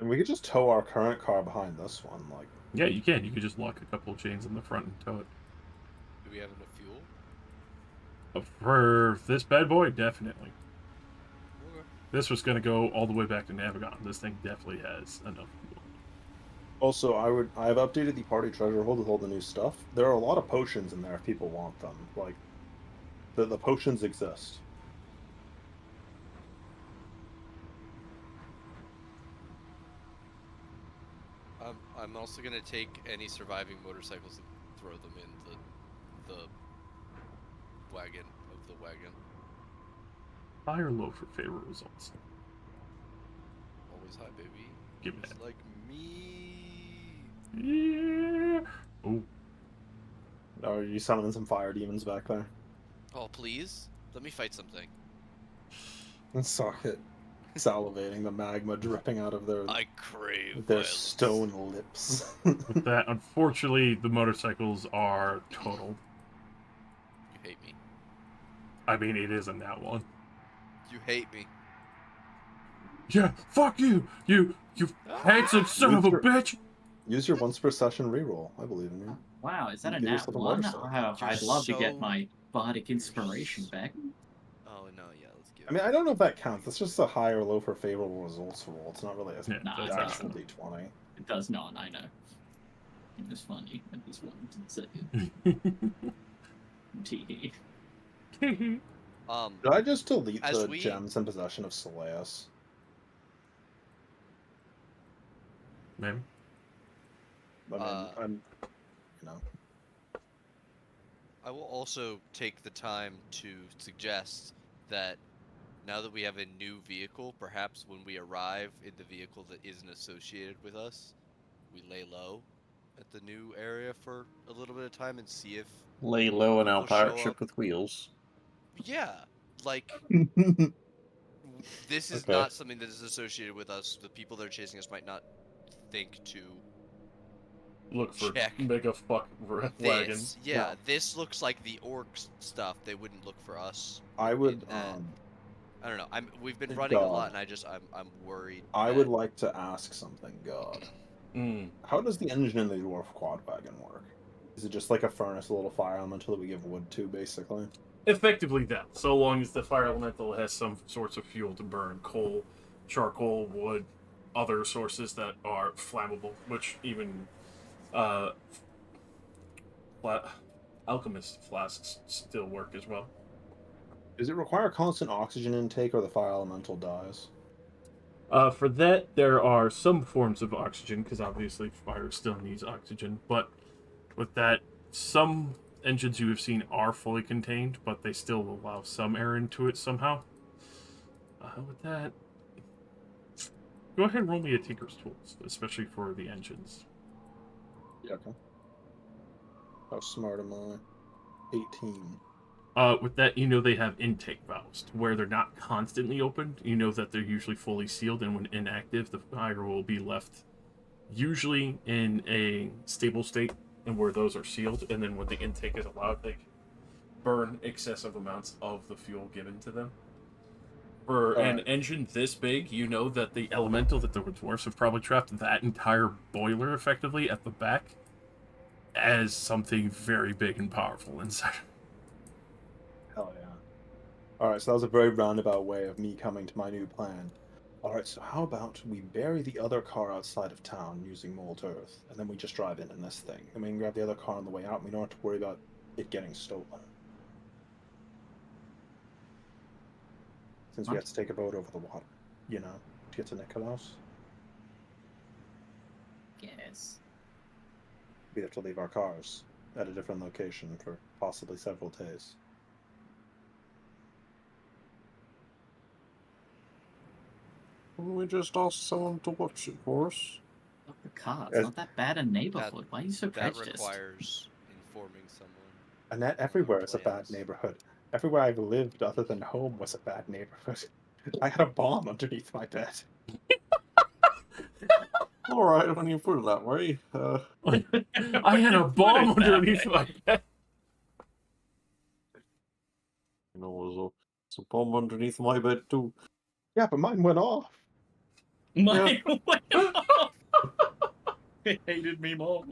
And we could just tow our current car behind this one, like. Yeah, you can. You could just lock a couple of chains in the front and tow it. Do we have enough fuel? For this bad boy, definitely. Okay. This was going to go all the way back to Navigon. This thing definitely has enough fuel. Also, I have updated the party treasure hold with all the new stuff. There are a lot of potions in there if people want them. Like, the potions exist. I'm also gonna take any surviving motorcycles and throw them in the wagon of the wagon. High or low for favorite results? Always high, baby. Give me Just that. like me. Yeah. Oh, Are you summoning some fire demons back there? Oh please, let me fight something. Suck it. Salivating, the magma dripping out of their I crave their violence. stone lips. with that, unfortunately, the motorcycles are totaled. You hate me. I mean, it isn't that one. You hate me. Yeah, fuck you! You handsome son of a Luther. bitch! Use your once per session reroll. I believe in you. Wow, is that a Give nat yourself a 1? motorcycle. I'd You're love to get so- my bardic inspiration back. Oh no, yeah, let's give I mean, I don't know if that counts. That's just a high or low for favorable results roll. It's not really a Yeah, Nah, that's it actual doesn't. d20. It does not, I know. It was funny. I just wanted to say it. Tee. Did I just delete As the we- gems in possession of Soleus? Maybe. I mean, I'm, I will also take the time to suggest that now that we have a new vehicle, perhaps when we arrive in the vehicle that isn't associated with us, we lay low at the new area for a little bit of time and see if Lay low in our people pirate show ship up. with wheels. Yeah, like this is Okay. not something that is associated with us. The people that are chasing us might not think to Look for check mega fuck wagon. this. Yeah, this looks like the orcs stuff. They wouldn't look for us. I in would, that. I don't know. We've been running a lot, and I'm worried. I that... would like to ask something, God. Mm. How does the engine in the dwarf quad wagon work? Is it just like a furnace, a little fire elemental that we give wood to, basically? Effectively that, so long as the fire elemental has some sorts of fuel to burn. Coal, charcoal, wood, other sources that are flammable, which even alchemist flasks still work as well. Does it require constant oxygen intake or the fire elemental dies? For that, there are some forms of oxygen, because obviously fire still needs oxygen, but with that, some engines you have seen are fully contained, but they still allow some air into it somehow. With that, go ahead and roll me a Tinker's Tools, especially for the engines. Yeah, okay. How smart am I? 18. With that, you know they have intake valves, to where they're not constantly opened. You know that they're usually fully sealed, and when inactive, the fire will be left usually in a stable state, and where those are sealed, and then when the intake is allowed, they can burn excessive amounts of the fuel given to them. For an engine this big, you know that the elemental that the dwarfs have probably trapped that entire boiler effectively at the back as something very big and powerful inside. Hell yeah. Alright, so that was a very roundabout way of me coming to my new plan. Alright, so how about we bury the other car outside of town using molten earth, and then we just drive in this thing. And we can grab the other car on the way out, and we don't have to worry about it getting stolen. Since we have to take a boat over the water, you know, to get to Nikolaos. Yes. We have to leave our cars at a different location for possibly several days. We just asked someone to watch it for us. car. It's not that bad a neighborhood. Why are you so That prejudiced? requires informing someone. Annette, on our everywhere is a bad plans. neighborhood. Everywhere I've lived other than home was a bad neighborhood. I had a bomb underneath my bed. All right, when you put it that way, I had a bomb underneath my bed. you know, there's a bomb underneath my bed too. Yeah, but mine went off. Mine went off. It hated me more.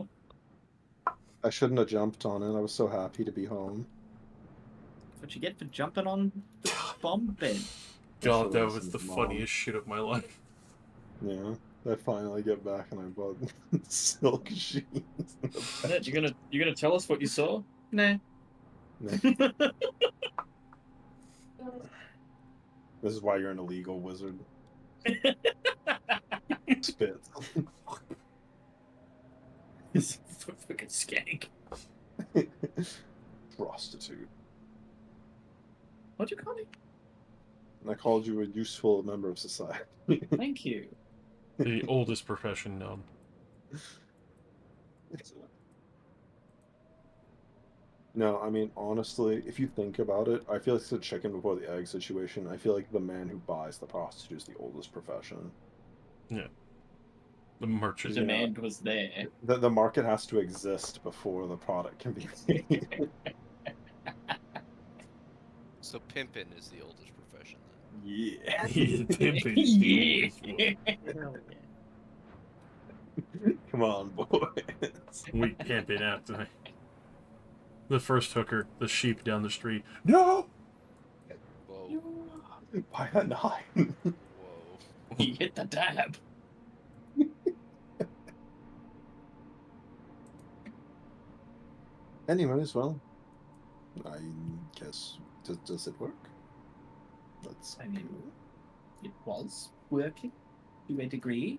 I shouldn't have jumped on it. I was so happy to be home. That's what you get for jumping on the bomb bed. God, should've that was listened the to Mom. funniest shit of my life. Yeah, I finally get back and I bought silk sheets. in the Annette, bed. you gonna tell us what you saw? Nah. Nah. This is why you're an illegal wizard. Spit. This fucking skank. Prostitute. What'd you call me? And I called you a useful member of society. Thank you. The oldest profession known. No, I mean, honestly, if you think about it, I feel like it's a chicken before the egg situation. I feel like the man who buys the prostitute is the oldest profession. Yeah. The The merchant. demand was there. The market has to exist before the product can be made. So pimpin is the oldest profession then. Yeah. Pimpin is the oldest one. Hell yeah. Come on, boys. We pimping out tonight. The first hooker, the sheep down the street. No! Whoa. By a 9. Whoa. He hit the dab. Anyways, well, I guess, does it work? Let's. I mean, it was working to a degree.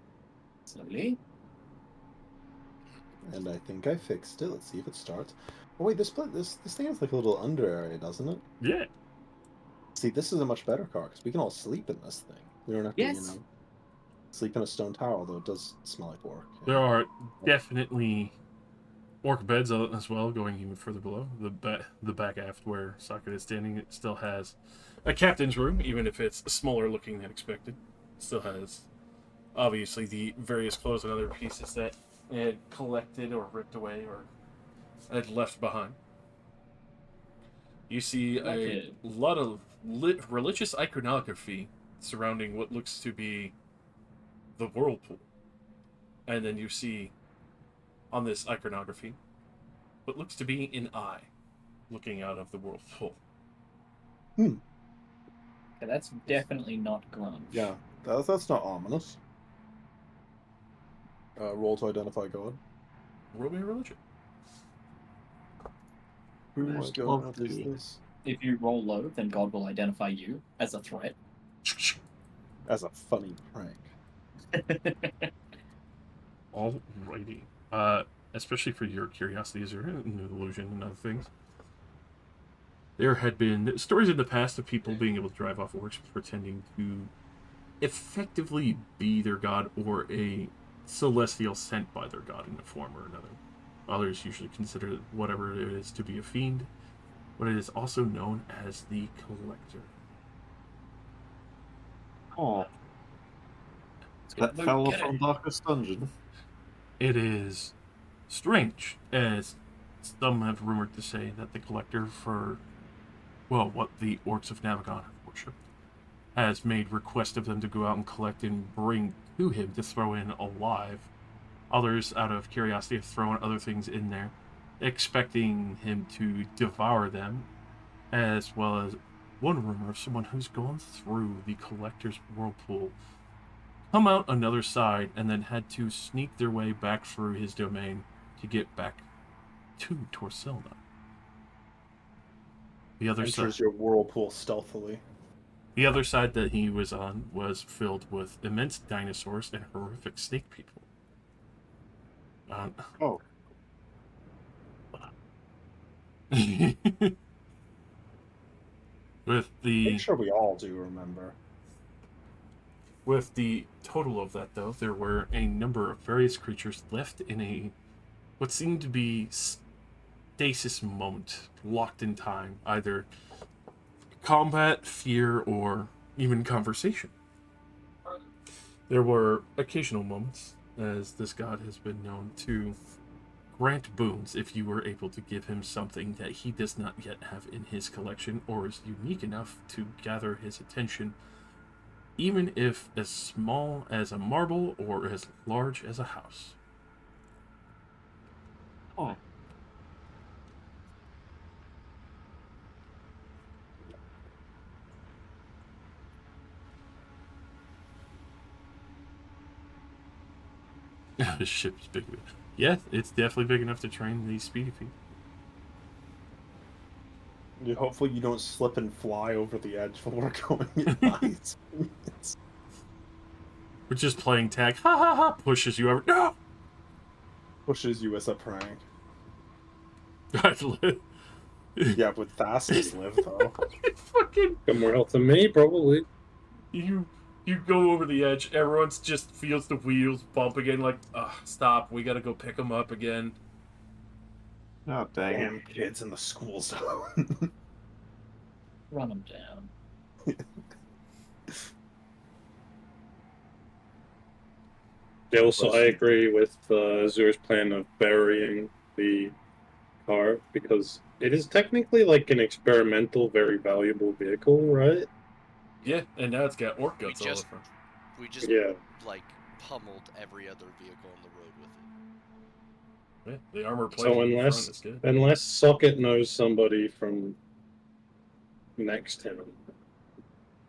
Slowly. And I think I fixed it. Let's see if it starts. Oh wait, this thing has like a little under area, doesn't it? Yeah. See, this is a much better car because we can all sleep in this thing. We don't have to, Yes. sleep in a stone tower, although it does smell like work. There are definitely orc beds as well, going even further below. The back aft where Socket is standing, it still has a captain's room, even if it's smaller looking than expected. It still has, obviously, the various clothes and other pieces that it had collected or ripped away or had left behind. You see a lot of religious iconography surrounding what looks to be the whirlpool. And then you see on this iconography what looks to be an eye looking out of the whirlpool. Okay, that's definitely not grunge. Yeah, that's not ominous. Roll to identify God. Roll me a religion. Whose God is this? If you roll low, then God will identify you as a threat. As a funny prank. Alrighty. Especially for your curiosities or new illusion and other things. There had been stories in the past of people being able to drive off orcs pretending to effectively be their god or a celestial sent by their god in a form or another. Others usually consider whatever it is to be a fiend, but it is also known as the Collector. Oh, that fella from Darkest Dungeon. It is strange, as some have rumored to say that the Collector, for, well, what the Orcs of Navagon have worshipped, has made request of them to go out and collect and bring to him to throw in alive. Others, out of curiosity, have thrown other things in there, expecting him to devour them, as well as one rumor of someone who's gone through the Collector's whirlpool, come out another side, and then had to sneak their way back through his domain to get back to Torsilna. The other Enters side, your whirlpool stealthily. the other side that he was on was filled with immense dinosaurs and horrific snake people. Oh. With the Make sure we all do remember. With the total of that, though, there were a number of various creatures left in a what seemed to be stasis moment, locked in time, either combat, fear, or even conversation. There were occasional moments, as this god has been known to grant boons if you were able to give him something that he does not yet have in his collection or is unique enough to gather his attention, even if as small as a marble or as large as a house. Oh, The ship's big. Yeah, it's definitely big enough to train these speedy feet. Hopefully you don't slip and fly over the edge while we're going at high speeds. We're just playing tag. Ha ha ha! Pushes you over. No! Pushes you as a prank. God, Yeah, but fastest live though. fucking Got more health than me, probably. you you go over the edge. Everyone's just feels the wheels bump again. Like, stop. We gotta go pick them up again. Oh, dang it. Damn kids in the school zone. run them down. Yeah, also, I agree with Azur's plan of burying the car because it is technically like an experimental, very valuable vehicle, right? Yeah, and now it's got orc We guts all just over. we just Yeah. like pummeled every other vehicle on the road with it. Yeah, the armor plate So in front is good. unless Socket knows somebody from next town,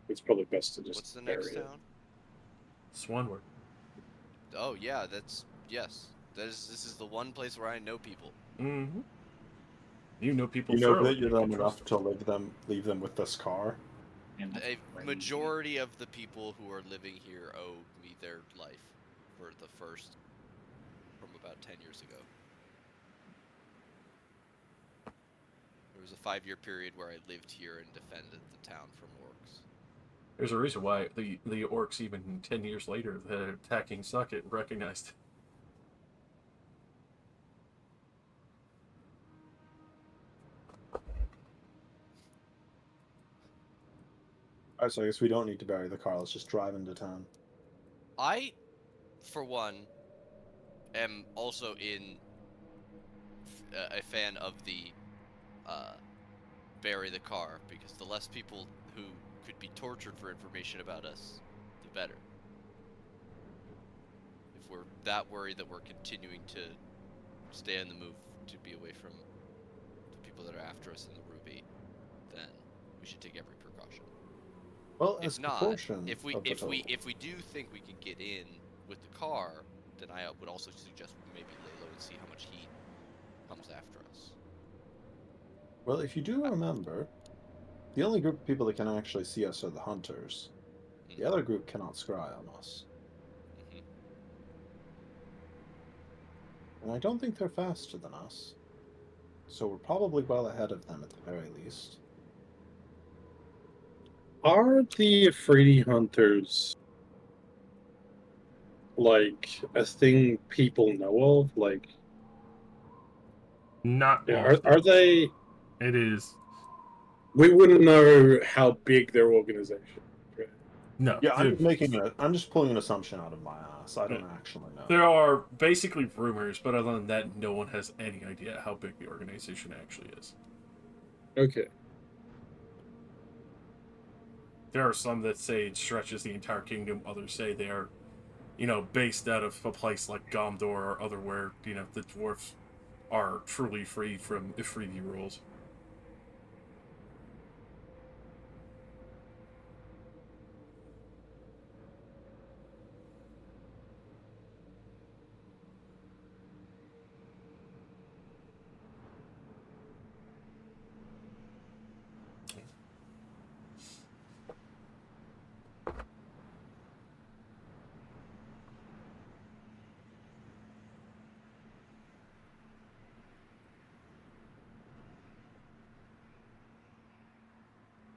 it's probably best to just What's the bury next it. town? Swanward. Oh yeah, yes. This is the one place where I know people. Mm-hmm. You know people You know thoroughly. that you're You can dumb trust enough to leave them with this car. And A majority of the people who are living here owe me their life for the first from about 10 years ago. There was a 5-year period where I lived here and defended the town from orcs. There's a reason why the orcs, even 10 years later, that are attacking Socket recognized. Alright, so I guess we don't need to bury the car. Let's just drive into town. I, for one, am also a fan of the bury the car, because the less people who could be tortured for information about us, the better. If we're that worried that we're continuing to stay on the move to be away from the people that are after us in the Ruby, then we should take every precaution. Well, If as not, proportion if we of the if we total. if we do think we can get in with the car, then I would also suggest we maybe lay low and see how much heat comes after us. Well, if you do remember, the only group of people that can actually see us are the hunters. The other group cannot scry on us. Mm-hmm. And I don't think they're faster than us. So we're probably well ahead of them at the very least. Are the Afridi hunters like a thing people know of? Like, Not yeah, often. are they? It is. We wouldn't know how big their organization is, right? No. Yeah, I'm just pulling an assumption out of my ass. I don't actually know. There are basically rumors, but other than that, no one has any idea how big the organization actually is. Okay. There are some that say it stretches the entire kingdom. Others say they are, based out of a place like Gondor or other where, the dwarfs are truly free from Ifriti rules.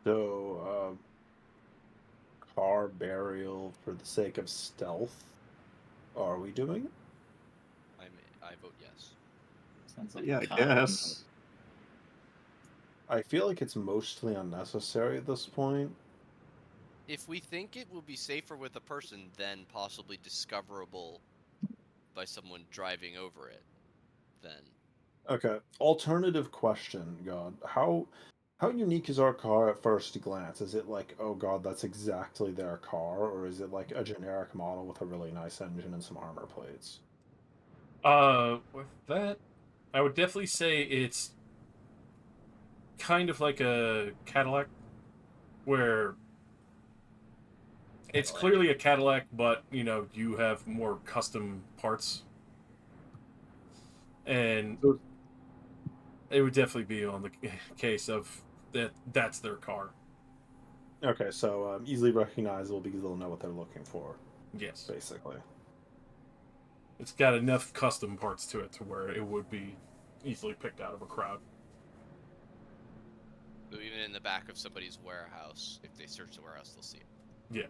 So, car burial for the sake of stealth, are we doing it? I vote yes. Sounds like Yeah, I car. guess. I feel like it's mostly unnecessary at this point. If we think it will be safer with a person, then possibly discoverable by someone driving over it, then Okay. Alternative question, God. How unique is our car at first glance? Is it like, oh God, that's exactly their car, or is it like a generic model with a really nice engine and some armor plates? With that, I would definitely say it's kind of like a Cadillac, where it's clearly a Cadillac, but you have more custom parts, and So- it would definitely be on the case of that's their car. Okay, so easily recognizable because they'll know what they're looking for, Yes, basically. it's got enough custom parts to it to where it would be easily picked out of a crowd. so even in the back of somebody's warehouse, if they search the warehouse, they'll see it. Yeah.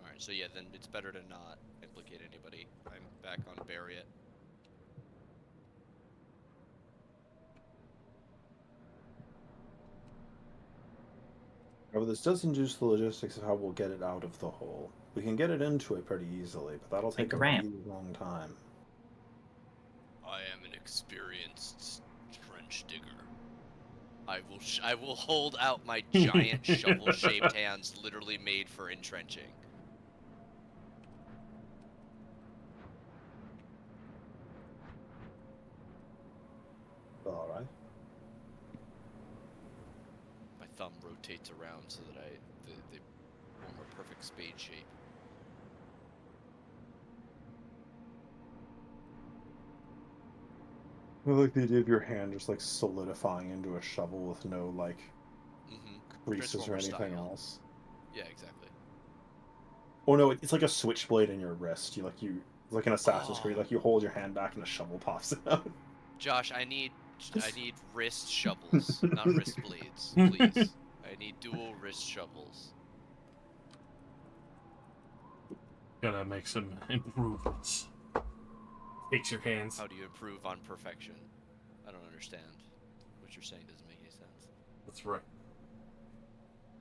All right, so yeah, then it's better to not implicate anybody. I'm back on bury it. However, this does induce the logistics of how we'll get it out of the hole. We can get it into it pretty easily, but that'll take a ramp. really long time. I am an experienced trench digger. I will hold out my giant shovel-shaped hands, literally made for entrenching. Alright. My thumb rotates around so that they form a perfect spade shape. I like the idea of your hand just like solidifying into a shovel with no like creases or Transformer anything style. else. Yeah, exactly. Oh no, it's like a switchblade in your wrist. It's like an Assassin's Creed. Oh. Like you hold your hand back and a shovel pops out. Josh, I need wrist shovels, not wrist blades, please. I need dual wrist shovels. Gotta make some improvements. Takes your hands. How do you improve on perfection? I don't understand. What you're saying doesn't make any sense. That's right.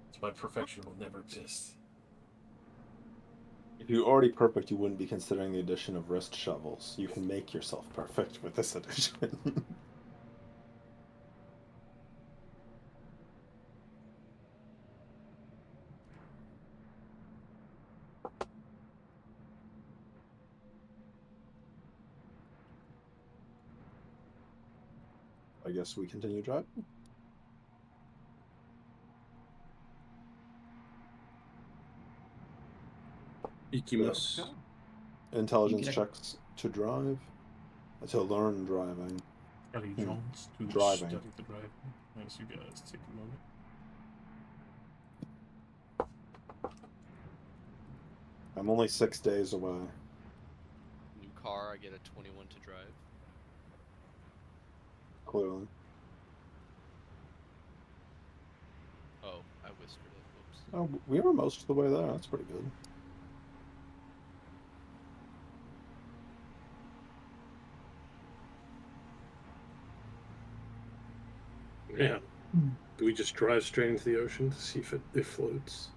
That's why perfection will never exist. If you're already perfect, you wouldn't be considering the addition of wrist shovels. You can make yourself perfect with this addition. I guess we continue driving. Ikimus. Okay. Intelligence You get checks to drive. To learn driving. Ellie Jones to Driving. study the driving. As you guys take a moment. I'm only 6 days away. New car, I get a 21 to drive. Clearly. Oh, I whispered it. Whoops. Oh, we were most of the way there. That's pretty good. Yeah. Do we just drive straight into the ocean to see if it floats?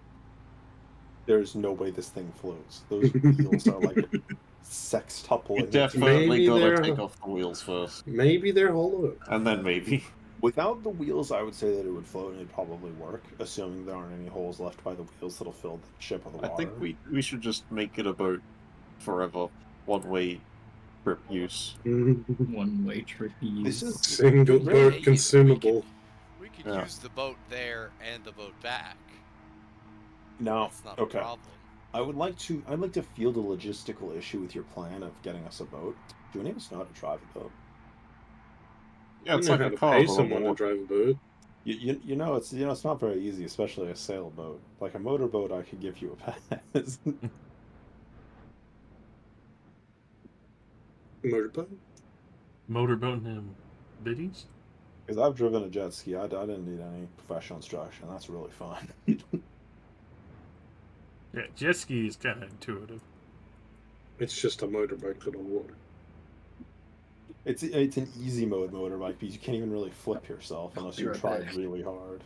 There's no way this thing floats. Those wheels are like sextuple. You in definitely Maybe gotta they're- take off the wheels first. Maybe they're hollow. And then maybe. Without the wheels, I would say that it would float and it'd probably work, assuming there aren't any holes left by the wheels that'll fill the ship with I water. think we should just make it a boat forever. One-way trip use. one-way trip This use. is Single Really? boat Hey, consumable. We could Yeah. use the boat there and the boat back. no. That's not a Okay. problem. I'd like to field a logistical issue with your plan of getting us a boat. Do any of us know how to drive a boat? Yeah, it's I like don't a know car, how to pay but on someone to water. drive a boat. You know it's not very easy, especially a sailboat. Like a motorboat, I could give you a pass. Motorboat? Motorboat and biddies? Because I've driven a jet ski, I didn't need any professional instruction. That's really fun. Yeah, jet ski is kind of intuitive. It's just a motorbike on water. It's an easy mode motorbike because you can't even really flip yourself unless Be you right try back. really hard.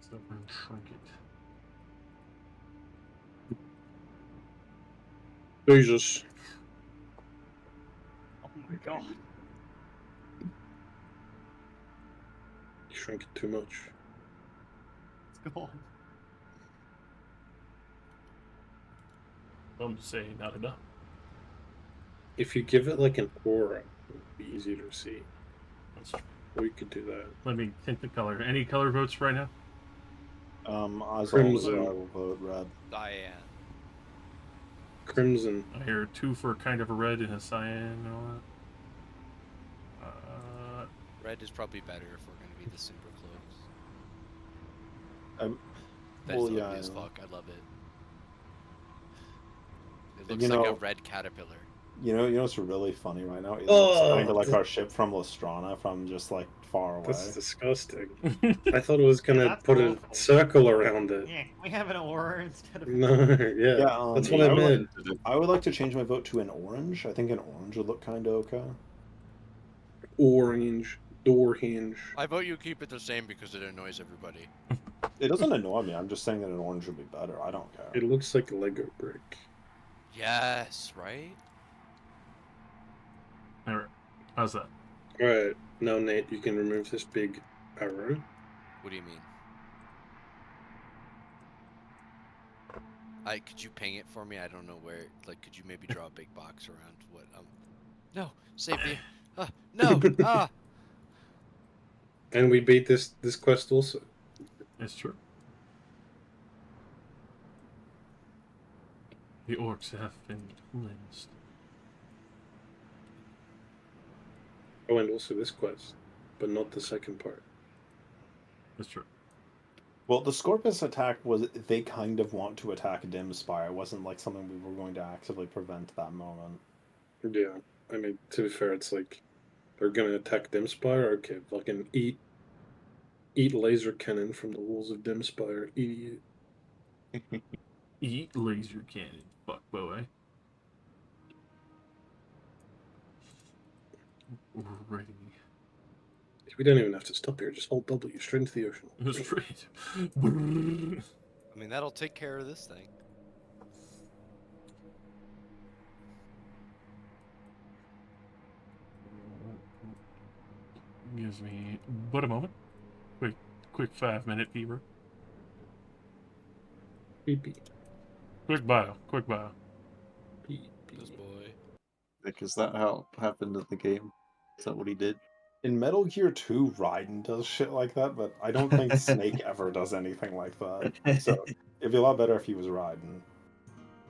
So we're gonna shrink it. Jesus. Oh my god. You shrink it too much. It's gone. Some say not enough. If you give it like an aura, it would be easier to see. That's true. We could do that. Let me tint the color. Any color votes right now? As always, Crimson. I will vote red. Cyan. Crimson. I hear 2 for kind of a red and a cyan and all that. Red is probably better if we're gonna be the super close. That's Well, ugly yeah, as I know. fuck. I love it. It And looks like a red caterpillar. You know what's really funny right now? It looks kind of like our ship from Lestrana from just like far away. That's disgusting. I thought it was gonna That's put a awful. circle around it. Yeah, we have an aura instead of. No, yeah, that's what I meant. I would like to change my vote to an orange. I think an orange would look kind of okay. Orange door hinge. I vote you keep it the same because it annoys everybody. It doesn't annoy me. I'm just saying that an orange would be better. I don't care. It looks like a Lego brick. Yes, right? Alright. How's that? Alright, now Nate, you can remove this big arrow. What do you mean? Could you ping it for me? I don't know where. Like, could you maybe draw a big box around what? No, save me. No. Ah. And we beat this quest also. It's true. The orcs have been cleansed. Oh, and also this quest, but not the second part. It's true. Well, the Scorpius attack was they kind of want to attack Dimspire. It wasn't like something we were going to actively prevent that moment. Yeah, I mean, to be fair, it's like they're gonna attack Dimspire. Okay, fucking eat laser cannon from the walls of Dimspire, idiot. Eat laser cannon, fuck boy. Ready. We don't even have to stop here. Just hold W straight into the ocean. Straight. I mean, that'll take care of this thing. Gives me but a moment. Quick 5-minute fever. Beep beep. Quick bio. Beep beep. This boy. Like, is that how it happened in the game? Is that what he did? In Metal Gear 2, Raiden does shit like that, but I don't think Snake ever does anything like that. So it'd be a lot better if he was Raiden.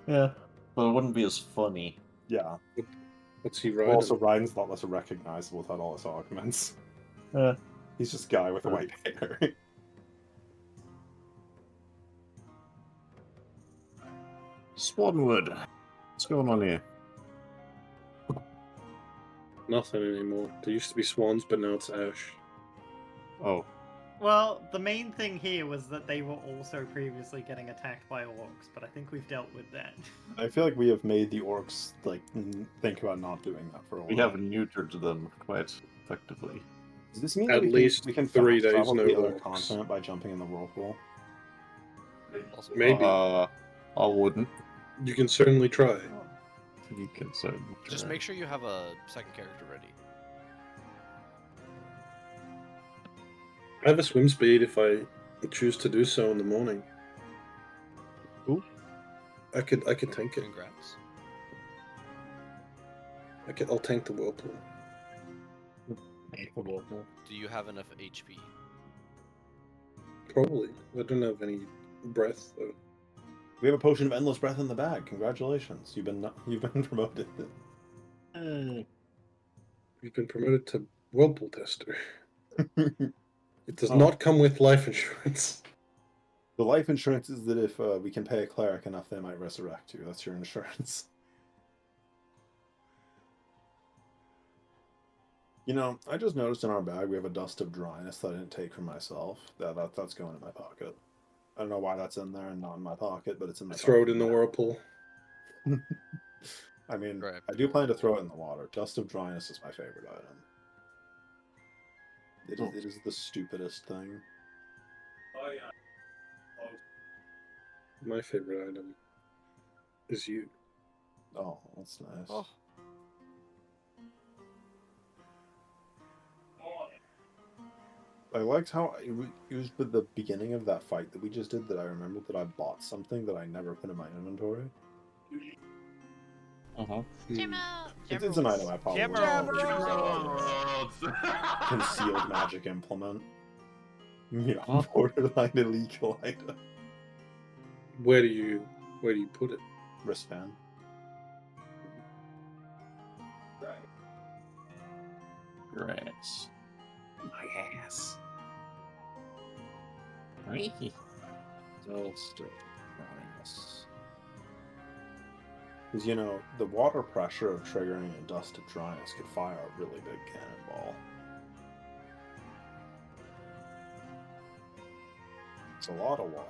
Yeah, but it wouldn't be as funny. Yeah. What's he Well, riding? also, Raiden's a lot less recognizable without all his augments. He's just a guy with white hair. Swanwood. What's going on here? Nothing anymore. There used to be swans, but now it's ash. Oh, Well, the main thing here was that they were also previously getting attacked by orcs, but I think we've dealt with that. I feel like we have made the orcs like think about not doing that for a while. we have neutered them quite effectively. Does this mean At that least we can 3 fast days, travel no to the other orcs. continent by jumping in the whirlpool? Also, Maybe. I wouldn't. You can certainly try. You can certainly just try. make sure you have a second character ready. I have a swim speed if I choose to do so in the morning. Ooh. I could tank it. Congrats. I'll tank the whirlpool. Do you have enough HP? Probably. I don't have any breath though. We have a potion of endless breath in the bag. Congratulations, you've been promoted. You've been promoted to whirlpool tester. It does Oh. not come with life insurance. The life insurance is that if we can pay a cleric enough, they might resurrect you. That's your insurance. You know, I just noticed in our bag we have a dust of dryness that I didn't take for myself. That's going in my pocket. I don't know why that's in there and not in my pocket, but it's in my Throw it pocket. in the whirlpool. I mean, Right. I do plan to throw it in the water. Dust of dryness is my favorite item. It is the stupidest thing. Oh yeah. My favorite item is you. Oh, that's nice. Oh, I liked how it was with the beginning of that fight that we just did that I remembered that I bought something that I never put in my inventory. Uh-huh. It's an item I probably would have Gemeralds! concealed magic implement. Yeah, Huh? borderline illegal item. Where do you put it? Wristband. Grass. My ass. Dust of Dryness. Because, you know, the water pressure of triggering a dust of dryness could fire a really big cannonball. It's a lot of water.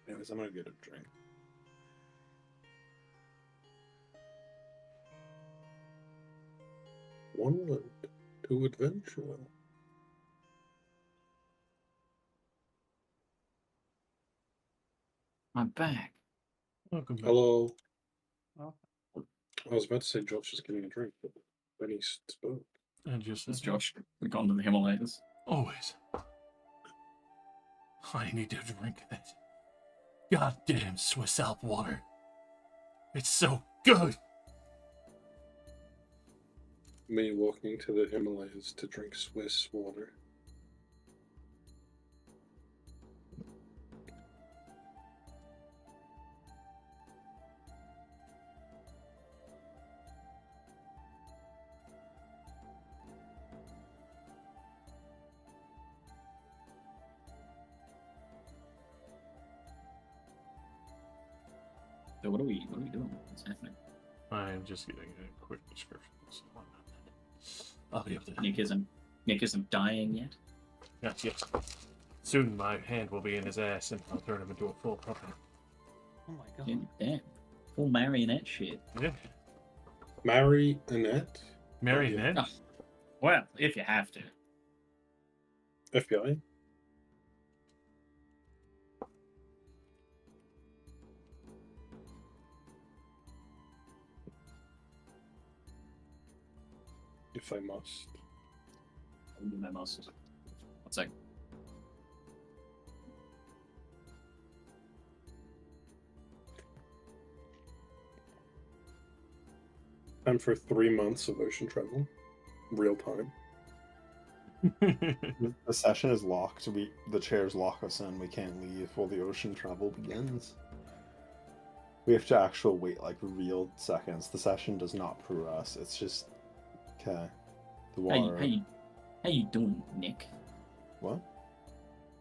Anyways, I'm gonna get a drink. Onward to adventure. I'm back. Welcome back. Hello. Oh. I was about to say Josh is getting a drink, but then he spoke. And just It's said, Josh. We've gone to the Himalayas. always. I need to drink that goddamn Swiss Alp water. It's so good. Me walking to the Himalayas to drink Swiss water. So what are we doing? What's happening? I'm just getting a quick description. So I'll be able to. Nick isn't dying yet. Yes, yes. Soon my hand will be in his ass and I'll turn him into a full puppet. Oh my god. Yeah, damn. Full marionette shit. Yeah. Marry Annette? Marionette? Oh, well, if you have to. FBI? If I must. I'll do my most. 1 sec. Time for 3 months of ocean travel. Real time. The session is locked. The chairs lock us in. We can't leave while the ocean travel begins. We have to actually wait like real seconds. The session does not progress. It's just okay. The water. How you doing, Nick? What?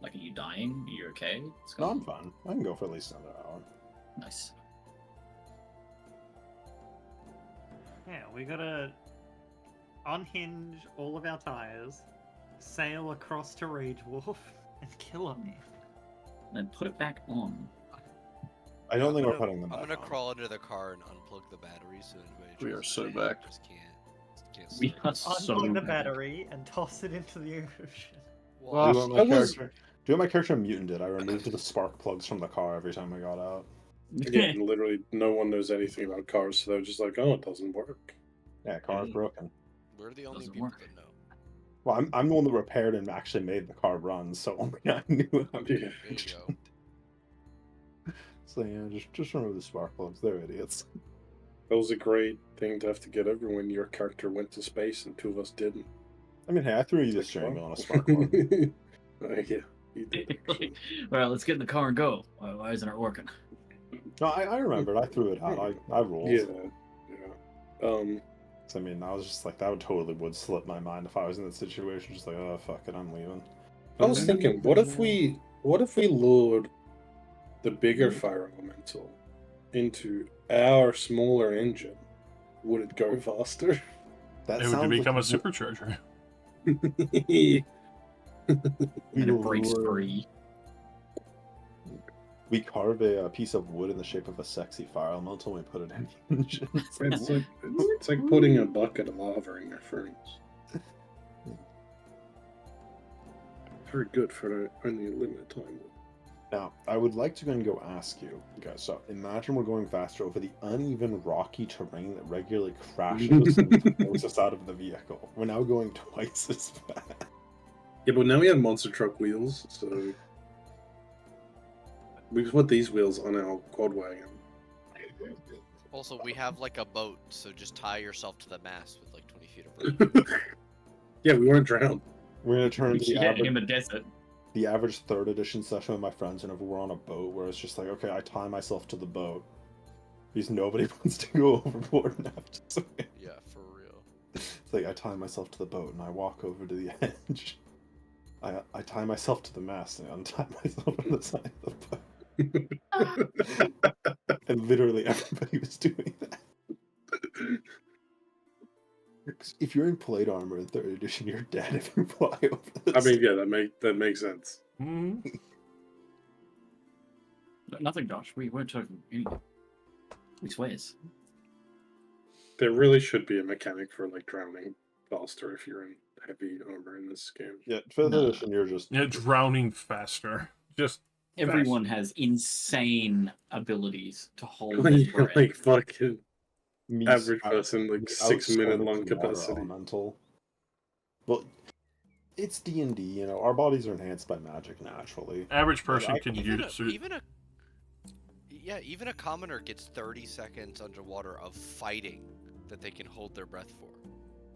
Like, are you dying? Are you okay? What's No, going I'm fine. I can go for at least another hour. on? Nice. Yeah, we gotta unhinge all of our tires, sail across to Rage Wolf, and kill him. And then put it back on. I don't think we're putting them I'm back gonna on. crawl under the car and unplug the batteries so anybody We are tries to so land, back. Just can't We start. are so Unplug the bad. battery and toss it into the ocean. Well, Do what I was- my character mutant did. I removed the spark plugs from the car every time I got out. Yeah, and literally no one knows anything about cars, so they're just like, oh, it doesn't work. Yeah, car's broken. We're the only Doesn't people work. that know. Well, I'm the one that repaired and actually made the car run, so only I knew how to Yeah. There you go. So yeah, just remove the spark plugs. They're idiots. That was a great thing to have to get over when your character went to space and two of us didn't. I mean, hey, I threw you the Like, steering wheel wow. on a spark plug. Yeah, you did actually. Well, let's get in the car and go. Why isn't it working? No, I remembered. I threw it out. I rolled. Yeah, yeah. So, I mean, I was just like, that would slip my mind if I was in that situation. Just like, oh fuck it, I'm leaving. I was thinking, what if we lured the bigger fire elemental into our smaller engine? Would it go faster? That It would sounds become a like supercharger. And we it breaks lure- free. We carve a piece of wood in the shape of a sexy fire elemental and we put it in the engine. It's like putting a bucket of lava in your furnace. Very good for only a limited time. Now, I would like to go ask you, guys. So, imagine we're going faster over the uneven, rocky terrain that regularly crashes us and throws us out of the vehicle. We're now going twice as fast. Yeah, but now we have monster truck wheels, so we put these wheels on our quad wagon. Also, we have like a boat, so just tie yourself to the mast with like 20 feet of rope. Yeah, we weren't drowned. We're gonna turn to the Yeah, in the average, desert. the average third edition session with my friends whenever we're on a boat, where it's just like, okay, I tie myself to the boat because nobody wants to go overboard and have to swim. Yeah, for real. It's like I tie myself to the boat and I walk over to the edge. I tie myself to the mast and I untie myself on the side of the boat. And literally everybody was doing that. 'Cause if you're in plate armor in third edition, you're dead if you fly over this. I mean, yeah, that makes sense. Mhm. Nothing, Josh. We weren't talking anything. We swears. There really should be a mechanic for like drowning faster if you're in heavy armor in this game. Yeah, fifth Nah. edition, you're just Yeah, drowning faster. Just Everyone has insane abilities to hold When their you're breath. like fucking me. average person, like me 6 minute outscored long the water capacity. Elemental. Well, it's D&D. You know, our bodies are enhanced by magic naturally. average person I- can Even use a, even a commoner gets 30 seconds underwater of fighting that they can hold their breath for.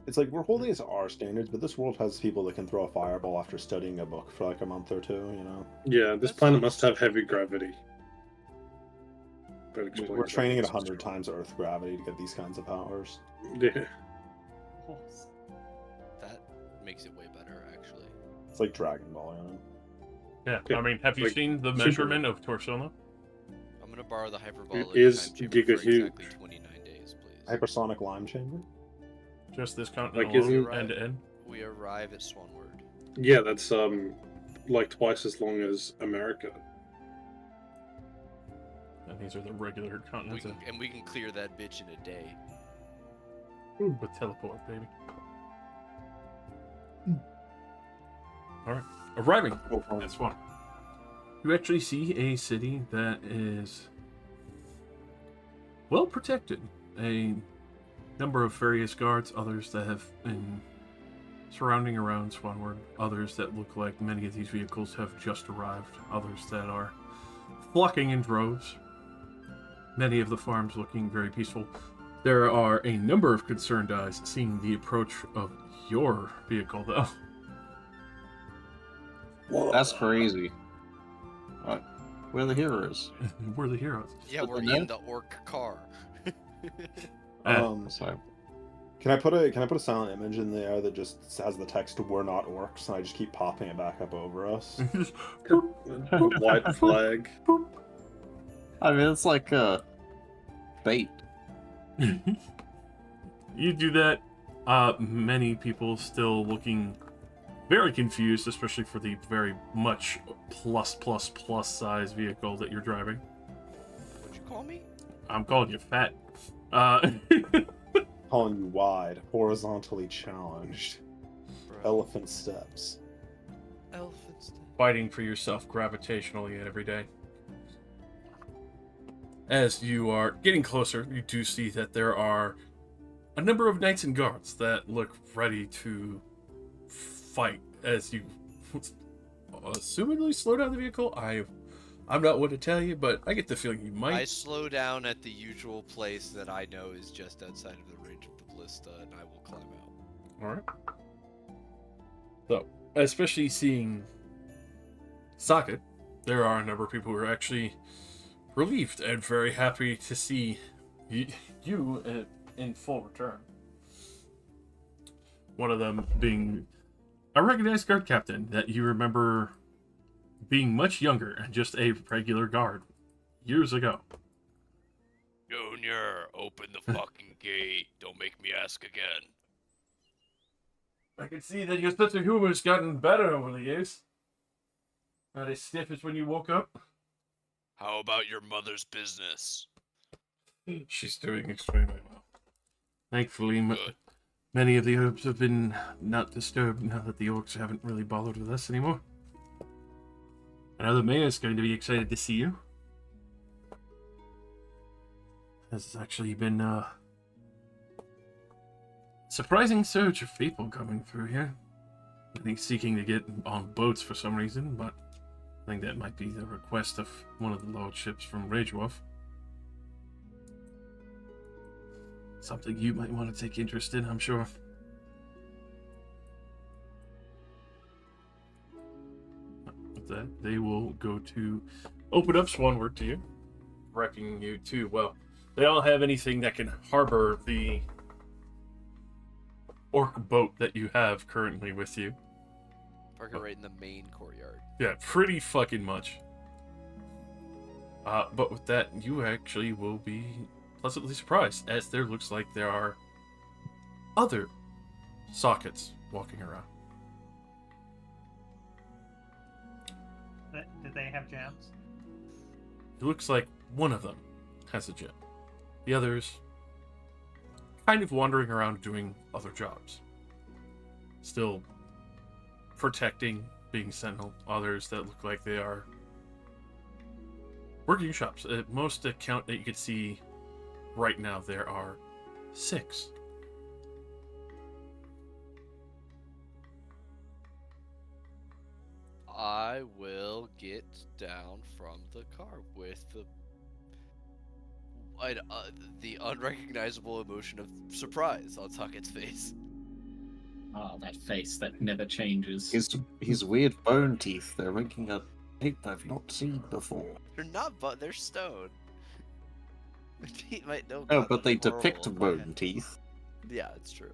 It's like we're holding it to our standards, but this world has people that can throw a fireball after studying a book for like a month or two. You know, Yeah, this That's planet not must have heavy gravity. That we're explains training at why it's 100 strong. times Earth gravity to get these kinds of powers. Yeah. That makes it way better, actually. It's like Dragon Ball, you know. Yeah, Yeah, I mean, have you like seen the Superman. measurement of Torsilna? I'm gonna borrow the hyperbolic is time chamber giga for huge. exactly 29 days, please. Hypersonic lime chamber. Just this continent Like, isn't- alone, Right. end to end? We arrive at Swanward. Yeah, that's like twice as long as America. And these are the regular continents We can clear that bitch in a day. with teleport, baby. Alright, arriving. That's one. You actually see a city that is well protected. A number of various guards, others that have been surrounding around Swanward, others that look like many of these vehicles have just arrived, others that are flocking in droves. Many of the farms looking very peaceful. There are a number of concerned eyes seeing the approach of your vehicle, though. That's crazy. We're the heroes. We're the heroes. Yeah, But we're then- in the orc car. So Can I put a silent image in there that just has the text "We're not orcs" and I just keep popping it back up over us? White flag. I mean, it's like bait. You do that. Many people still looking very confused, especially for the very much plus size vehicle that you're driving. What'd you call me? I'm calling you fat. Calling you wide, horizontally challenged, Bro. elephant steps. Elephants. Fighting for yourself gravitationally every day. As you are getting closer, you do see that there are a number of knights and guards that look ready to fight as you assumedly slow down the vehicle. I'm not one to tell you, but I get the feeling you might. I slow down at the usual place that I know is just outside of the range of the ballista, and I will climb out. All right. So, especially seeing Socket, there are a number of people who are actually relieved and very happy to see you in full return. One of them being a recognized guard captain that you remember being much younger and just a regular guard years ago. Junior, open the fucking gate. Don't make me ask again. I can see that your sense of humor has gotten better over the years. Not as stiff as when you woke up. How about your mother's business? She's doing extremely well. Thankfully, Good. many of the herbs have been not disturbed now that the orcs haven't really bothered with us anymore. I know the mayor's going to be excited to see you. There's actually been a surprising surge of people coming through here. I think seeking to get on boats for some reason, but I think that might be the request of one of the lordships from Ragewolf. Something you might want to take interest in, I'm sure. With that, they will go to open up Swanward to you, directing you to, well, they all have anything that can harbor the orc boat that you have currently with you. Park it right in the main courtyard. Yeah, pretty fucking much. But with that, you actually will be pleasantly surprised, as there looks like there are other sockets walking around. Did they have jams? It looks like one of them has a gem. The others kind of wandering around doing other jobs. Still protecting, being sentinel. Others that look like they are working shops. At most account that you could see right now, there are 6. I will get down from the car with the unrecognizable emotion of surprise on Socket's face. Oh, that face that never changes. His weird bone teeth, they're making a shape I've not seen before. They're not, but they're stone. The teeth might know. No, but they depict bone teeth. Yeah, it's true.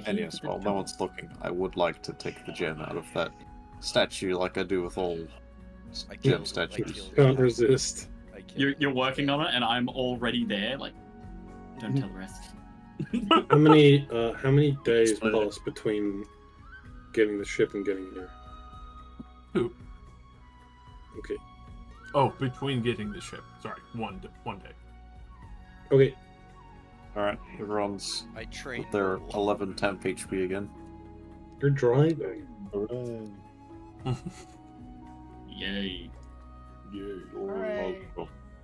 And yes, while no one's looking, I would like to take the gem out of that statue like I do with all gem statues. Can't resist. You're working on it, and I'm already there. Like, don't tell the rest. How many days pass between getting the ship and getting here? Who? Okay. Oh, between getting the ship. Sorry, one day. Okay. Alright, everyone's I trained with their 11 temp HP again. You're driving. Yay. Yay.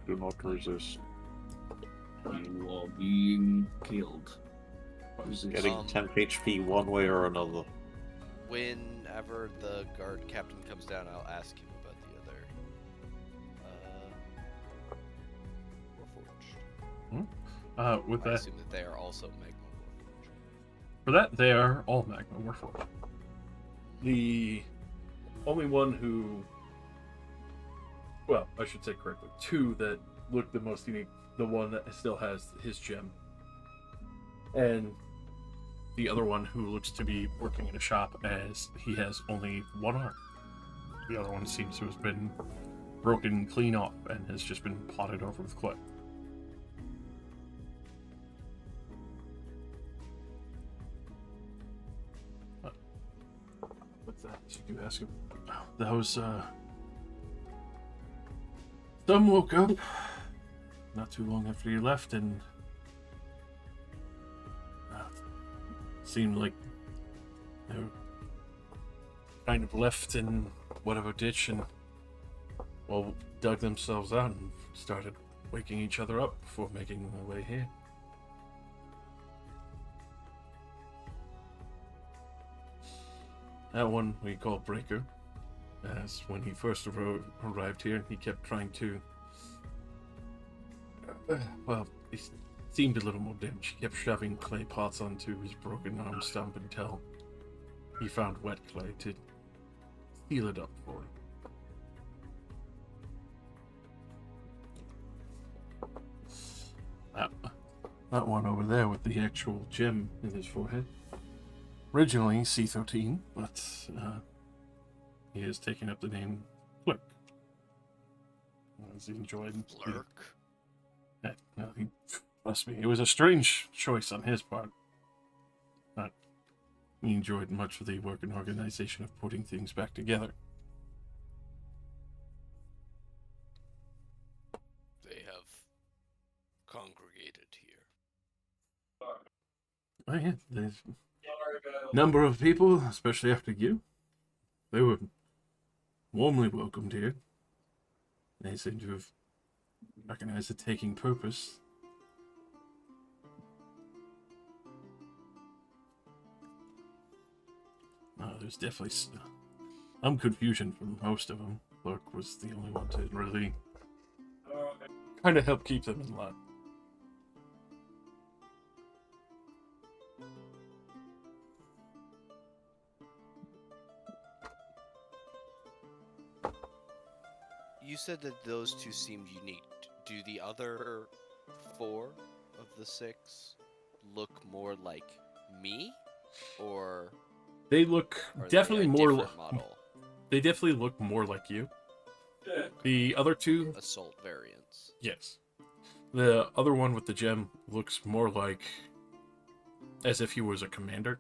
Do not resist. You are being killed. Getting 10 HP one way or another. Whenever the guard captain comes down, I'll ask him about the other Warforged. With I that, assume that they are also Magma Warforged. for that, they are all Magma Warforged. The only one who, well, I should say correctly, 2 that look the most unique, the one that still has his gem, and the other one who looks to be working in a shop as he has only one arm. The other one seems to have been broken clean off and has just been potted over with clay. What's that? You do ask him. That was, some woke up not too long after you left and seemed like They were kind of left in whatever ditch and well dug themselves out and started waking each other up before making their way here. That one we call Breaker, as when he first arrived here, he kept trying to. Well, he seemed a little more damaged. He kept shoving clay pots onto his broken arm stump until he found wet clay to seal it up for him. That one over there with the actual gem in his forehead. Originally C13, but he has taken up the name Clerk. As he enjoyed. Clerk? Trust me, it was a strange choice on his part. But he enjoyed much of the work and organization of putting things back together. They have congregated here. Oh yeah, there's a number of people, especially after you. They were warmly welcomed here. They seem to have recognized the taking purpose. There's definitely some confusion from most of them. Clerk was the only one to really kind of help keep them in line. You said that those two seemed unique. Do the other 4 of the 6 look more like me, or They look are definitely they a more. different model? They definitely look more like you. The other two, Assault variants. yes. The other one with the gem looks more like as if he was a commander.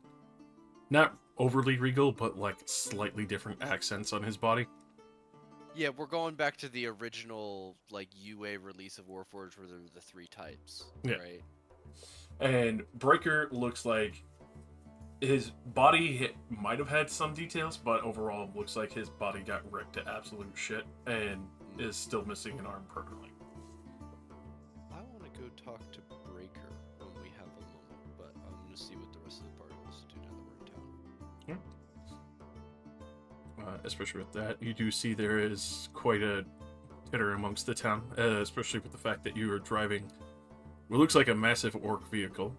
Not overly regal, but like slightly different accents on his body. Yeah, we're going back to the original like UA release of Warforged, where there were the 3 types, Yeah. right? And Breaker looks like his body might have had some details, but overall looks like his body got wrecked to absolute shit and is still missing an arm permanently. I want to go talk to Breaker when we have a moment, but I'm going to see what the rest of the party wants to do now that we're in town. Especially with that, you do see there is quite a titter amongst the town, especially with the fact that you are driving what looks like a massive orc vehicle.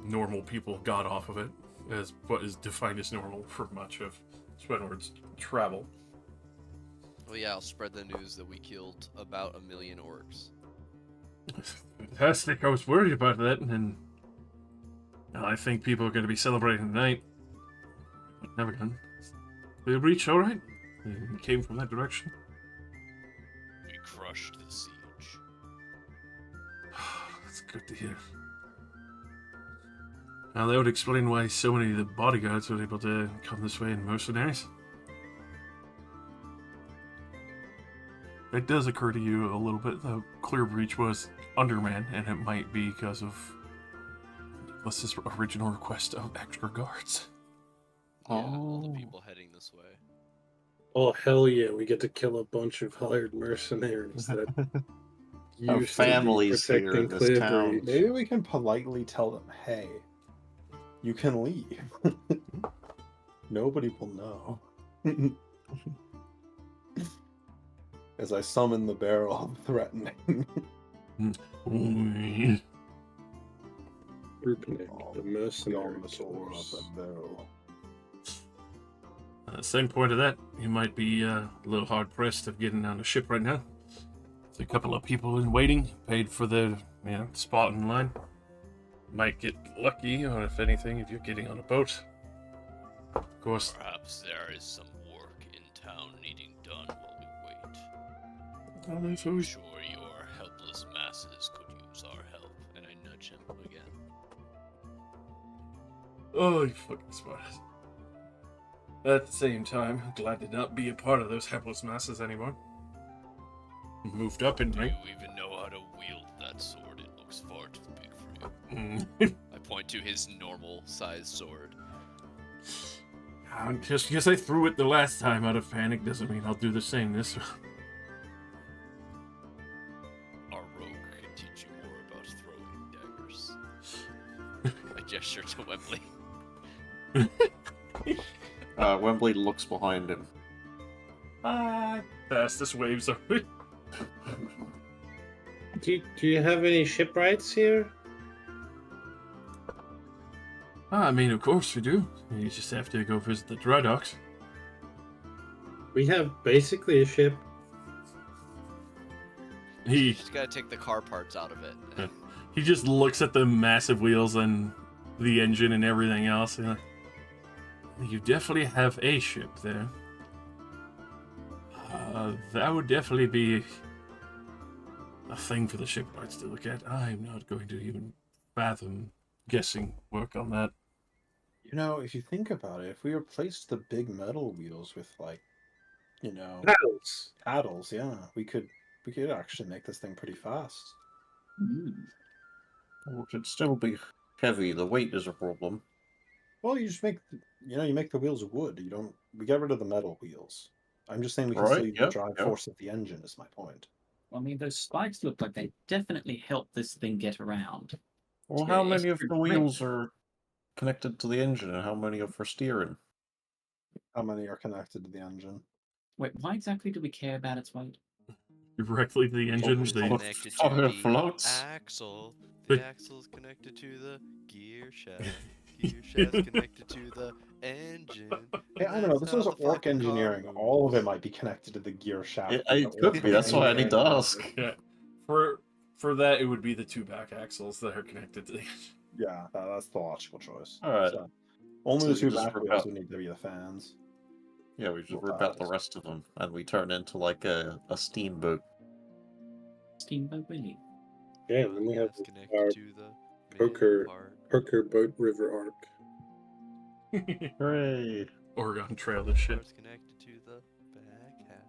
Normal people got off of it, as what is defined as normal for much of Spenward's travel. Well, yeah, I'll spread the news that we killed about 1 million orcs. Fantastic. I was worried about that, and I think people are going to be celebrating tonight. Never done. Did it reach all right? It came from that direction. We crushed the siege. That's good to hear. Now that would explain why so many of the bodyguards were able to come this way in mercenaries. It does occur to you a little bit that Clear Breach was undermanned, and it might be because of Nicholas's original request of extra guards. Yeah, all the people heading this way. Oh hell yeah, we get to kill a bunch of hired mercenaries that Our used to be families here protecting in this Clear town. Breach. Maybe we can politely tell them, hey, you can leave. Nobody will know. As I summon the barrel of threatening. Groupnik, the mercenary Door source. of that barrel. Same point of that, you might be a little hard pressed of getting on a ship right now. There's a couple of people in waiting, paid for the spot in line. Might get lucky, or if anything, if you're getting on a boat. Of course, Perhaps there is some work in town needing done while we wait. there's I'm always sure your helpless masses could use our help, and I nudge him again. Oh, you fucking smart. At the same time, glad to not be a part of those helpless masses anymore. Moved up in Do rank. you even know how to wield that sword? It looks far too big for you. Mm. I point to his normal sized sword. Just because I threw it the last time out of panic doesn't mean I'll do the same this one. Our rogue can teach you more about throwing daggers. I gesture to Wembley. Wembley looks behind him. Fastest waves are. Do you have any shipwrights here? I mean, of course we do. You just have to go visit the dry docks. We have basically a ship. He Just gotta take the car parts out of it. he just looks at the massive wheels and the engine and everything else. And you definitely have a ship there. That would definitely be a thing for the shipwrights to look at. I'm not going to even fathom guessing work on that. You know, if you think about it, if we replaced the big metal wheels with like, you know, Paddles. paddles, yeah, we could actually make this thing pretty fast. Well, it'd still be heavy. The weight is a problem. Well, you just make, you make the wheels of wood. We get rid of the metal wheels. I'm just saying we can Right, still use the yep, drive yep. force of the engine. Is my point. I mean, those spikes look like they definitely help this thing get around. Well, Yeah, how it's many of the pretty wheels are connected to the engine, and how many are for steering? How many are connected to the engine? Wait, why exactly do we care about its weight? Directly to the engine. It's They, Connected Oh, to it the floats. axle. But- The axle's connected to the gear shaft. Gear shaft's connected to the engine. Hey, I don't know. This That's was how the orc fucking car engineering. All of it moves. might be connected to the gear shaft. It could be. That's why I need to ask. yeah, for that it would be the two back axles that are connected to the engine. Yeah, that's the logical choice. All right. So, only So the we two just back rip wheels out- would need to be the fans. Yeah, we just Well, rip out the paddles. rest of them, and we turn into like a steamboat. Steamboat Willie. Yeah, then we have That's connected our to the poker- middle part. Parker Boat River arc. Hooray! Oregon Trail this shit. Part's connected to the back half.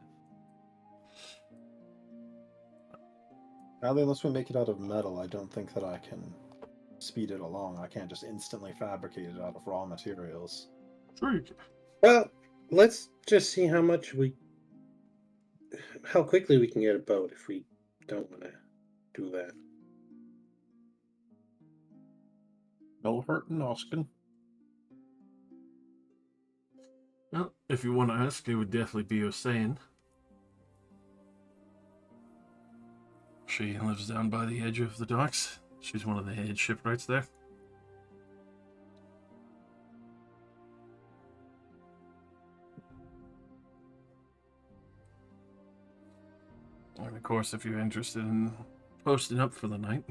Now, unless we make it out of metal, I don't think that I can speed it along. I can't just instantly fabricate it out of raw materials. Sweet. Well, let's just see how quickly we can get a boat if we don't want to do that. No hurting asking. Well, if you want to ask, it would definitely be Osain. She lives down by the edge of the docks. She's one of the head shipwrights there. And of course, if you're interested in posting up for the night,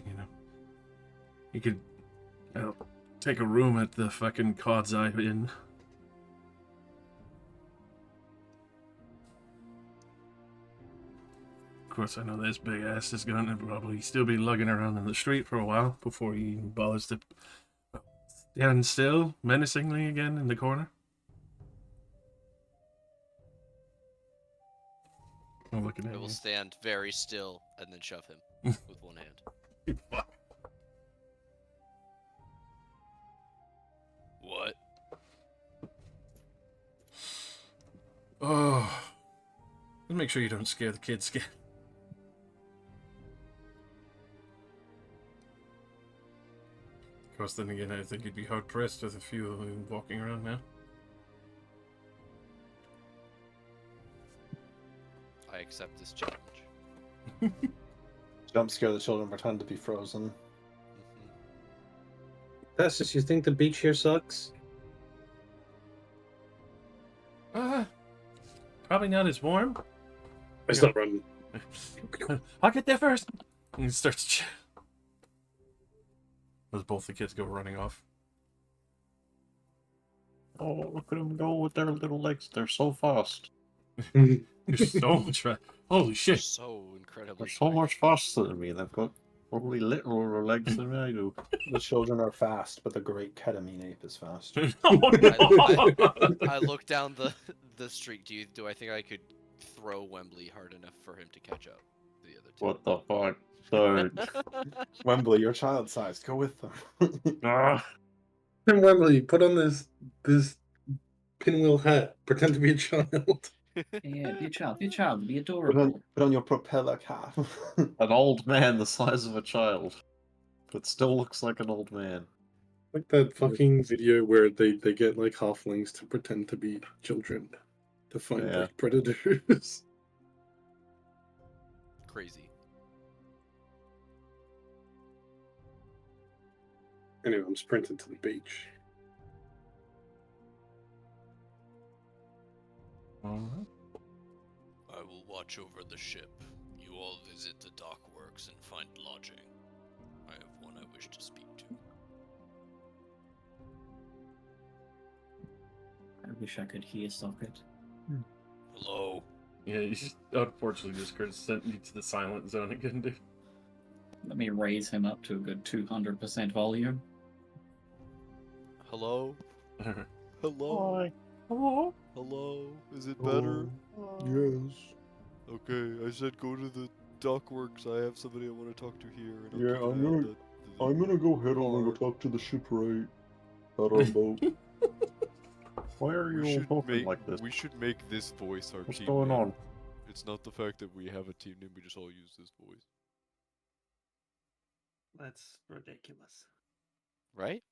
you could take a room at the fucking Cod's Eye Inn. Of course, I know this big ass is gonna probably still be lugging around in the street for a while before he even bothers to stand still menacingly again in the corner. I'm looking at I will you. stand very still and then shove him with one hand. What? Oh, make sure you don't scare the kids. Of course, then again, I think you'd be hard pressed with a few of them walking around now. I accept this challenge. Don't scare the children. Pretend to be frozen. Festus, you think the beach here sucks? Probably not as warm. I start running. I'll get there first. And he starts. As both the kids go running off. Oh, look at them go with their little legs. They're so fast. There's so much fast. Holy shit. So incredibly. They're so much faster than me. They've got probably literal legs than I do. The children are fast, but the great ketamine ape is fast. I look down the street. Do I think I could throw Wembley hard enough for him to catch up to the other two? What the fuck? So, Wembley, you're child-sized. Go with them. ah, And Wembley, put on this pinwheel hat. Pretend to be a child. Yeah, be a child, be adorable. Put on your propeller cap. An old man the size of a child, but still looks like an old man. Like that fucking video where they get like halflings to pretend to be children to find Yeah. predators. Crazy. Anyway, I'm sprinting to the beach. Alright. I will watch over the ship. You all visit the dockworks and find lodging. I have one I wish to speak to. I wish I could hear Socket. Hello? Yeah, he's unfortunately just gonna send you to the silent zone again, dude. Let me raise him up to a good 200% volume. Hello? Alright. Hello? Hi. Hello? Hello? Is it better? Yes. Okay, I said go to the dockworks. I have somebody I want to talk to here. And Yeah, I'm gonna go head over and go talk to the shipwright. Out on boat. Why are you all talking like this? We should make this voice our What's team going name. on? It's not the fact that we have a team name, we just all use this voice. That's ridiculous. Right?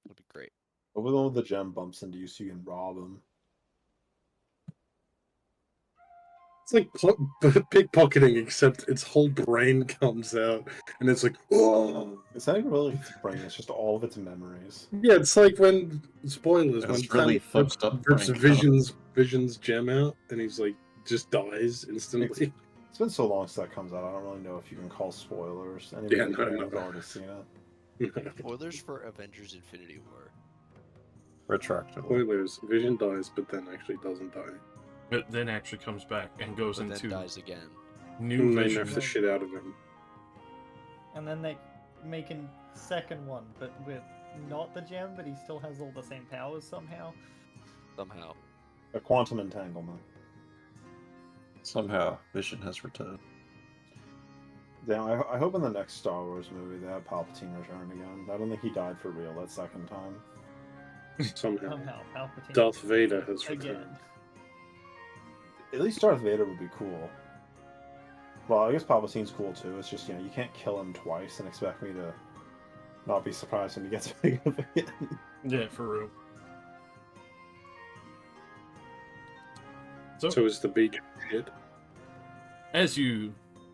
That'd be great. Over the one with the gem bumps into you so you can rob him. It's like pickpocketing, except its whole brain comes out, and it's like, oh. It's not even really its brain, it's just all of its memories. Yeah, it's like when spoilers when It's really Thanos fucked up rips brain. Vision's gem out, and he's like just dies instantly. It's been so long since that comes out, I don't really know if you can call spoilers. Yeah, Anybody no. who's already seen it. Spoilers for Avengers Infinity War. Retractable. Spoilers: Vision dies, but then actually doesn't die. But then actually comes back and goes But into then dies again. new And they vision. nerf the shit out of him. And then they make a second one, but with not the gem, but he still has all the same powers somehow. Somehow. A quantum entanglement. Somehow, Vision has returned. Damn, I hope in the next Star Wars movie they have Palpatine return again. I don't think he died for real that second time. Somehow. Somehow, Palpatine. Darth Vader has again. returned. At least Darth Vader would be cool. Well, I guess Palpatine's cool too. It's just, you can't kill him twice and expect me to not be surprised when he gets big up again. Yeah, for real. So is the beach shit? As you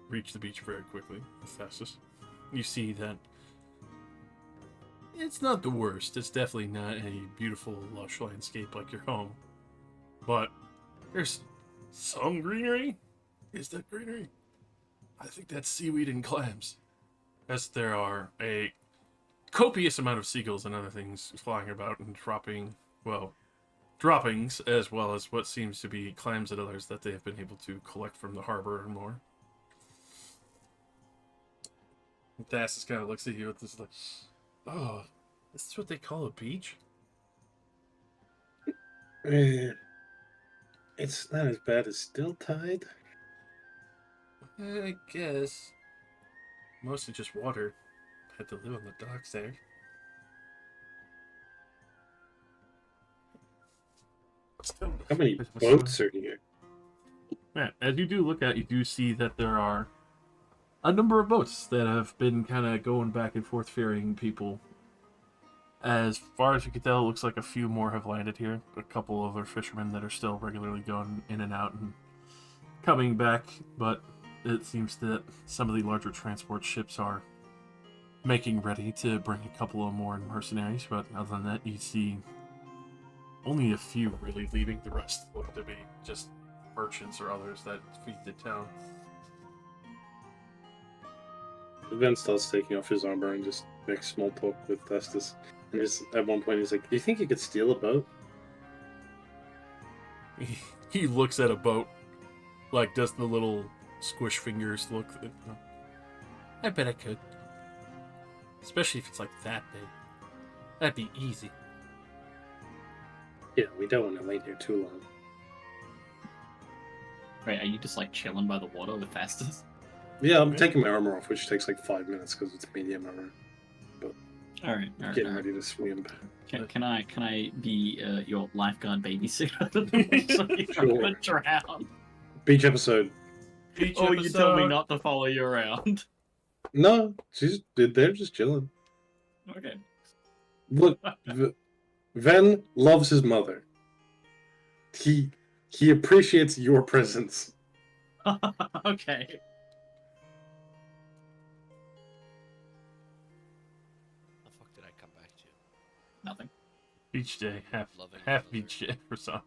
reach the beach very quickly, the fastest, you see that it's not the worst. It's definitely not a beautiful, lush landscape like your home. But there's some greenery. Is that greenery? I think that's seaweed and clams. As there are a copious amount of seagulls and other things flying about and dropping, droppings, as well as what seems to be clams and others that they have been able to collect from the harbor and more. Thassus kind of looks at you with this like, oh, this is what they call a beach? It's not as bad as Still Tide. I guess. Mostly just water. Had to live on the docks there. How many boats are here? Yeah, as you do look at, you do see that there are a number of boats that have been kind of going back and forth ferrying people. As far as you can tell, it looks like a few more have landed here. A couple other fishermen that are still regularly going in and out and coming back, but it seems that some of the larger transport ships are making ready to bring a couple of more mercenaries, but other than that, you see only a few really leaving. The rest look to be just merchants or others that feed the town. Ben starts taking off his armor and just makes small talk with Festus. And just at one point he's like, "Do you think you could steal a boat?" He looks at a boat, like does the little squish fingers look. I bet I could. Especially if it's like that big. That'd be easy. Yeah, we don't want to wait here too long. Wait, are you just like chilling by the water with Fastus? Yeah, I'm taking my armor off, which takes like 5 minutes because it's medium armor. But All right, all right. Getting All right. ready to swim. Can I be your lifeguard babysitter so you Sure. don't drown? Beach episode. Each Or you tell me episode- not to follow you around. No, they're just chilling. Okay. Look, Ven loves his mother. He appreciates your presence. Okay. The fuck did I come back to? Nothing. Beach day, Loving half mother. beach day for some.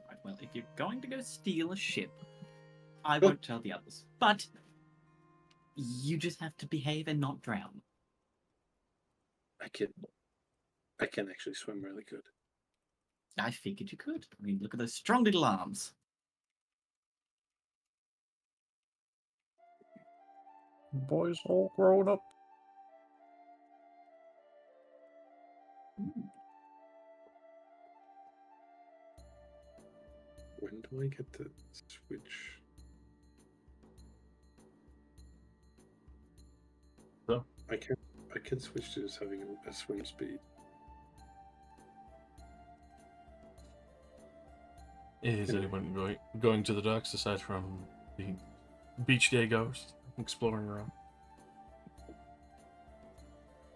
Right, well, if you're going to go steal a ship, I won't tell the others. But you just have to behave and not drown. I can actually swim really good. I figured you could. I mean, look at those strong little arms. Boys all grown up. When do I get to switch? So? I can switch to just having a swim speed. Is anyone going to the docks aside from the beach day goers exploring around?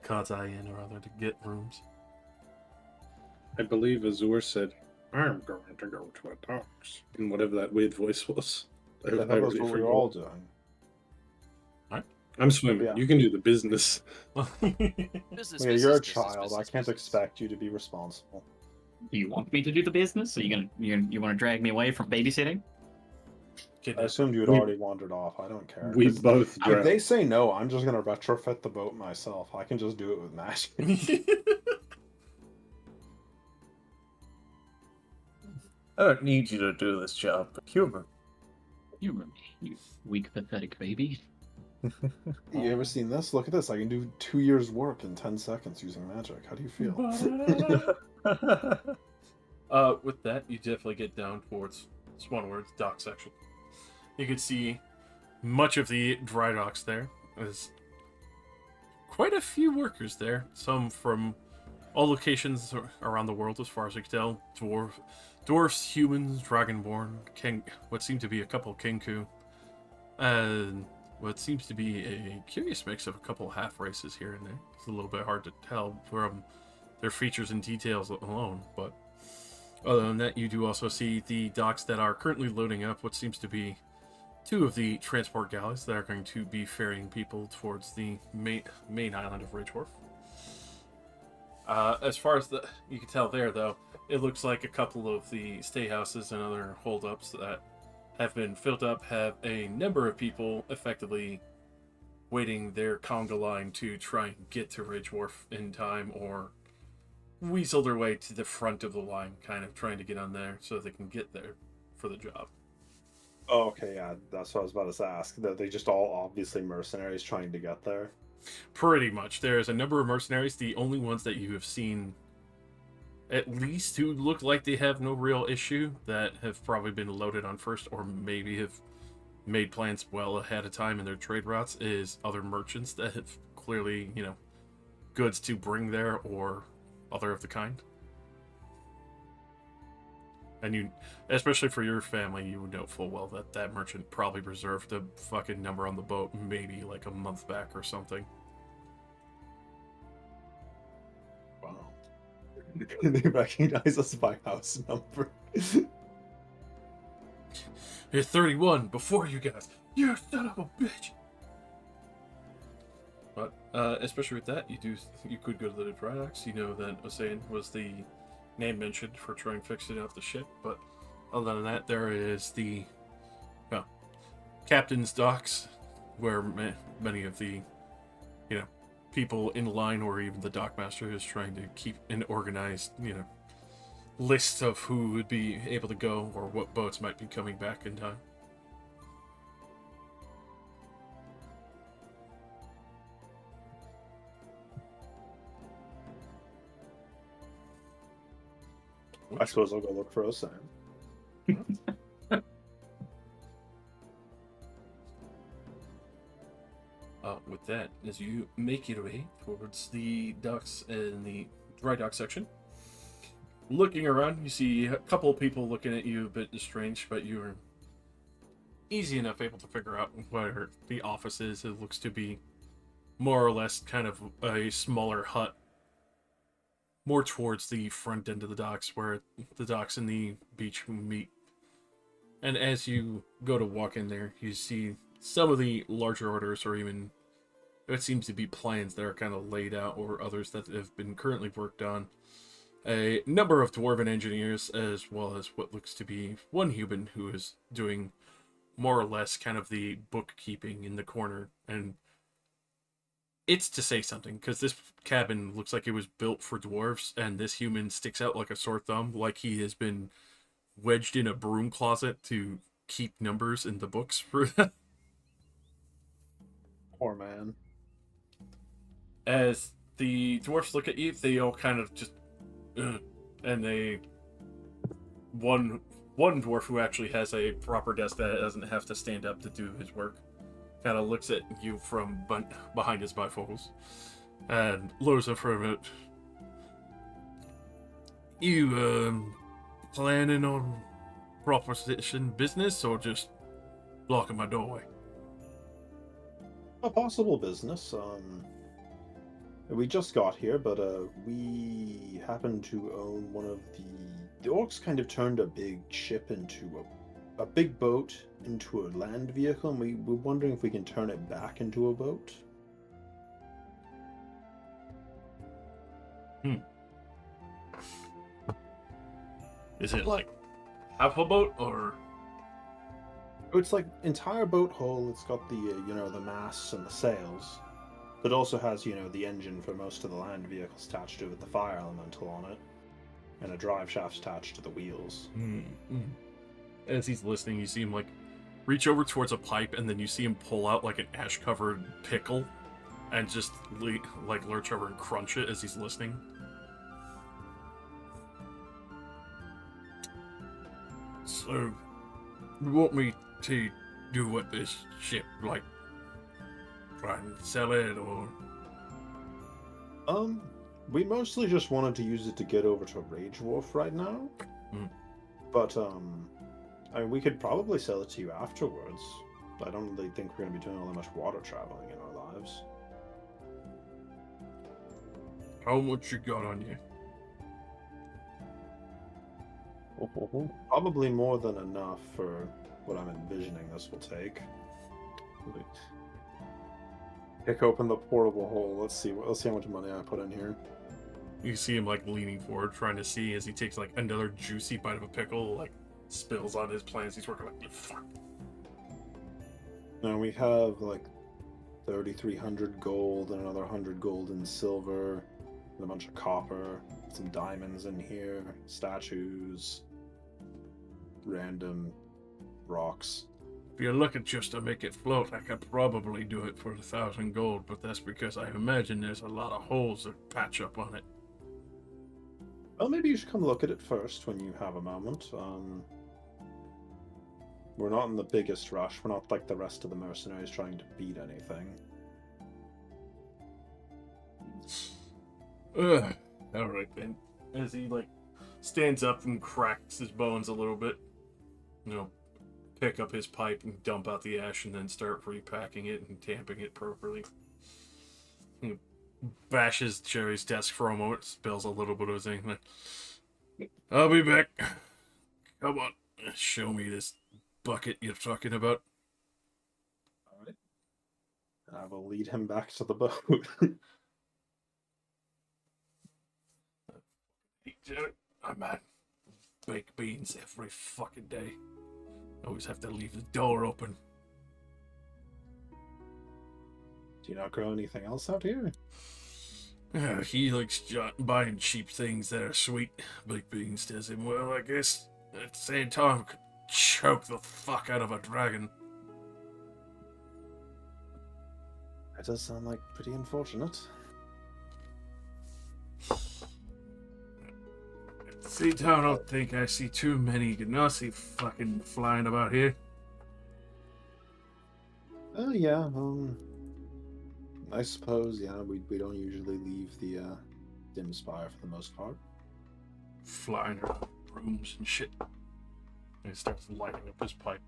Caught eye in or other to get rooms. I believe Azur said, "I'm going to go to a docks," in whatever that weird voice was. I thought that's what we were all doing. I'm swimming. Yeah. You can do the business. Business, Yeah, you're a business, child. business, I can't business. expect you to be responsible. Do you want me to do the business? Are you want to drag me away from babysitting? I assumed you had We- already wandered off. I don't care. We 'Cause both if drowned. they say no, I'm just gonna retrofit the boat myself. I can just do it with magic. I don't need you to do this job, but humor. Humor me, you weak, pathetic baby. You ever seen this? Look at this. I can do 2 years' work in 10 seconds using magic. How do you feel? With that, you definitely get down towards Swanward's dock section. You can see much of the dry docks there. There's quite a few workers there. Some from all locations around the world, as far as I can tell. Dwarfs, humans, dragonborn, what seem to be a couple Kenku, and what seems to be a curious mix of a couple half races here and there. It's a little bit hard to tell from their features and details alone, but other than that, you do also see the docks that are currently loading up what seems to be 2 of the transport galleys that are going to be ferrying people towards the main island of Ridgeworth. As far as you can tell there, though, it looks like a couple of the stay houses and other holdups that have been filled up have a number of people effectively waiting their conga line to try and get to Ridgeworth in time, or weasel their way to the front of the line, kind of trying to get on there so they can get there for the job. Oh, okay, yeah, that's what I was about to ask. That they just all obviously mercenaries trying to get there. Pretty much. There's a number of mercenaries. The only ones that you have seen, at least, who look like they have no real issue, that have probably been loaded on first, or maybe have made plans well ahead of time in their trade routes, is other merchants that have clearly, goods to bring there or other of the kind. And you, especially for your family, you would know full well that that merchant probably reserved a fucking number on the boat maybe like a month back or something. Wow. They recognize us by house number. Hit 31 before you guys. You son of a bitch. But especially with that, you could go to the dry docks. You know that Osean was the name mentioned for trying fixing up the ship, but other than that, there is the captain's docks, where many of the people in line, or even the dockmaster, is trying to keep an organized list of who would be able to go or what boats might be coming back in time. I suppose I'll go look for Osan. that, as you make your way towards the docks in the dry dock section, looking around, you see a couple of people looking at you a bit strange, but you're easy enough able to figure out where the office is. It looks to be more or less kind of a smaller hut, more towards the front end of the docks, where the docks and the beach meet. And as you go to walk in there, you see some of the larger orders, or even it seems to be plans that are kind of laid out, or others that have been currently worked on. A number of dwarven engineers, as well as what looks to be one human who is doing more or less kind of the bookkeeping in the corner. And it's to say something, because this cabin looks like it was built for dwarves, and this human sticks out like a sore thumb, like he has been wedged in a broom closet to keep numbers in the books for that. Poor man. As the dwarfs look at you, they all kind of just and they one dwarf who actually has a proper desk that doesn't have to stand up to do his work kind of looks at you from behind his bifocals and lowers up for a minute. You planning on proposition business or just blocking my doorway? A possible business. We just got here, but we happen to own one of the orcs. Kind of turned a big ship into a big boat into a land vehicle, and we're wondering if we can turn it back into a boat. Is it like half a boat or? It's like entire boat hull. It's got the the masts and the sails, but also has the engine for most of the land vehicles attached to it with the fire elemental on it, and a drive shaft attached to the wheels. As he's listening, you see him like reach over towards a pipe, and then you see him pull out like an ash-covered pickle, and just like lurch over and crunch it as he's listening. So, you want me to do what this ship, like, try and sell it, or? We mostly just wanted to use it to get over to Rage Wolf right now. But, I mean, we could probably sell it to you afterwards. I don't really think we're going to be doing all that much water traveling in our lives. How much you got on you? Probably more than enough for what I'm envisioning this will take. Pick open the portable hole. Let's see how much money I put in here. You see him like leaning forward, trying to see as he takes like another juicy bite of a pickle, like spills on his plans. He's working like, fuck. Now we have like 3,300 gold and another 100 gold and silver, and a bunch of copper, some diamonds in here, statues, random rocks. If you're looking just to make it float, I could probably do it for 1,000 gold, but that's because I imagine there's a lot of holes that patch up on it. Well, maybe you should come look at it first when you have a moment. We're not in the biggest rush. We're not like the rest of the mercenaries trying to beat anything. Alright then. As he like stands up and cracks his bones a little bit, pick up his pipe and dump out the ash and then start repacking it and tamping it properly. He bashes Jerry's desk for a moment, spills a little bit of his ink. I'll be back. Come on, show me this bucket you're talking about. Alright. I will lead him back to the boat. Hey, Jerry, I'm at baked beans every fucking day. Always have to leave the door open. Do you not grow anything else out here? He likes buying cheap things that are sweet. Baked beans does him well, I guess. At the same time, could choke the fuck out of a dragon. That does sound like pretty unfortunate. See, I don't think I see too many Ganassi fucking flying about here. Oh yeah, I suppose, yeah, we don't usually leave the dim spire for the most part. Flying around rooms and shit. And he starts lighting up his pipe.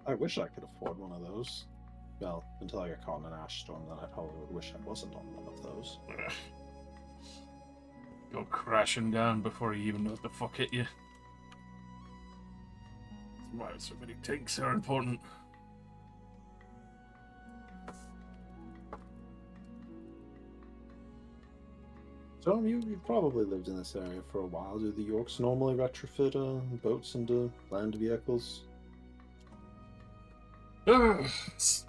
I wish I could afford one of those. Well, until I get caught in an ash storm, then I probably would wish I wasn't on one of those. Go crashing down before you even know what the fuck hit you. That's why so many tanks are important. So you've probably lived in this area for a while. Do the Yorks normally retrofit boats into land vehicles? It's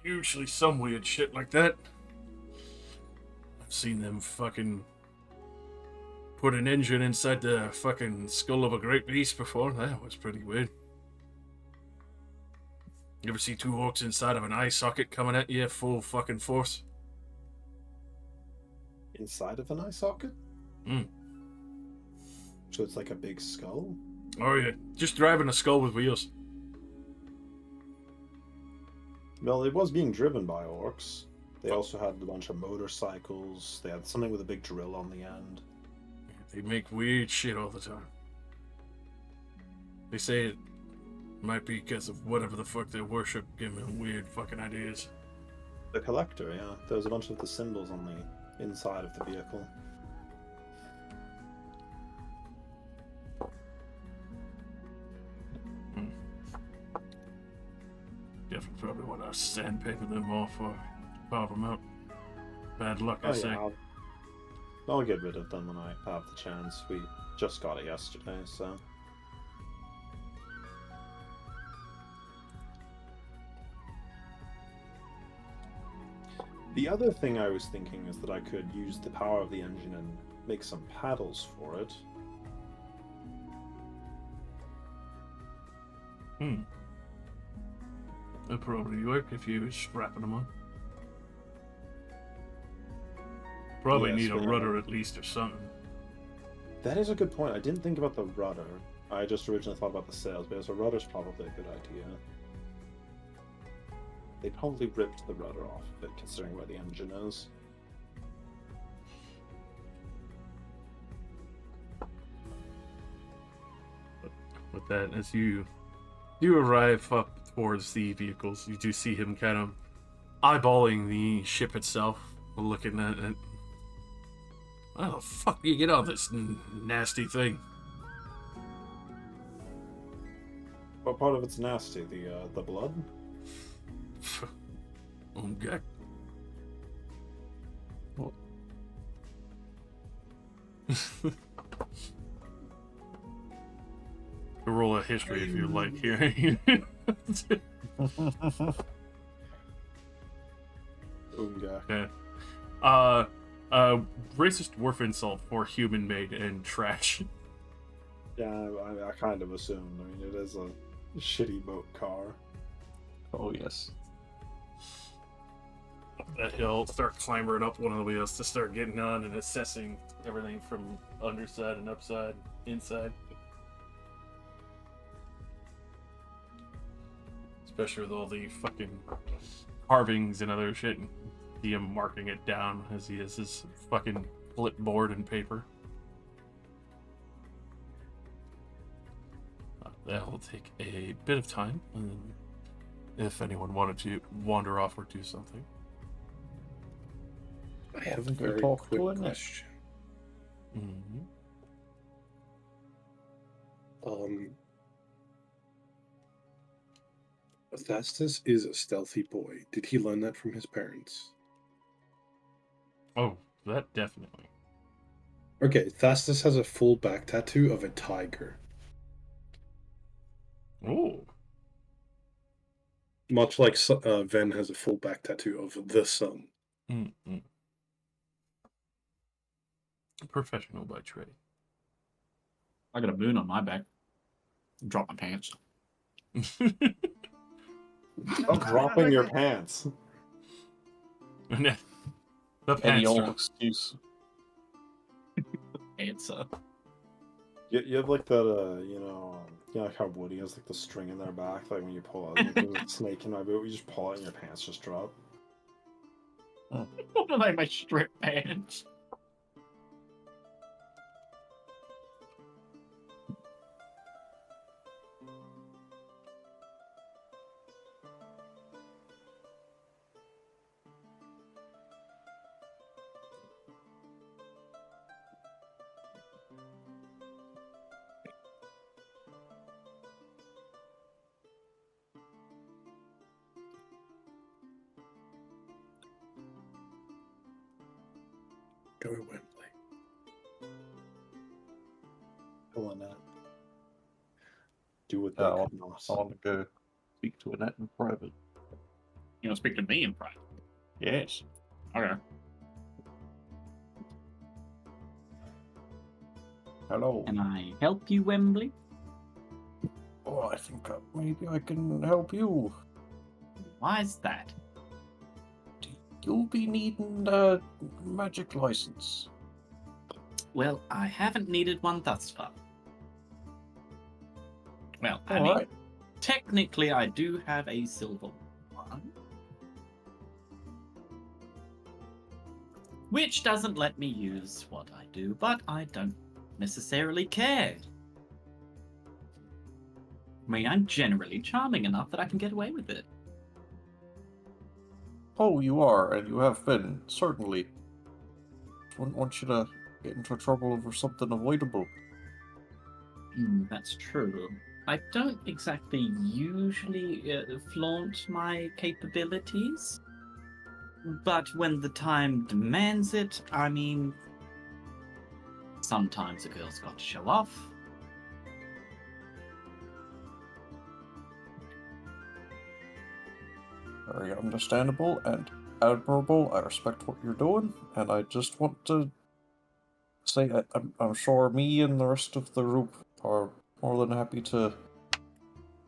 usually some weird shit like that. I've seen them fucking put an engine inside the fucking skull of a great beast before. That was pretty weird. You ever see two orcs inside of an eye socket coming at you full fucking force? Inside of an eye socket? Mm. So it's like a big skull? Oh yeah, just driving a skull with wheels. Well, it was being driven by orcs. They also had a bunch of motorcycles. They had something with a big drill on the end. They make weird shit all the time. They say it might be because of whatever the fuck they worship, giving them weird fucking ideas. The collector, yeah. There's a bunch of the symbols on the inside of the vehicle. Definitely probably want to sandpaper them off or carve them out. Bad luck, I say. Yeah, I'll get rid of them when I have the chance. We just got it yesterday, so... The other thing I was thinking is that I could use the power of the engine and make some paddles for it. That'd probably work if you were strapping them on. Probably Yes, need a but- rudder at least or something. That is a good point. I didn't think about the rudder. I just originally thought about the sails, but a rudder's probably a good idea. They probably ripped the rudder off of it, considering where the engine is. With that, as you arrive up towards the vehicles, you do see him kind of eyeballing the ship itself, looking at it. How the fuck do you get on this nasty thing? What part of it's nasty? The blood? Okay. Well. Roll a history if you like here. Okay. Yeah. Racist dwarf insult for human made and trash. Yeah, I kind of assumed. I mean, it is a shitty boat car. Oh, yes. That he'll start clambering up one of the wheels to start getting on and assessing everything from underside and upside, inside. Especially with all the fucking carvings and other shit. And see him marking it down as he has his fucking clipboard and paper. That will take a bit of time, and then if anyone wanted to wander off or do something. I have a Go very talk to quick Annette. question. Thastus is a stealthy boy. Did he learn that from his parents? Oh, that definitely. Okay, Thastus has a full back tattoo of a tiger. Oh. Much like Ven has a full back tattoo of the sun. Mm-mm. Professional by trade. I got a moon on my back. Drop my pants. Stop dropping your pants. The Any pants old are... excuse. It's You have like that, you know like how Woody has like the string in their back, like when you pull out, like, there's a snake in my boot, you just pull it and your pants just drop. What are they, my strip pants? Go to Wembley. Kill Annette. Do what they I could not. want to go speak to Annette in private. You know, speak to me in private. Yes. Okay. Hello. Can I help you, Wembley? Oh, I think maybe I can help you. Why's that? You'll be needing a magic license. Well, I haven't needed one thus far. Well, I All mean, right. technically I do have a silver one. Which doesn't let me use what I do, but I don't necessarily care. I mean, I'm generally charming enough that I can get away with it. Oh, you are, and you have been, certainly. Wouldn't want you to get into trouble over something avoidable. That's true. I don't exactly usually flaunt my capabilities, but when the time demands it, I mean, sometimes a girl's got to show off. Very understandable and admirable. I respect what you're doing, and I just want to say I'm sure me and the rest of the group are more than happy to,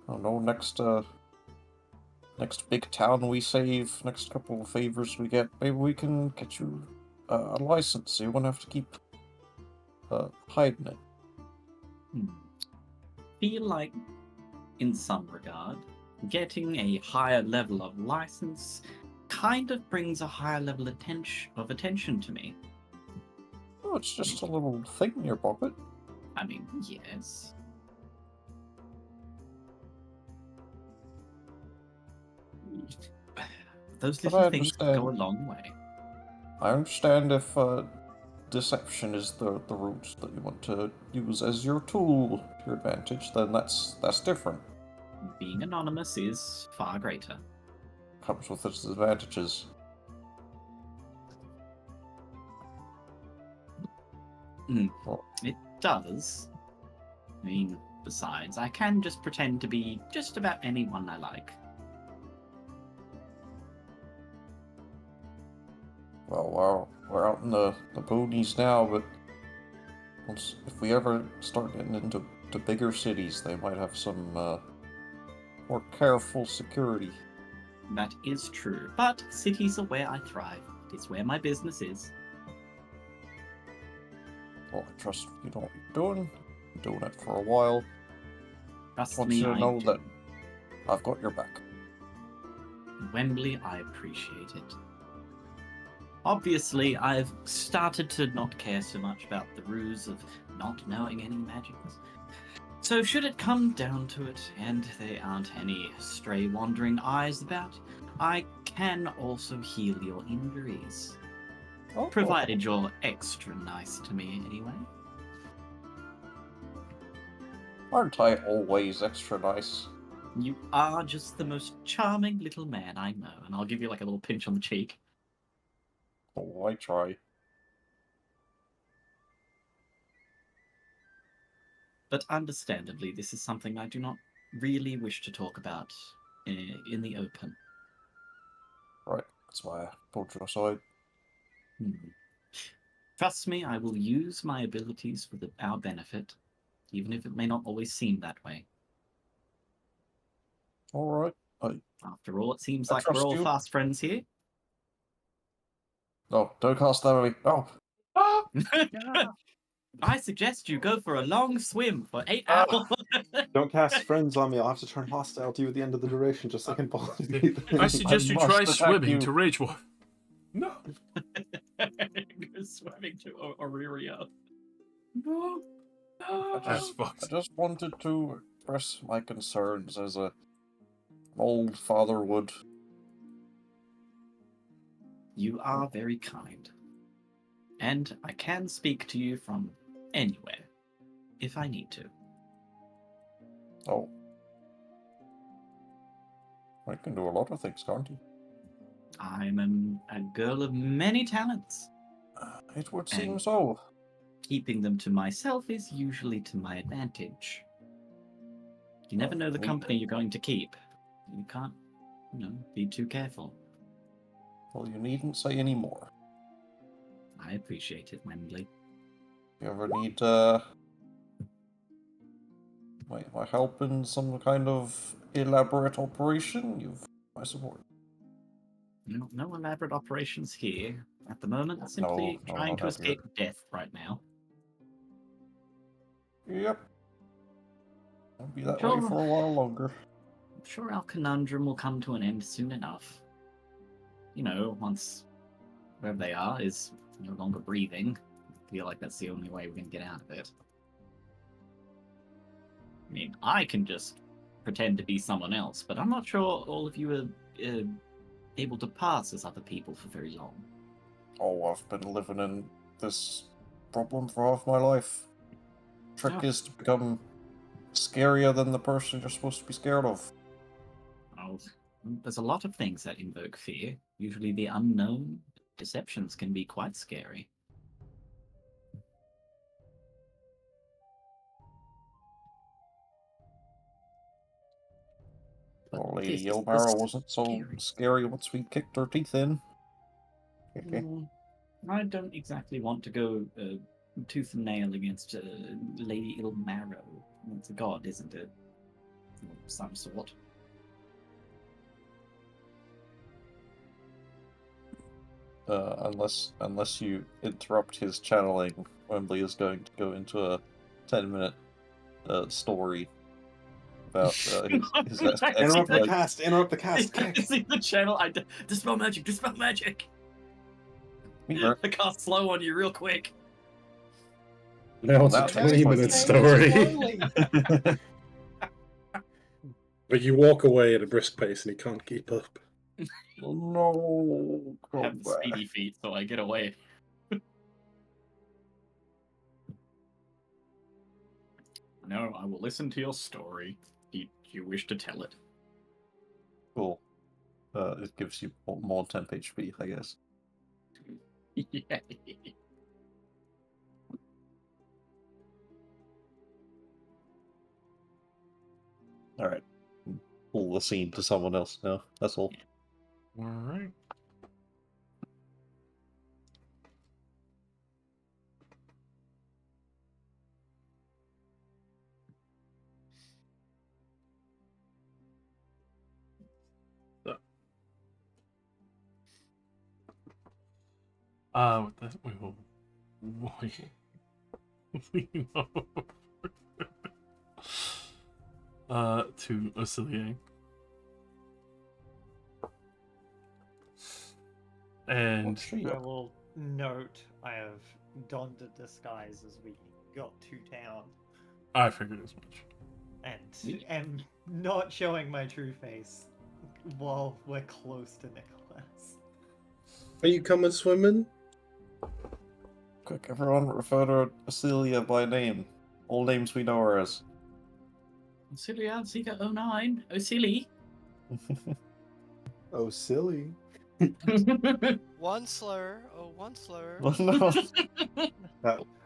I don't know, next big town we save, next couple of favors we get, maybe we can get you a license so you won't have to keep hiding it. Feel like, in some regard, getting a higher level of license kind of brings a higher level of attention to me. Oh, it's just a little thing in your pocket. I mean, yes. Those But little I things understand. go a long way. I understand if deception is the route that you want to use as your tool to your advantage, then that's different. Being anonymous is far greater. Comes with its advantages. Well, It does. I mean, besides, I can just pretend to be just about anyone I like. well, we're out in the boonies now, but if we ever start getting into bigger cities, they might have some more careful security. That is true, but cities are where I thrive. It is where my business is. Well, I trust you know what you're doing. You're doing it for a while. Trust Want me, you to I know do. that I've got your back. Wembley, I appreciate it. Obviously, I've started to not care so much about the ruse of not knowing any magics. So should it come down to it, and there aren't any stray wandering eyes about, I can also heal your injuries. Oh, Provided you're extra nice to me anyway. aren't I always extra nice? You are just the most charming little man I know, and I'll give you like a little pinch on the cheek. Oh, I try. But understandably, this is something I do not really wish to talk about in the open. Right, that's why I pulled you aside. Trust me, I will use my abilities for our benefit, even if it may not always seem that way. Alright, After all, it seems I like we're trust all you. fast friends here. No, don't cast that on me. Oh! I suggest you go for a long swim for 8 Ah. hours. Don't cast friends on me. I'll have to turn hostile to you at the end of the duration, just like in Baldur's Gate. I suggest you try must attack swimming you. to rage walk. No. Goes swimming to Aurelia. No. No. That's fucked. I just wanted to express my concerns as an old father would. You are very kind. And I can speak to you from anywhere, if I need to. Oh. I can do a lot of things, can't you? I'm a girl of many talents. It would seem And- so. Keeping them to myself is usually to my advantage. You never know the company you're going to keep. You can't, be too careful. Well, you needn't say any more. I appreciate it, Wembley. If you ever need my help in some kind of elaborate operation, you've my support. No elaborate operations here. At the moment, simply No, trying not to out here. escape death right now. Yep. I'll be that Sure. way for a while longer. I'm sure our conundrum will come to an end soon enough. Once wherever they are is no longer breathing. I feel like that's the only way we're going to get out of it. I mean, I can just pretend to be someone else, but I'm not sure all of you are able to pass as other people for very long. Oh, I've been living in this problem for half my life. Trick Oh. is to become scarier than the person you're supposed to be scared of. Oh, there's a lot of things that invoke fear. Usually the unknown. Deceptions can be quite scary. But Oh, Lady this is Yelbarrow wasn't so scary. scary once we kicked her teeth in. I don't exactly want to go tooth and nail against Lady Ilmarrow. It's a god, isn't it? Of some sort. Unless you interrupt his channeling, Wembley is going to go into a 10-minute story about his Interrupt the exploit. cast. Interrupt the cast. Kick. See the channel. Dispel magic. Dispel magic. Meet her. I cast slow on you real quick. Now it's a That- that's 20-minute story. But you walk away at a brisk pace and he can't keep up. No, I have the speedy feet, so I get away. No, I will listen to your story. Do you wish to tell it? Cool. It gives you more temp HP, I guess. Yeah. All right. Pull the scene to someone else now. That's all. All right. With that, we will lean over to Oscillier. And I will note I have donned a disguise as we got to town, I figured as much. and am not showing my true face while we're close to Nicholas. Are you coming swimming? Quick, everyone refer to Celia by name. All names we know her as. Celia, Zika 09. Oh, silly. Oh, silly. One slur. Oh, one slur. No.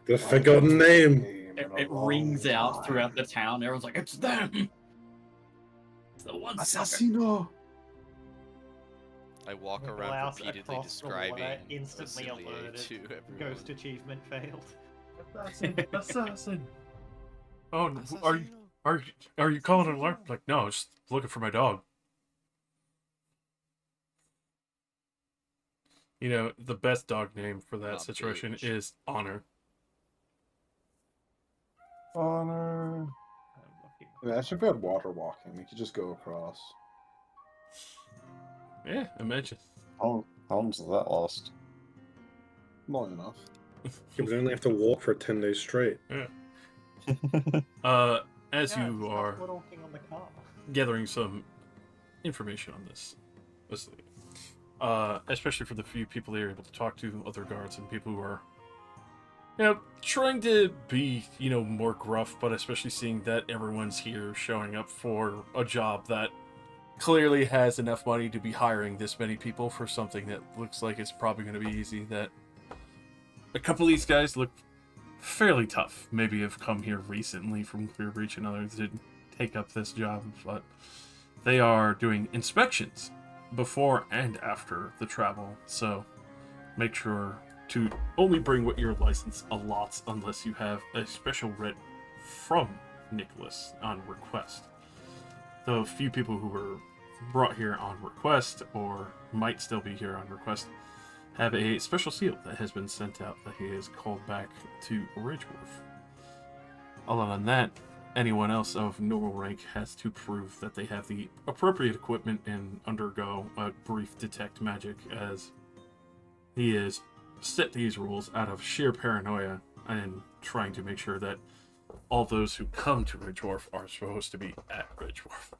The forgotten name. It rings out throughout the town. Everyone's like, it's them! It's the one sucker. Assassino. I walk around Nicholas repeatedly across the water, describing instantly Oscillier alerted. to everyone. Ghost achievement failed. Assassin! Oh, no, are you calling an alarm? Like, no, just looking for my dog. The best dog name for that Not situation bitch. is Honor. Honor. Imagine if we had water walking. We could just go across. Yeah, imagine. How long does that last? Long enough. You would only have to walk for 10 days straight. Yeah. As Yeah, you just are stop walking on the car. gathering some information on this, especially for the few people that you're able to talk to, other guards and people who are, trying to be, more gruff, but especially seeing that everyone's here showing up for a job that clearly has enough money to be hiring this many people for something that looks like it's probably going to be easy. That a couple of these guys look fairly tough. Maybe have come here recently from Clear Breach and others didn't take up this job, but they are doing inspections before and after the travel. So make sure to only bring what your license allots unless you have a special writ from Nicholas on request. The few people who were brought here on request or might still be here on request have a special seal that has been sent out that he is called back to Ridgeworth. Other than that, anyone else of normal rank has to prove that they have the appropriate equipment and undergo a brief detect magic, as he has set these rules out of sheer paranoia and trying to make sure that all those who come to Ridgeworth are supposed to be at Ridgeworth.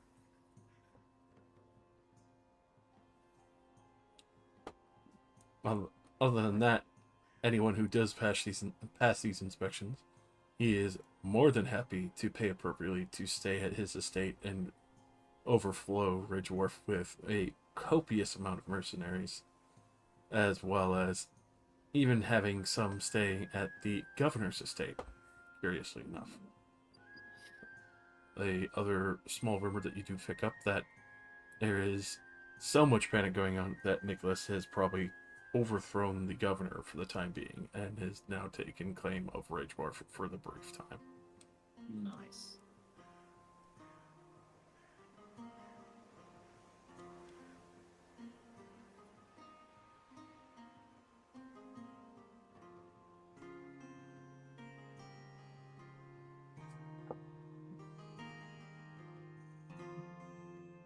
Other than that, anyone who does pass these inspections, he is more than happy to pay appropriately to stay at his estate and overflow Ridgeworth with a copious amount of mercenaries, as well as even having some stay at the governor's estate, curiously enough. A other small rumor that you do pick up that there is so much panic going on that Nicholas has probably overthrown the governor for the time being and has now taken claim of Ridgeworth for the brief time. Nice.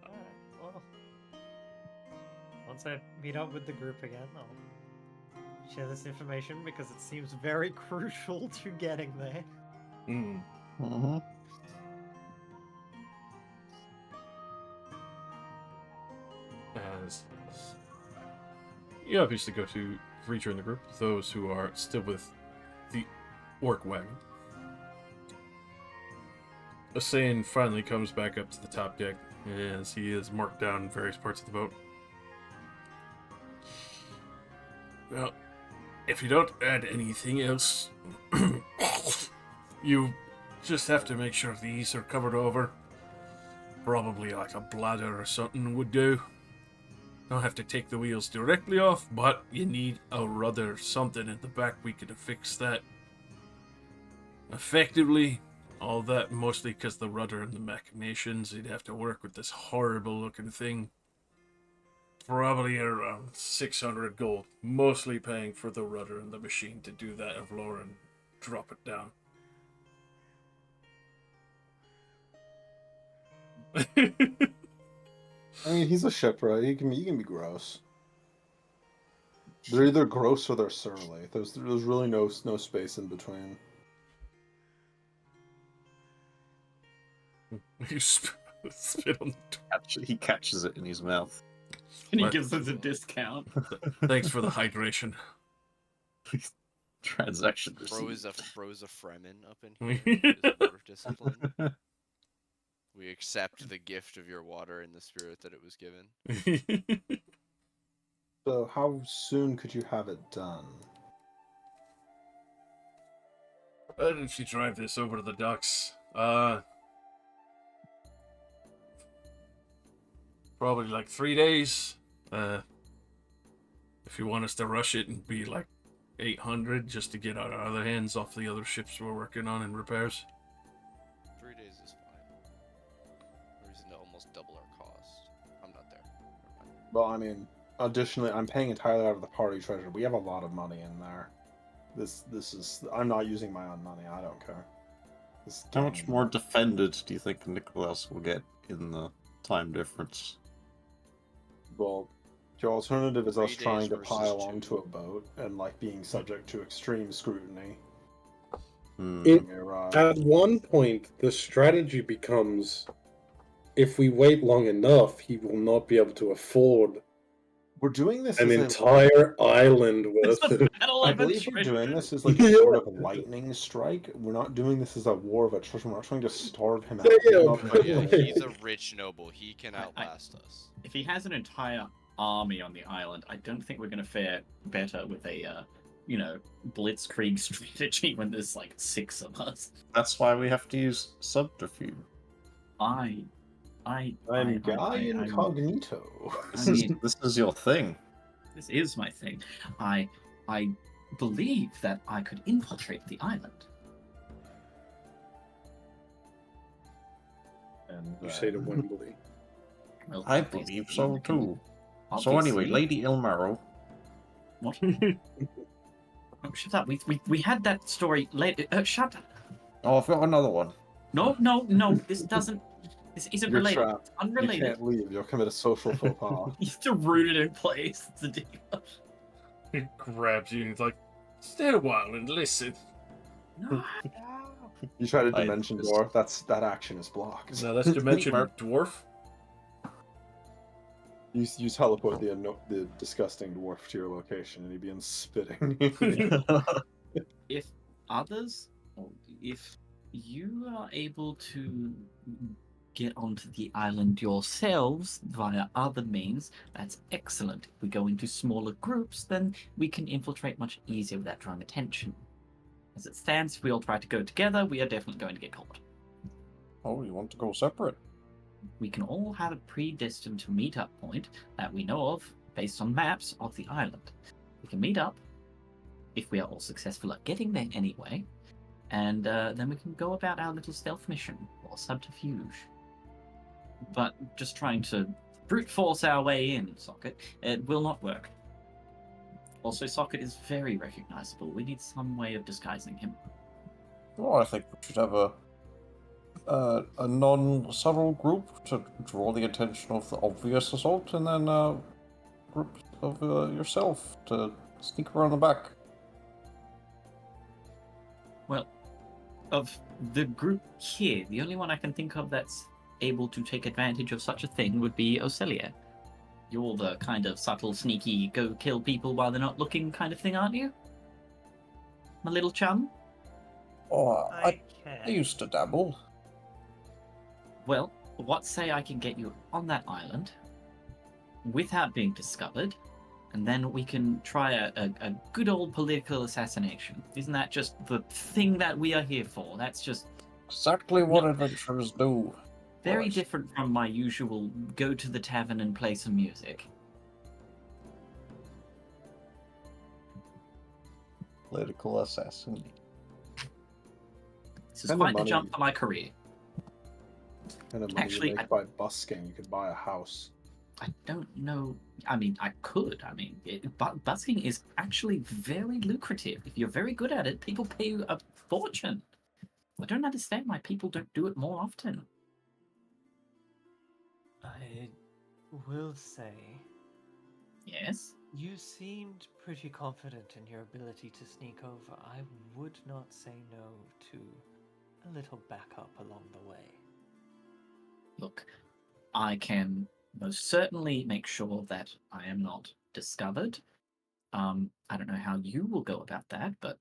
Alright, well. Once I meet up with the group again, I'll share this information because it seems very crucial to getting there. Mm-hmm. As you obviously go to rejoin the group, those who are still with the orc wagon. Asain finally comes back up to the top deck as he is marked down various parts of the boat. Well, if you don't add anything else, you just have to make sure these are covered over. Probably like a bladder or something would do. Don't have to take the wheels directly off, but you need a rudder or something at the back. We could fix that effectively. All that mostly because the rudder and the machinations, you'd have to work with this horrible looking thing. Probably around 600 gold, mostly paying for the rudder and the machine to do that of lower and drop it down. I mean, he's a shipwright. He can be gross. They're either gross or they're surly. There's really no space in between. You spit on He catches it in his mouth. And he What? gives us a discount. Thanks for the hydration. Transaction Froze received. a Fremen up in here. Is a word of discipline. We accept the gift of your water in the spirit that it was given. So how soon could you have it done? Why don't you drive this over to the docks? Probably like 3 days. If you want us to rush it and be like 800 just to get our other hands off the other ships we're working on and repairs. 3 days is fine. No reason to almost double our cost. I'm not there. Never mind. Well, I mean, additionally, I'm paying entirely out of the party treasure. We have a lot of money in there. This is. I'm not using my own money. I don't care. How much more defended do you think Nicholas will get in the time difference? Well, The alternative is 3 us trying days to versus pile 2. onto a boat and like being subject to extreme scrutiny. It- when we arrive. At one point, the strategy becomes if we wait long enough, he will not be able to afford We're doing this an as entire island It's worth a of. battle I of believe we're doing attrition. this as like a sort of Yeah. lightning strike. We're not doing this as a war of attrition. We're not trying to starve him out. Yeah, We're yeah, not Oh fighting yeah, him. he's a rich noble. He can outlast us. If he has an entire army on the island, I don't think we're going to fare better with a, blitzkrieg strategy when there's like 6 of us. That's why we have to use subterfuge. I'm Guy Incognito. I mean, This is your thing. this is my thing. I believe that I could infiltrate the island. And You say to Wembley. Well, I obviously, believe so we can- too. So anyway, obviously- Lady Ilmaro. What? Oh, shut up. We had that story later. Shut up. Oh, I've got another one. No. This doesn't. This isn't You're related. trapped. It's You unrelated. can't leave. You'll commit a social faux pas. You have to root it in place. It's a deal. He grabs you and he's like, "Stay a while and listen." No. You try to I dimension just- dwarf. That action is blocked. No, that's dimension Mark. dwarf. You teleport the disgusting dwarf to your location, and he begins spitting. If others, or if you are able to get onto the island yourselves via other means, that's excellent. If we go into smaller groups, then we can infiltrate much easier without drawing attention. As it stands, if we all try to go together, we are definitely going to get caught. Oh, you want to go separate? We can all have a predestined meet-up point that we know of, based on maps of the island. We can meet up, if we are all successful at getting there anyway, and then we can go about our little stealth mission, or subterfuge. But just trying to brute force our way in, Socket, it will not work. Also, Socket is very recognizable. We need some way of disguising him. Well, I think we should have a non-subtle group to draw the attention of the obvious assault, and then a group of yourself to sneak around the back. Well, of the group here, the only one I can think of that's able to take advantage of such a thing would be Ocilia. You're the kind of subtle, sneaky, go kill people while they're not looking kind of thing, aren't you? My little chum? Oh, I I can. used to dabble. Well, what say I can get you on that island without being discovered, and then we can try a good old political assassination. Isn't that just the thing that we are here for? That's just Exactly what adventurers do. very Right. different from my usual go to the tavern and play some music. Political assassin. This is Kinda quite the money. jump for my career. Kind of money Actually, you make by busking. You could buy a house. I don't know. I mean, I could. I mean, busking is actually very lucrative. If you're very good at it, people pay you a fortune. I don't understand why people don't do it more often. I will say, Yes? you seemed pretty confident in your ability to sneak over. I would not say no to a little backup along the way. Look, I can most certainly make sure that I am not discovered. I don't know how you will go about that, but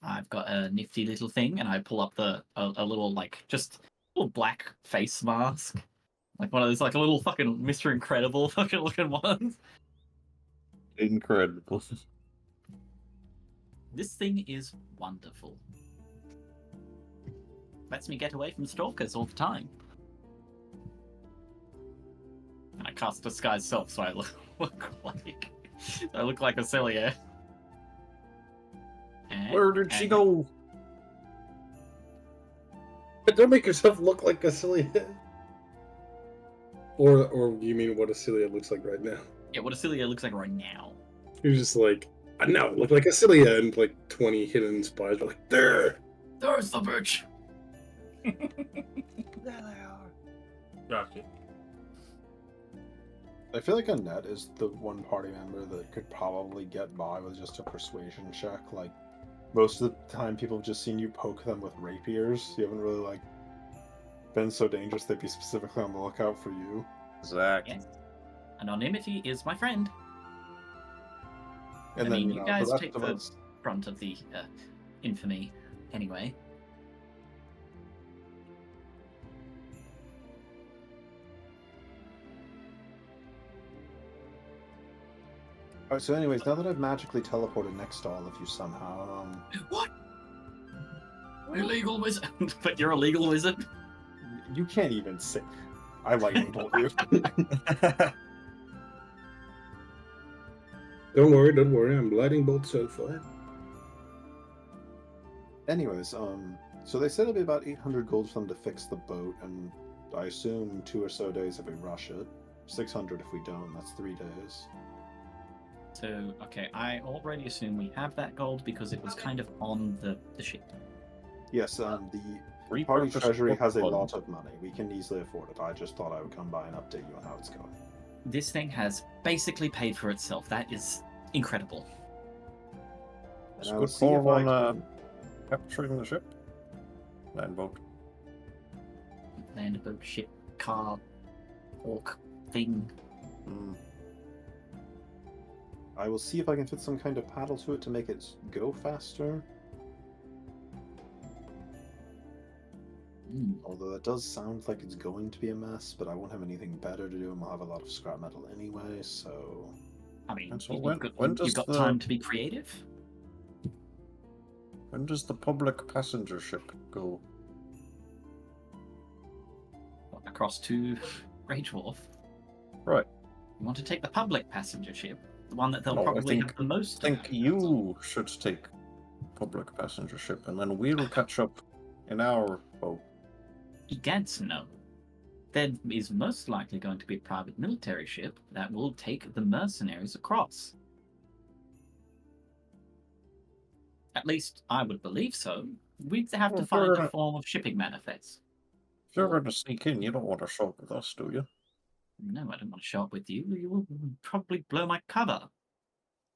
I've got a nifty little thing, and I pull up a little just little black face mask, like one of those like a little fucking Mr. Incredible fucking looking ones. Incredible. This thing is wonderful. Lets me get away from stalkers all the time. And I cast Disguise Self, so I look like a silly. Where did she go? Don't make yourself look like Acilia. Or you mean what Acilia looks like right now? Yeah, what Acilia looks like right now. You're just like, I know, look like Acilia, and like 20 hidden spies are like, there! There's the bitch! There they are. Gotcha. I feel like Annette is the one party member that could probably get by with just a persuasion check. Like, most of the time people have just seen you poke them with rapiers. You haven't really, like, been so dangerous they'd be specifically on the lookout for you. Zach. Yes. Anonymity is my friend. And I then, mean, you you know, guys the rest take of the us... brunt of the infamy, anyway. Alright, so anyways, now that I've magically teleported next to all of you somehow, What? Illegal wizard. But you're a legal wizard. you can't even say... I lightning bolt you. Don't worry, I'm lightning bolt certified. Anyways, so they said it'll be about 800 gold for them to fix the boat, and I assume 2 or so days if we rush it. 600 if we don't, that's 3 days. So, okay, I already assume we have that gold because it was kind of on the ship. Yes, the party Repurposed treasury has a book lot of money. We can easily afford it. I just thought I would come by and update you on how it's going. This thing has basically paid for itself. That is incredible. It's And I good will see if for I on can... capturing the ship. Land boat. Land boat, ship, car, orc thing. Mm. I will see if I can fit some kind of paddle to it to make it go faster. Although that does sound like it's going to be a mess, but I won't have anything better to do, and we'll have a lot of scrap metal anyway, so... I mean, And so you've got time to be creative. When does the public passenger ship go? Across to Rage Wharf. Right. You want to take the public passenger ship, the one that they'll No, I probably think- have the most. I think you should take public passenger ship, and then we'll catch up in our boat. Egads, no. There is most likely going to be a private military ship that will take the mercenaries across. At least I would believe so. We'd have to Well, find sure. a form of shipping manifest. If you're going to sneak in, you don't want to show up with us, do you? No, I don't want to show up with you. You will probably blow my cover.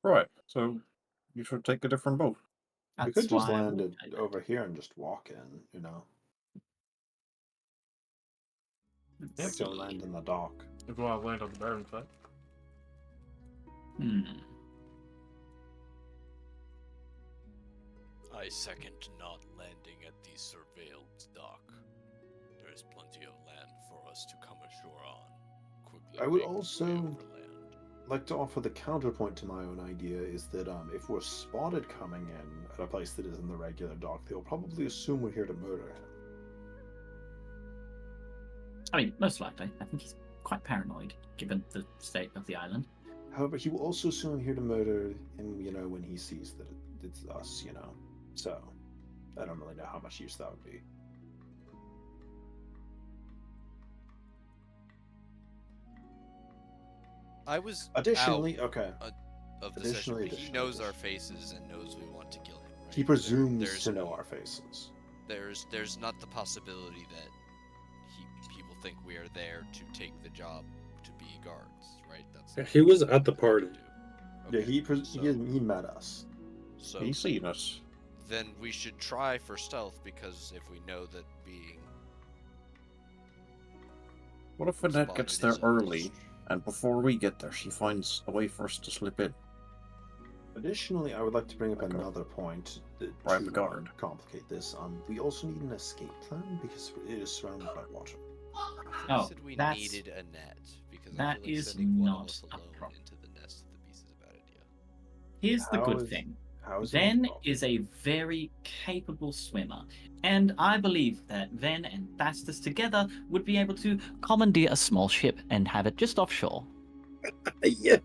Right. So you should take a different boat. We That's could just why I land would it over here and just walk in, you know? Like see. don't land in the dock. If you want to land on the Baron side. I second not landing at the surveilled dock. There is plenty of land for us to come ashore on. Quickly I would make our way also overland. like to offer the counterpoint to my own idea is that if we're spotted coming in at a place that isn't the regular dock, they'll probably assume we're here to murder him. I mean, most likely. I think he's quite paranoid, given the state of the island. However, he will also assume I'm here to murder him, you know, when he sees that it's us, you know. So, I don't really know how much use that would be. I was Additionally, out okay. of the session, but he Additionally, knows our faces and knows we want to kill him. Right? He presumes There's to know our faces. There's not the possibility that people think we are there to take the job to be guards, right? That's He was at the party. Yeah, okay, he met us. so He's seen us. then we should try for stealth, because if we know that being What if Annette spotted gets there is a- early, and before we get there, she finds a way for us to slip in? Additionally, I would like to bring up Okay. another point Private to guard. complicate this. We also need an escape plan because it is surrounded by water. I Oh, said we that's- needed a net, because that I feel like is sending one of not us a alone problem. into the nest of the beast is a bad idea. Here's the How good is- thing. How is it not a Ven problem? is a very capable swimmer, and I believe that Ven and Bastus together would be able to commandeer a small ship and have it just offshore. Yeah.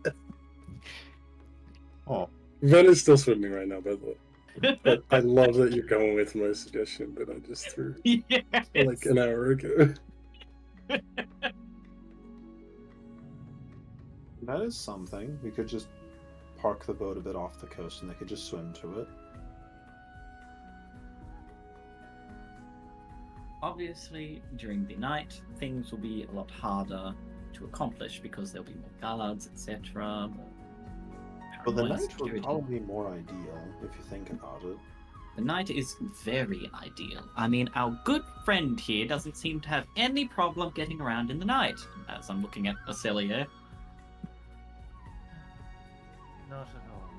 Oh, Ven is still swimming right now, by the way. But I love that you're going with my suggestion that I just threw Yes. like an hour ago. That is something. We could just park the boat a bit off the coast and they could just swim to it. Obviously, during the night, things will be a lot harder to accomplish because there'll be more guards, etc. But the More night would security. probably be more ideal if you think about it. The night is very ideal. I mean, our good friend here doesn't seem to have any problem getting around in the night, as I'm looking at Acelier. Not at all.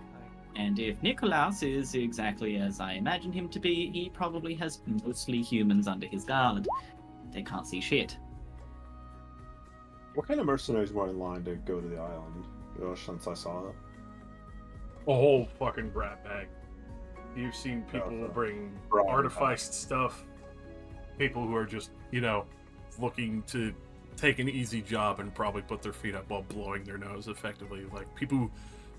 And if Nikolaus is exactly as I imagined him to be, he probably has mostly humans under his guard. They can't see shit. What kind of mercenaries were in line to go to the island? Since I saw it. A whole fucking rat bag. You've seen people so- bring Right, artificed stuff. People who are just, looking to take an easy job and probably put their feet up while blowing their nose effectively. Like, people who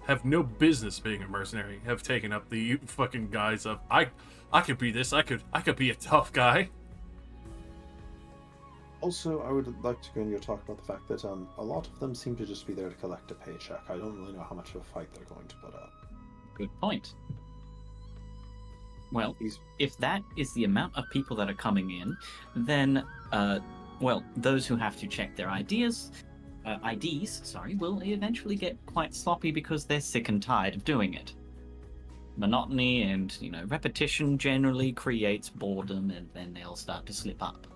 have no business being a mercenary have taken up the fucking guise of, I could be this, I could be a tough guy. Also, I would like to go into your talk about the fact that a lot of them seem to just be there to collect a paycheck. I don't really know how much of a fight they're going to put up. Good point. Well, He's- if that is the amount of people that are coming in, then, those who have to check their IDs, will eventually get quite sloppy because they're sick and tired of doing it. Monotony and, repetition generally creates boredom, and then they'll start to slip up.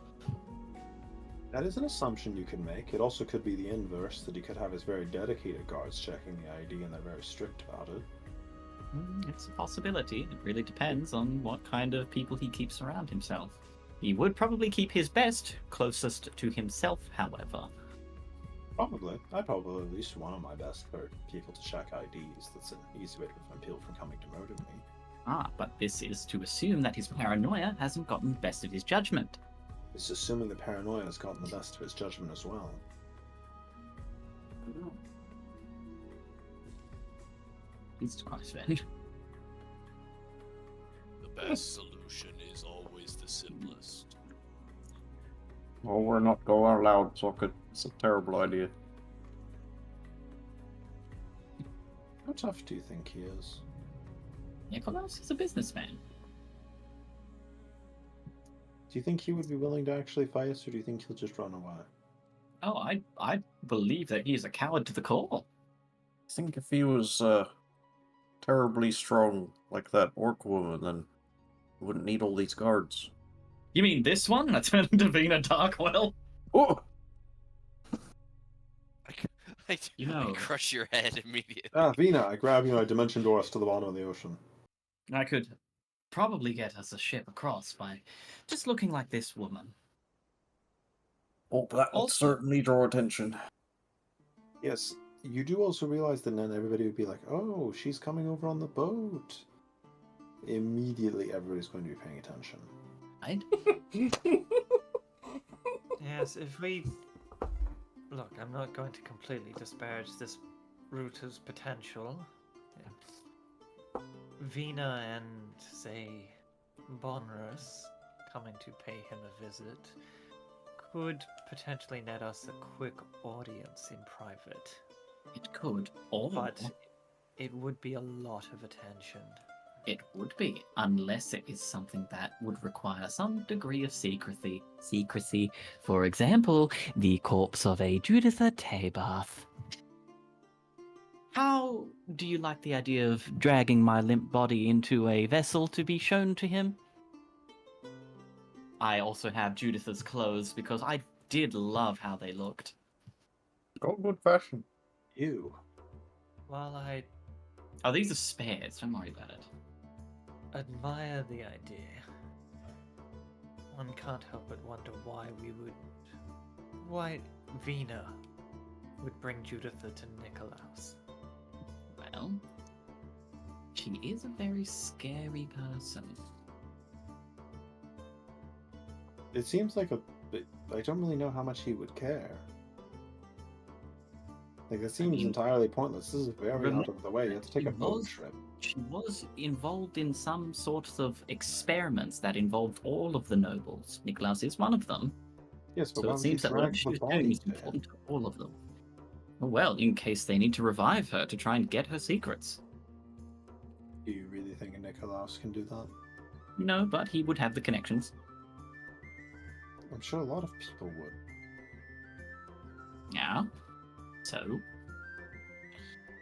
That is an assumption you can make. It also could be the inverse, that he could have his very dedicated guards checking the ID and they're very strict about it. It's a possibility. It really depends on what kind of people he keeps around himself. He would probably keep his best closest to himself, however. Probably. I'd probably at least one of my best for people to check IDs. That's an easy way to prevent people from coming to murder me. But this is to assume that his paranoia hasn't gotten the best of his judgment. It's assuming the paranoia has gotten the best of his judgment as well. It's quite fair. The best solution is always the simplest. Well, we're not going loud, so it's a terrible idea. How tough do you think he is? Nikolaus is a businessman. Do you think he would be willing to actually fight us, or do you think he'll just run away? Oh, I believe that he is a coward to the core. I think if he was terribly strong like that orc woman, then he wouldn't need all these guards. You mean this one? That's turned into Vina Darkwell? Oh! I crush your head immediately. Vina, I grab you and I dimension door us to the bottom of the ocean. I could probably get us a ship across by just looking like this woman. Oh, that will Also- certainly draw attention. Yes, you do also realize that then everybody would be like, oh, she's coming over on the boat. Immediately, everybody's going to be paying attention. Right? Yes, if we... Look, I'm not going to completely disparage this route's potential. Vina and, say, Bonrus coming to pay him a visit could potentially net us a quick audience in private. It could, or But it would be a lot of attention. it would be, unless it is something that would require some degree of secrecy. For example, the corpse of a Juditha Tabath. How do you like the idea of dragging my limp body into a vessel to be shown to him? I also have Juditha's clothes because I did love how they looked. Go good fashion. Ew. While I Oh, these are spares, don't worry about it. admire the idea, one can't help but wonder why Vina would bring Juditha to Nikolaus. Well, she is a very scary person. It seems like I don't really know how much he would care. Like, that seems entirely pointless. This is very out of the way. You have to take a boat trip. She was involved in some sorts of experiments that involved all of the nobles. Nikolaus is one of them. Yes, but So why it would you seems that drag whatever she the was doing body is to him? important to all of them. Well, in case they need to revive her to try and get her secrets. Do you really think Nikolaus can do that? No, but he would have the connections. I'm sure a lot of people would. Yeah, Yeah. So,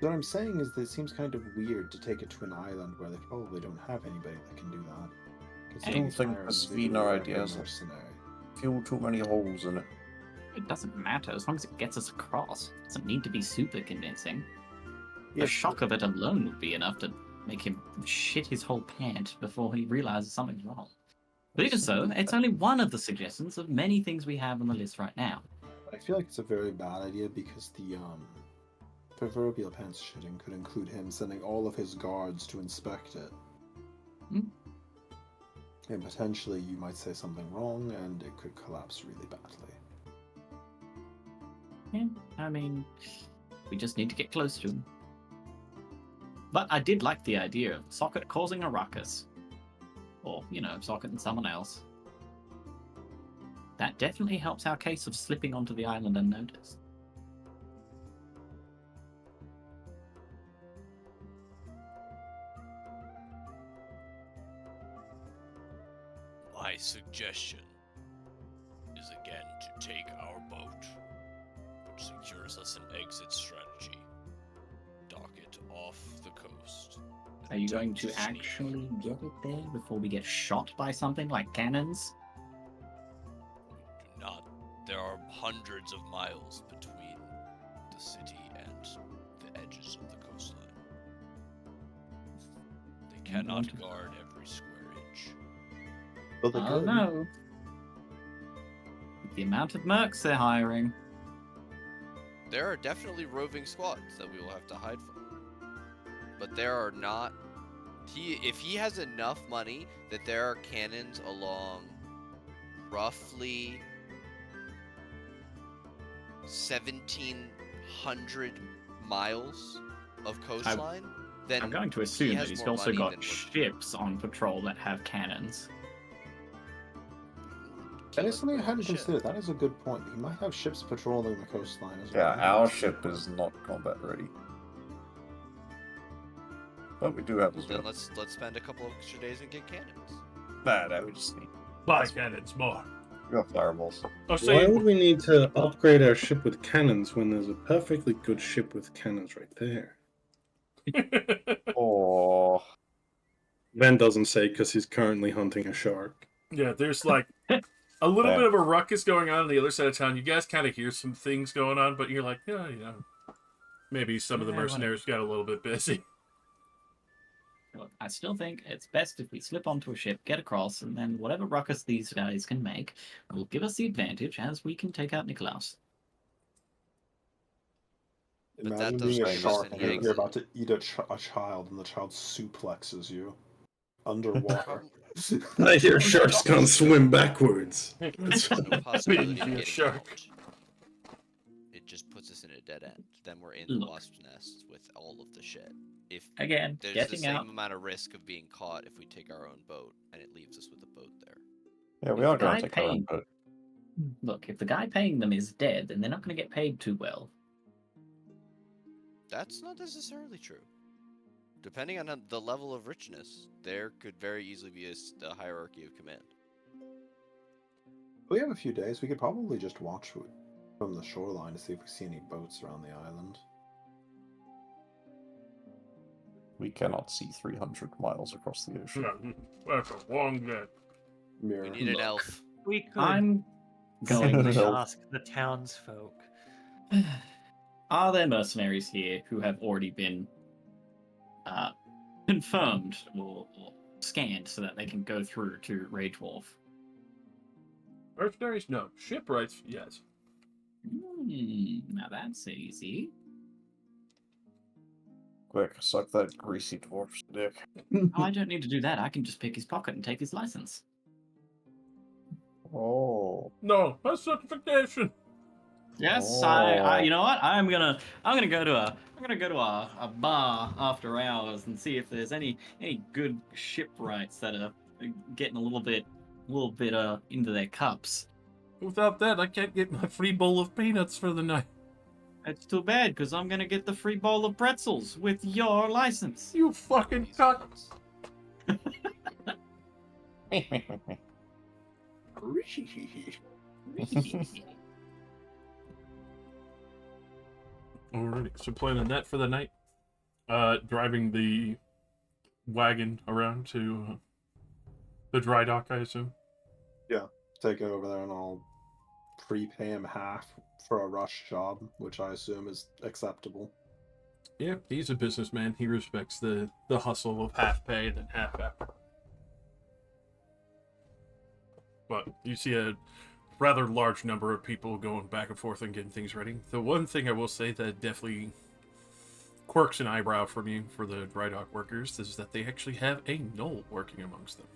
What I'm saying is that it seems kind of weird to take it to an island where they probably don't have anybody that can do that. I don't think the Svina idea has too many holes in it. it doesn't matter as long as it gets us across. It doesn't need to be super convincing. The Yes, shock of it alone would be enough to make him shit his whole pant before he realizes something's wrong. But even so, it's only one of the suggestions of many things we have on the list right now. I feel like it's a very bad idea because the proverbial pants shitting could include him sending all of his guards to inspect it. Hmm. And potentially you might say something wrong and it could collapse really badly. Yeah, I mean, we just need to get close to him. But I did like the idea of Socket causing a ruckus. Or, Socket and someone else. That definitely helps our case of slipping onto the island unnoticed. My suggestion is again to take our boat, which secures us an exit strategy, dock it off the coast. Are you going attempt to sneak. actually get it there before we get shot by something like cannons? Do not. There are hundreds of miles between the city and the edges of the coastline. They cannot guard every square inch. But they Oh could. no. The amount of mercs they're hiring. There are definitely roving squads that we will have to hide from. But there are not. If he has enough money that there are cannons along roughly 1,700 miles of coastline, then I'm going to he assume that has he's more also money got than we're- ships on patrol that have cannons. That is something I Kill hadn't the ship. considered. That is a good point. He might have ships patrolling the coastline as Yeah, well. our ship is not combat ready. But we do have a Then ship. let's spend a couple of extra days and get cannons. Nah, we just need. Buy cannons more. We got fireballs. Oh, Why say, would we need to upgrade our ship with cannons when there's a perfectly good ship with cannons right there? Oh, Ben doesn't say because he's currently hunting a shark. yeah, there's like a little Yeah. bit of a ruckus going on the other side of town. You guys kind of hear some things going on, but you're like, yeah, maybe some of the Yeah, mercenaries got a little bit busy. Look, I still think it's best if we slip onto a ship, get across, and then whatever ruckus these guys can make will give us the advantage as we can take out Nikolaus. But that Imagine doesn't being a give us shark any and you're exit. about to eat a child and the child suplexes you underwater. Your sharks can't swim backwards. There's no possibility Be of a getting shark. out. It just puts us in a dead end. Then we're in the Look. wasp's nest with all of the shit. If Again, there's the getting same out. amount of risk of being caught if we take our own boat, and it leaves us with a boat there. yeah, we If are the going guy to take our own paying- boat. Look, if the guy paying them is dead, then they're not going to get paid too well. That's not necessarily true. Depending on the level of richness, there could very easily be a hierarchy of command. We have a few days. We could probably just watch from the shoreline to see if we see any boats around the island. We cannot see 300 miles across the ocean. That's a long day. Mirror. We need an Look. elf. We could I'm going simply Help. ask the townsfolk. Are there mercenaries here who have already been confirmed or scanned so that they can go through to Rage Wolf? Mercenaries? No. Shipwrights? Yes. Now that's easy. Quick, suck that greasy dwarf's dick. Oh, I don't need to do that. I can just pick his pocket and take his license. Oh. No, that's certification. Yes, Oh. I you know what? I'm gonna go to a bar after hours and see if there's any good shipwrights that are getting a little bit into their cups. Without that, I can't get my free bowl of peanuts for the night. It's too bad because I'm gonna get the free bowl of pretzels with your license. You fucking These cuck. ones. Alrighty, so planning that for the night. Driving the wagon around to the dry dock, I assume. Take it over there and I'll prepay him half for a rush job, which I assume is acceptable. Yeah, he's a businessman. He respects the hustle of half pay and then half effort. But you see a rather large number of people going back and forth and getting things ready. The one thing I will say that definitely quirks an eyebrow from you for the dry dock workers is that they actually have a knoll working amongst them.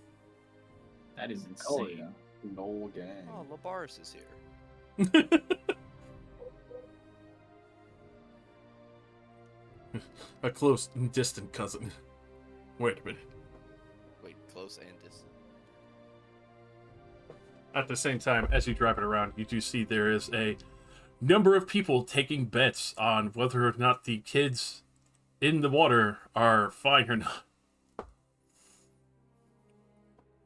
That is insane. Oh yeah, Knoll gang. Oh, Labaris is here. A close and distant cousin. Wait a minute. Wait, close and distant. At the same time, as you drive it around, you do see there is a number of people taking bets on whether or not the kids in the water are fine or not.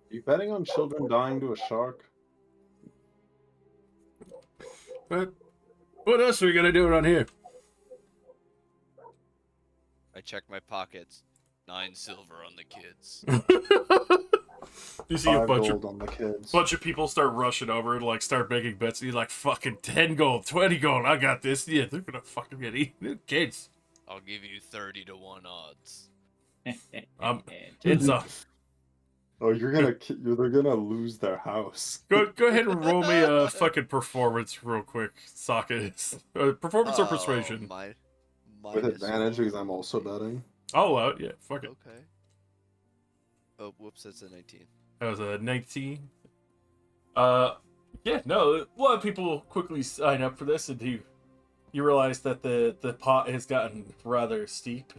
You betting on children dying to a shark? But what else are we gonna do around here? I check my pockets. 9 silver on the kids. You see a 5 bunch gold of on the kids. people start rushing over and like start making bets. And you're like, fucking 10 gold, 20 gold. I got this. Yeah, they're gonna fucking get eaten. Kids. I'll give you 30 to 1 odds. It's Oh, they're gonna lose their house. go ahead and roll me a fucking performance real quick, socket. Performance or persuasion? With advantage because I'm also betting. I'll allow it. Yeah, fuck it. Okay. Oh, whoops, that's a 19. That was a 19. Yeah, no, a lot of people quickly sign up for this, and you realize that the pot has gotten rather steep.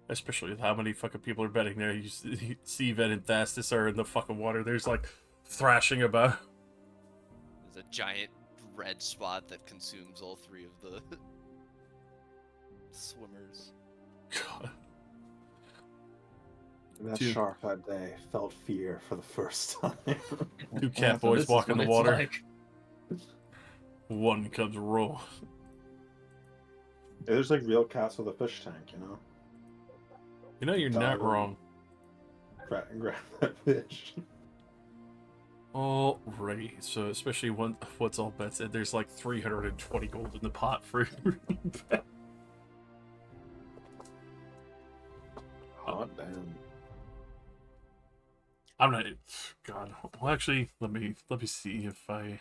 Especially with how many fucking people are betting there. You see Ven and Thastis are in the fucking water. There's like thrashing about. There's a giant red spot that consumes all 3 of the swimmers. God. That Dude. shark that day felt fear for the first time. 2 cat So boys this is walk in what the it's water. like. One comes roll. There's like real cats with a fish tank, you know? You know, you're not Dive in. wrong. Grab that fish. Alrighty, so especially what's all bets in, there's like 320 gold in the pot for bet. Oh damn. I'm not. God. Well, actually, let me see if I'm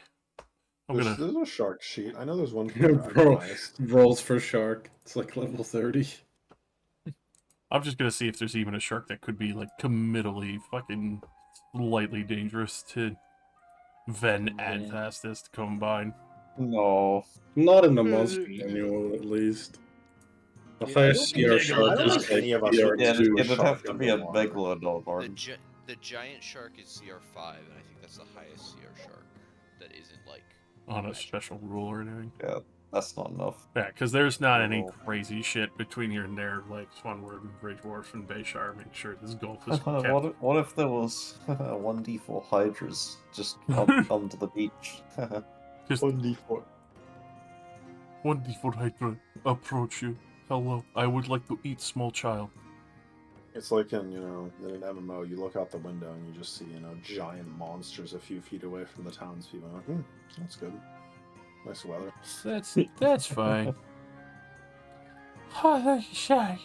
gonna. There's a shark sheet. I know there's one for Bro, Dragonized. rolls for shark. It's like level 30. I'm just gonna see if there's even a shark that could be like committally fucking slightly dangerous to Ven and Yeah. Fastest combined. No. Not in the monster manual, at least. The Yeah, I highest don't CR think- shark I don't is think like any of us CR2. would do a it'd shark have to be a underwater. megalodon. The giant shark is CR5, and I think that's the highest CR shark that isn't like On a special rule or anything. Yeah, that's not enough. Yeah, because there's not any Oh. crazy shit between here and there, like Swanward and Rage Wharf and Bayshire. Make sure this Gulf is kept. what if there was 1d4 hydras just under the beach? Just 1d4. 1d4 Hydra approach you. Hello, I would like to eat small child. It's like in an MMO, you look out the window and you just see, giant monsters a few feet away from the townspeople. Like, that's good. Nice weather. That's fine. Oh, shy.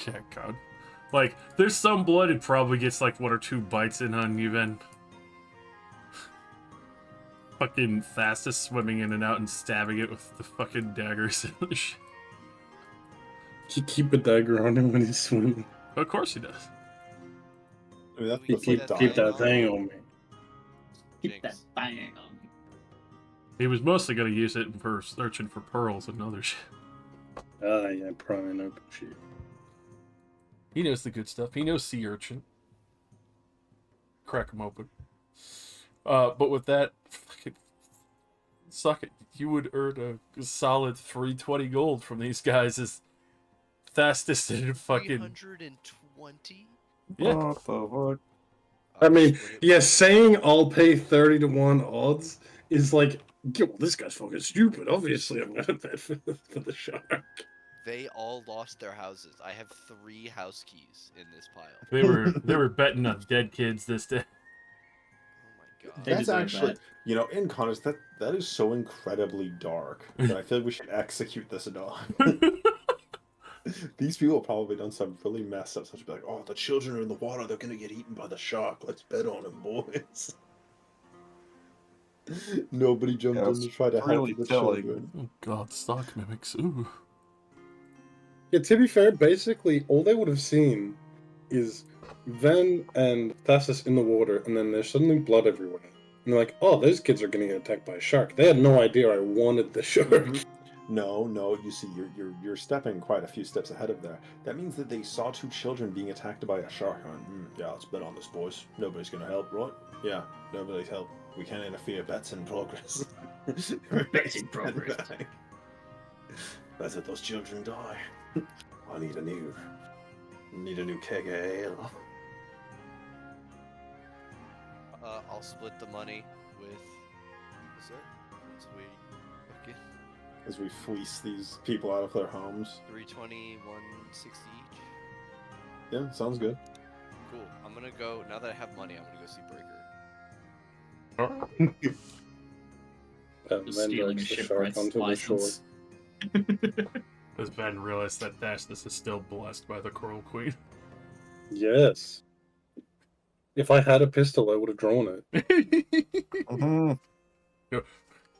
Yeah, God. Like, there's some blood, it probably gets like 1 or 2 bites in on you, then. Fucking Fastest swimming in and out and stabbing it with the fucking daggers and shit. You keep a dagger on him when he's swimming. Of course he does. I mean, You that's keep- like Keep dying. that thing on me. Keep that Jinx. bang on me. He was mostly going to use it for searching for pearls and other shit. Ah, yeah, prying open shit. He knows the good stuff. He knows sea urchin. Crack him open. But with that, fucking suck it. You would earn a solid 320 gold from these guys as fastest and fucking 320? yeah. What the fuck? I mean, split it yeah, with- saying I'll pay 30 to 1 odds is like, yeah, well, this guy's fucking stupid. Obviously, I'm gonna bet for the shark. They all lost their houses. I have 3 house keys in this pile. They were betting on dead kids this day. Oh my god. They That's deserve actually, that. you know, in context, that is so incredibly dark that I feel like we should execute this dog. These people have probably done some really messed up stuff. Be like, oh, the children are in the water. They're gonna get eaten by the shark. Let's bet on them, boys. Nobody jumped Yeah, in to try to help really the telling. children. Oh god, stock mimics. Ooh. Yeah, to be fair, basically, all they would have seen is Ven and Thassus in the water, and then there's suddenly blood everywhere. And they're like, oh, those kids are getting attacked by a shark. They had no idea I wanted the shark. Mhm. No. You see, you're stepping quite a few steps ahead of there. That means that they saw 2 children being attacked by a shark. Yeah, let's bet on this, boys. Nobody's gonna help, right? Yeah, nobody's help. We can't interfere. Bets in progress. Bets in progress. Let's let those children die. I need a new keg of ale. I'll split the money with Sir. Sweet. Okay. As we fleece these people out of their homes. 320, 160 each. Yeah, sounds good. Cool. I'm gonna go, now that I have money, I'm gonna go see Breaker. And Just then stealing a drags the shipwright's shark onto the shore. license. As Ben realized that Dashness is still blessed by the Coral Queen. Yes. If I had a pistol, I would have drawn it.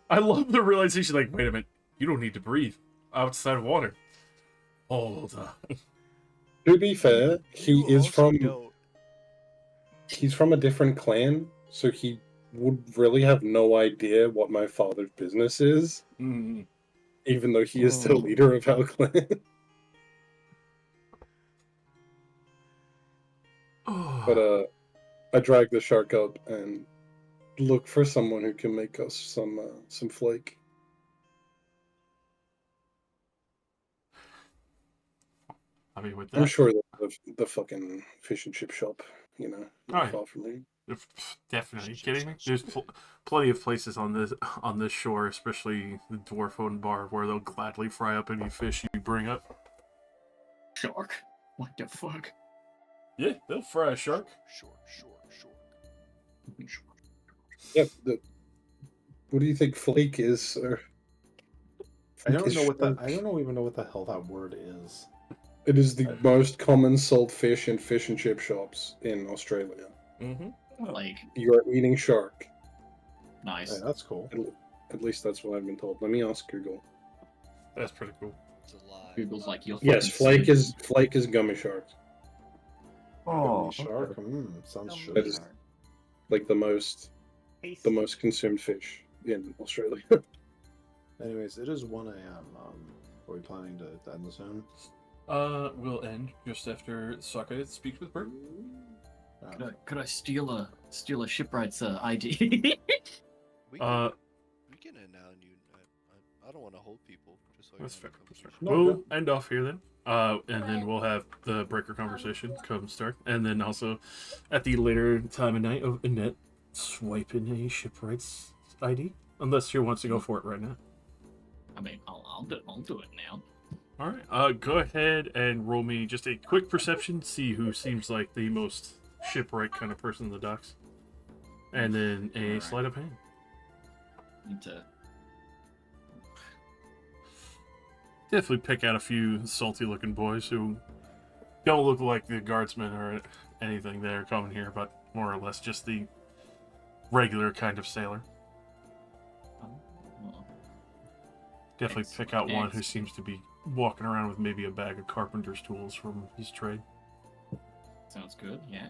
I love the realization, like, wait a minute, you don't need to breathe outside water. Hold on. To be fair, You also don't. he's from a different clan, so he would really have no idea what my father's business is, even though he is the leader of our clan. But I drag the shark up and look for someone who can make us some flake. I mean, with I'm that, sure the fucking fish and chip shop, you know, not Right. far from me. definitely. You kidding me? There's plenty of places on this shore, especially the Dwarf Owned Bar, where they'll gladly fry up any fish you bring up. Shark? What the fuck? Yeah, they'll fry a shark. Short. Yeah. What do you think flake is, sir? I don't Flake know is what that. shark. I don't even know what the hell that word is. It is the most common sold fish in fish and chip shops in Australia. Mm-hmm. Like, You are eating shark. nice. Hey, that's cool. At least that's what I've been told. Let me ask Google. That's pretty cool. It's a lie. Google's like, you're Yes, fucking flake is gummy sharks. Gummy shark. Sounds Gummy sugary. That is- shark. Like the most Tasty. consumed fish in Australia. Anyways, it is 1 a.m. Are we planning to end soon? We'll end just after Sokka speaks with Bert. Could I steal a shipwright's ID? We Uh, can end now, and I don't want to hold people. Just so That's you fair. have a That's fair. conversation. We'll end off here then. And then we'll have the breaker conversation come start. And then also at the later time of night of Annette swiping a shipwright's ID. Unless she wants to go for it right now. I mean, I'll do it now. Alright, go ahead and roll me just a quick perception, see who seems like the most shipwright kind of person in the docks. And then a Alright. sleight of hand. Need to. Definitely pick out a few salty looking boys who don't look like the guardsmen or anything that are coming here, but more or less just the regular kind of sailor. Well, Definitely pick out one who Excellent. seems to be walking around with maybe a bag of carpenter's tools from his trade. sounds good. Yeah.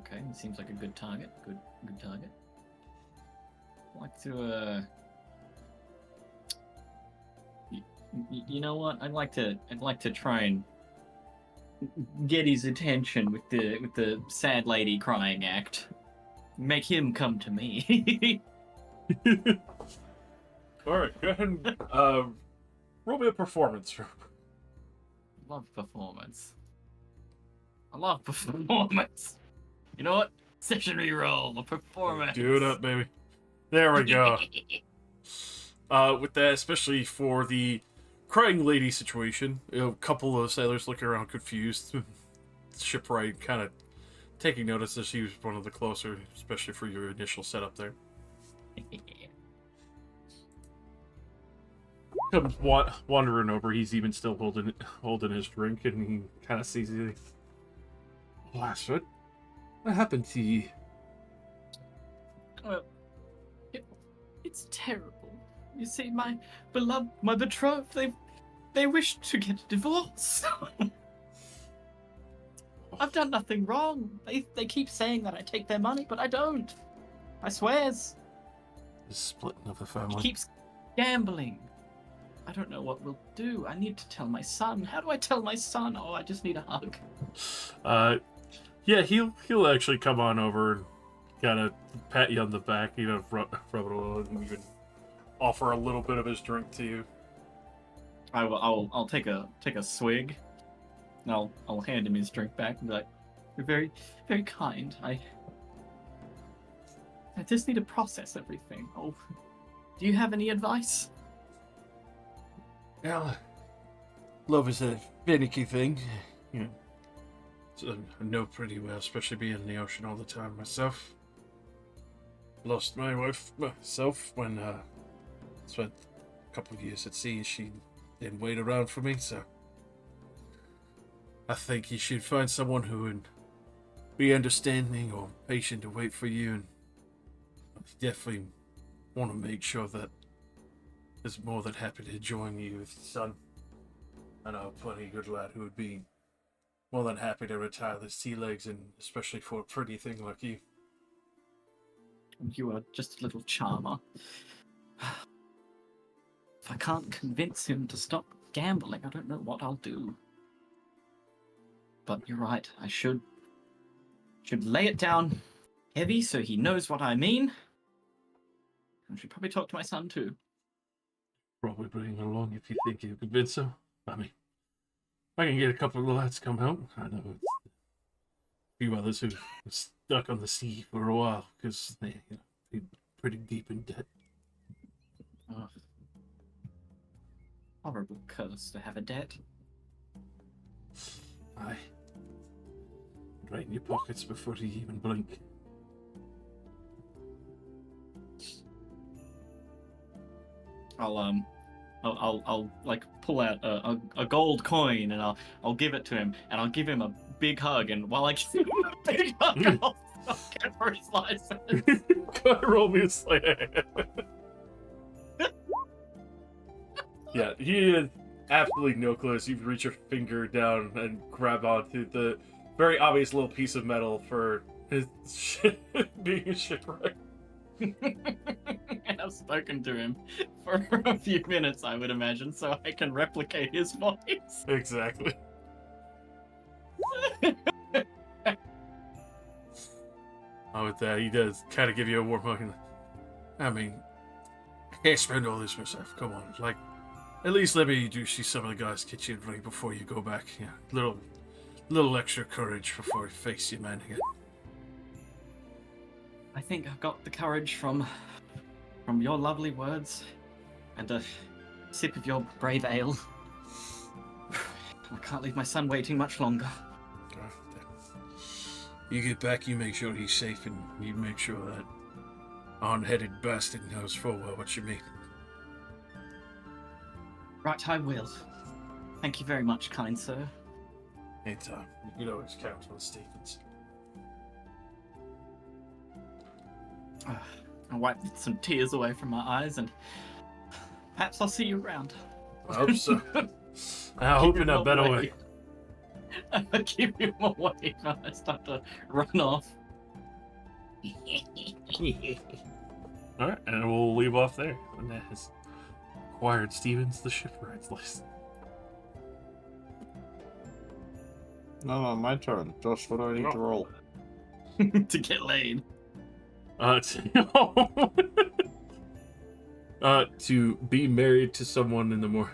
Okay. It seems like a good target. Good target. I'd like to. You know what? I'd like to try and get his attention with the sad lady crying act. Make him come to me. Alright, go ahead and roll me a performance. Love performance. I love performance. You know what? Session reroll, performance. Do it up, baby. There we go. With that, especially for the crying lady situation, a couple of sailors looking around confused. Shipwright kind of taking notice that she was one of the closer, especially for your initial setup there. Comes wandering over. He's even still holding his drink, and he kind of sees you. Lashford, what happened to you? Well, it's terrible. You see, my beloved, my betrothed, they wish to get a divorce. I've done nothing wrong. They keep saying that I take their money, but I don't. I swears. The splitting of the He family. keeps gambling. I don't know what we'll do. I need to tell my son. How do I tell my son? Oh, I just need a hug. Yeah, he'll actually come on over and kind of pat you on the back, rub it a little, and even offer a little bit of his drink to you. I'll take a swig. And I'll hand him his drink back and be like, "You're very, very kind. I just need to process everything. Oh, do you have any advice?" Well, love is a finicky thing, you know. So I know pretty well, especially being in the ocean all the time myself. Lost my wife myself when spent a couple of years at sea. She didn't wait around for me, so I think you should find someone who would be understanding or patient to wait for you, and definitely want to make sure that is more than happy to join you with his son. I know plenty good lad who would be more than happy to retire the sea legs, and especially for a pretty thing like you. You are just a little charmer. If I can't convince him to stop gambling, I don't know what I'll do. But you're right, I should lay it down heavy so he knows what I mean. I should probably talk to my son too. Probably bring him along if you think you convince him. I mean, I can get a couple of lads to come help. I know it's a few others who are stuck on the sea for a while because they're pretty deep in debt. Oh. Horrible curse to have a debt. Aye. Right in your pockets before you even blink. I'll like pull out a gold coin and I'll give it to him and I'll give him a big hug, and while I give him a big hug, I'll get for his license. Go ahead, roll me a sleight of hand. Yeah, he has absolutely no clue as you reach your finger down and grab onto the very obvious little piece of metal for his being a shipwreck. And I've spoken to him for a few minutes, I would imagine, so I can replicate his voice. Exactly. With that, he does kind of give you a warm hug. I mean, I can't spend all this myself. Come on, like, at least let me introduce you some of the guys, get you ready before you go back. Yeah, little extra courage before you face your man again. I think I've got the courage from your lovely words and a sip of your brave ale. I can't leave my son waiting much longer. You get back, you make sure he's safe, and you make sure that on-headed bastard knows full well what you mean. Right, I will. Thank you very much, kind sir. Anytime. You can always count on Stevens. I wipe some tears away from my eyes, and perhaps I'll see you around. I hope so. I hope in a better way. I'll keep him away when I start to run off. Alright, and we'll leave off there. And that has acquired Stevens the shipwright's list. No, my turn. Josh, what do I need to roll? To get laid. To be married to someone in the more...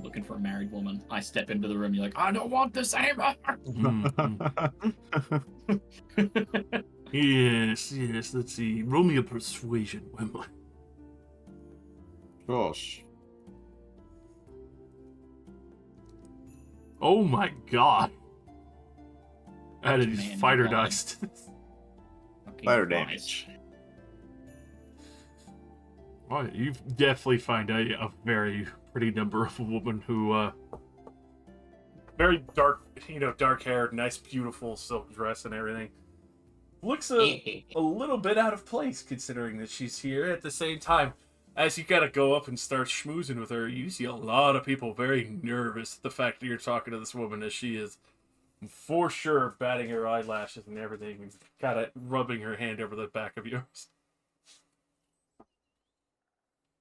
Looking for a married woman. I step into the room. You're like, I don't want the same. Yes, yes. Let's see. Roll me a persuasion, Wembley. Gosh. Oh my god. Added Man, fighter God. dice. Fucking Fire Christ. damage. Well, you definitely find a very pretty number of a woman who, very dark, dark hair, nice, beautiful silk dress and everything. Looks a little bit out of place considering that she's here. At the same time, as you gotta go up and start schmoozing with her, you see a lot of people very nervous at the fact that you're talking to this woman, as she is for sure batting her eyelashes and everything, and kind of rubbing her hand over the back of yours.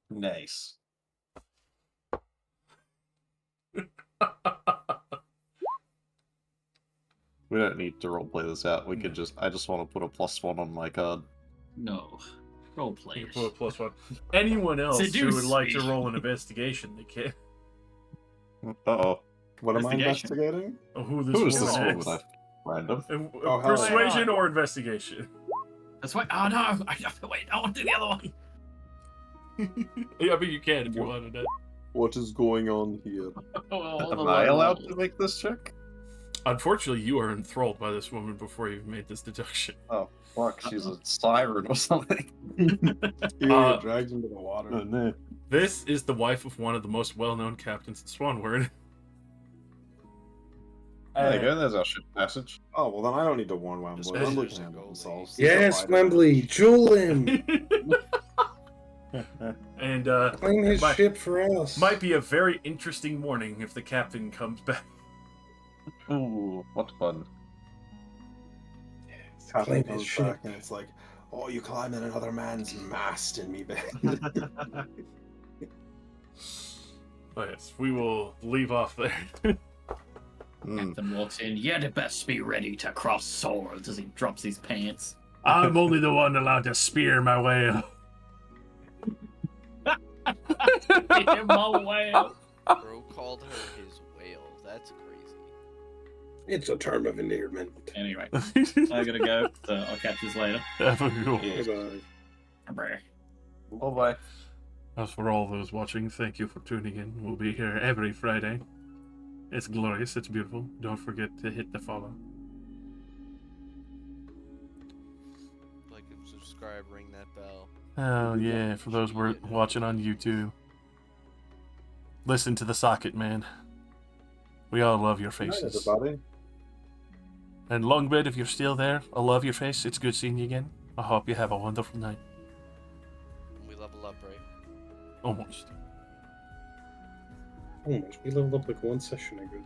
Nice. We don't need to roleplay this out. We could just. I just want to put a +1 on my card. No. Role You players. can put a +1. Anyone else who Seduce would like to me. roll an investigation, they can. Uh-oh. What am I Investigation. investigating? Oh, who Who is this woman woman? is. Random. Oh, hell Persuasion yeah. or investigation? That's why. Oh no! Wait, I want to do the other one. Yeah, I mean, you can if you wanted to. What is going on here? Am I allowed to make this check? Unfortunately, you are enthralled by this woman before you've made this deduction. Oh, fuck. She's a siren or something. You get dragged into the water. Oh, no. This is the wife of one of the most well-known captains in Swanward. There you go. There's our ship passage. Oh, well, then I don't need to warn Wembley. Just Wembley there's can a handle goalie. themselves. Yes, Wembley, jewel him. And Claim his might- ship for us. might be a very interesting morning if the captain comes back. Ooh, what fun. Captain Claim his comes ship. back and it's like, oh, you climbed in another man's mast in me bed. But yes, we will leave off there. Captain walks in. You'd best be ready to cross swords as he drops his pants. I'm only the one allowed to spear my whale. Him my whale. Bro called her his whale. That's crazy. It's a term of endearment. Anyway, I gotta go. So I'll catch you later. Have a good one. Bye-bye. Bye. Bye-bye. As for all those watching, thank you for tuning in. We'll be here every Friday. It's glorious, it's beautiful. Don't forget to hit the follow. Like and subscribe, ring that bell. Oh yeah, for those who are watching on YouTube. Listen to the socket, man. We all love your Good night, faces. everybody. And Longbed, if you're still there, I love your face. It's good seeing you again. I hope you have a wonderful night. We level up, right? Almost. Almost. We leveled up like one session ago.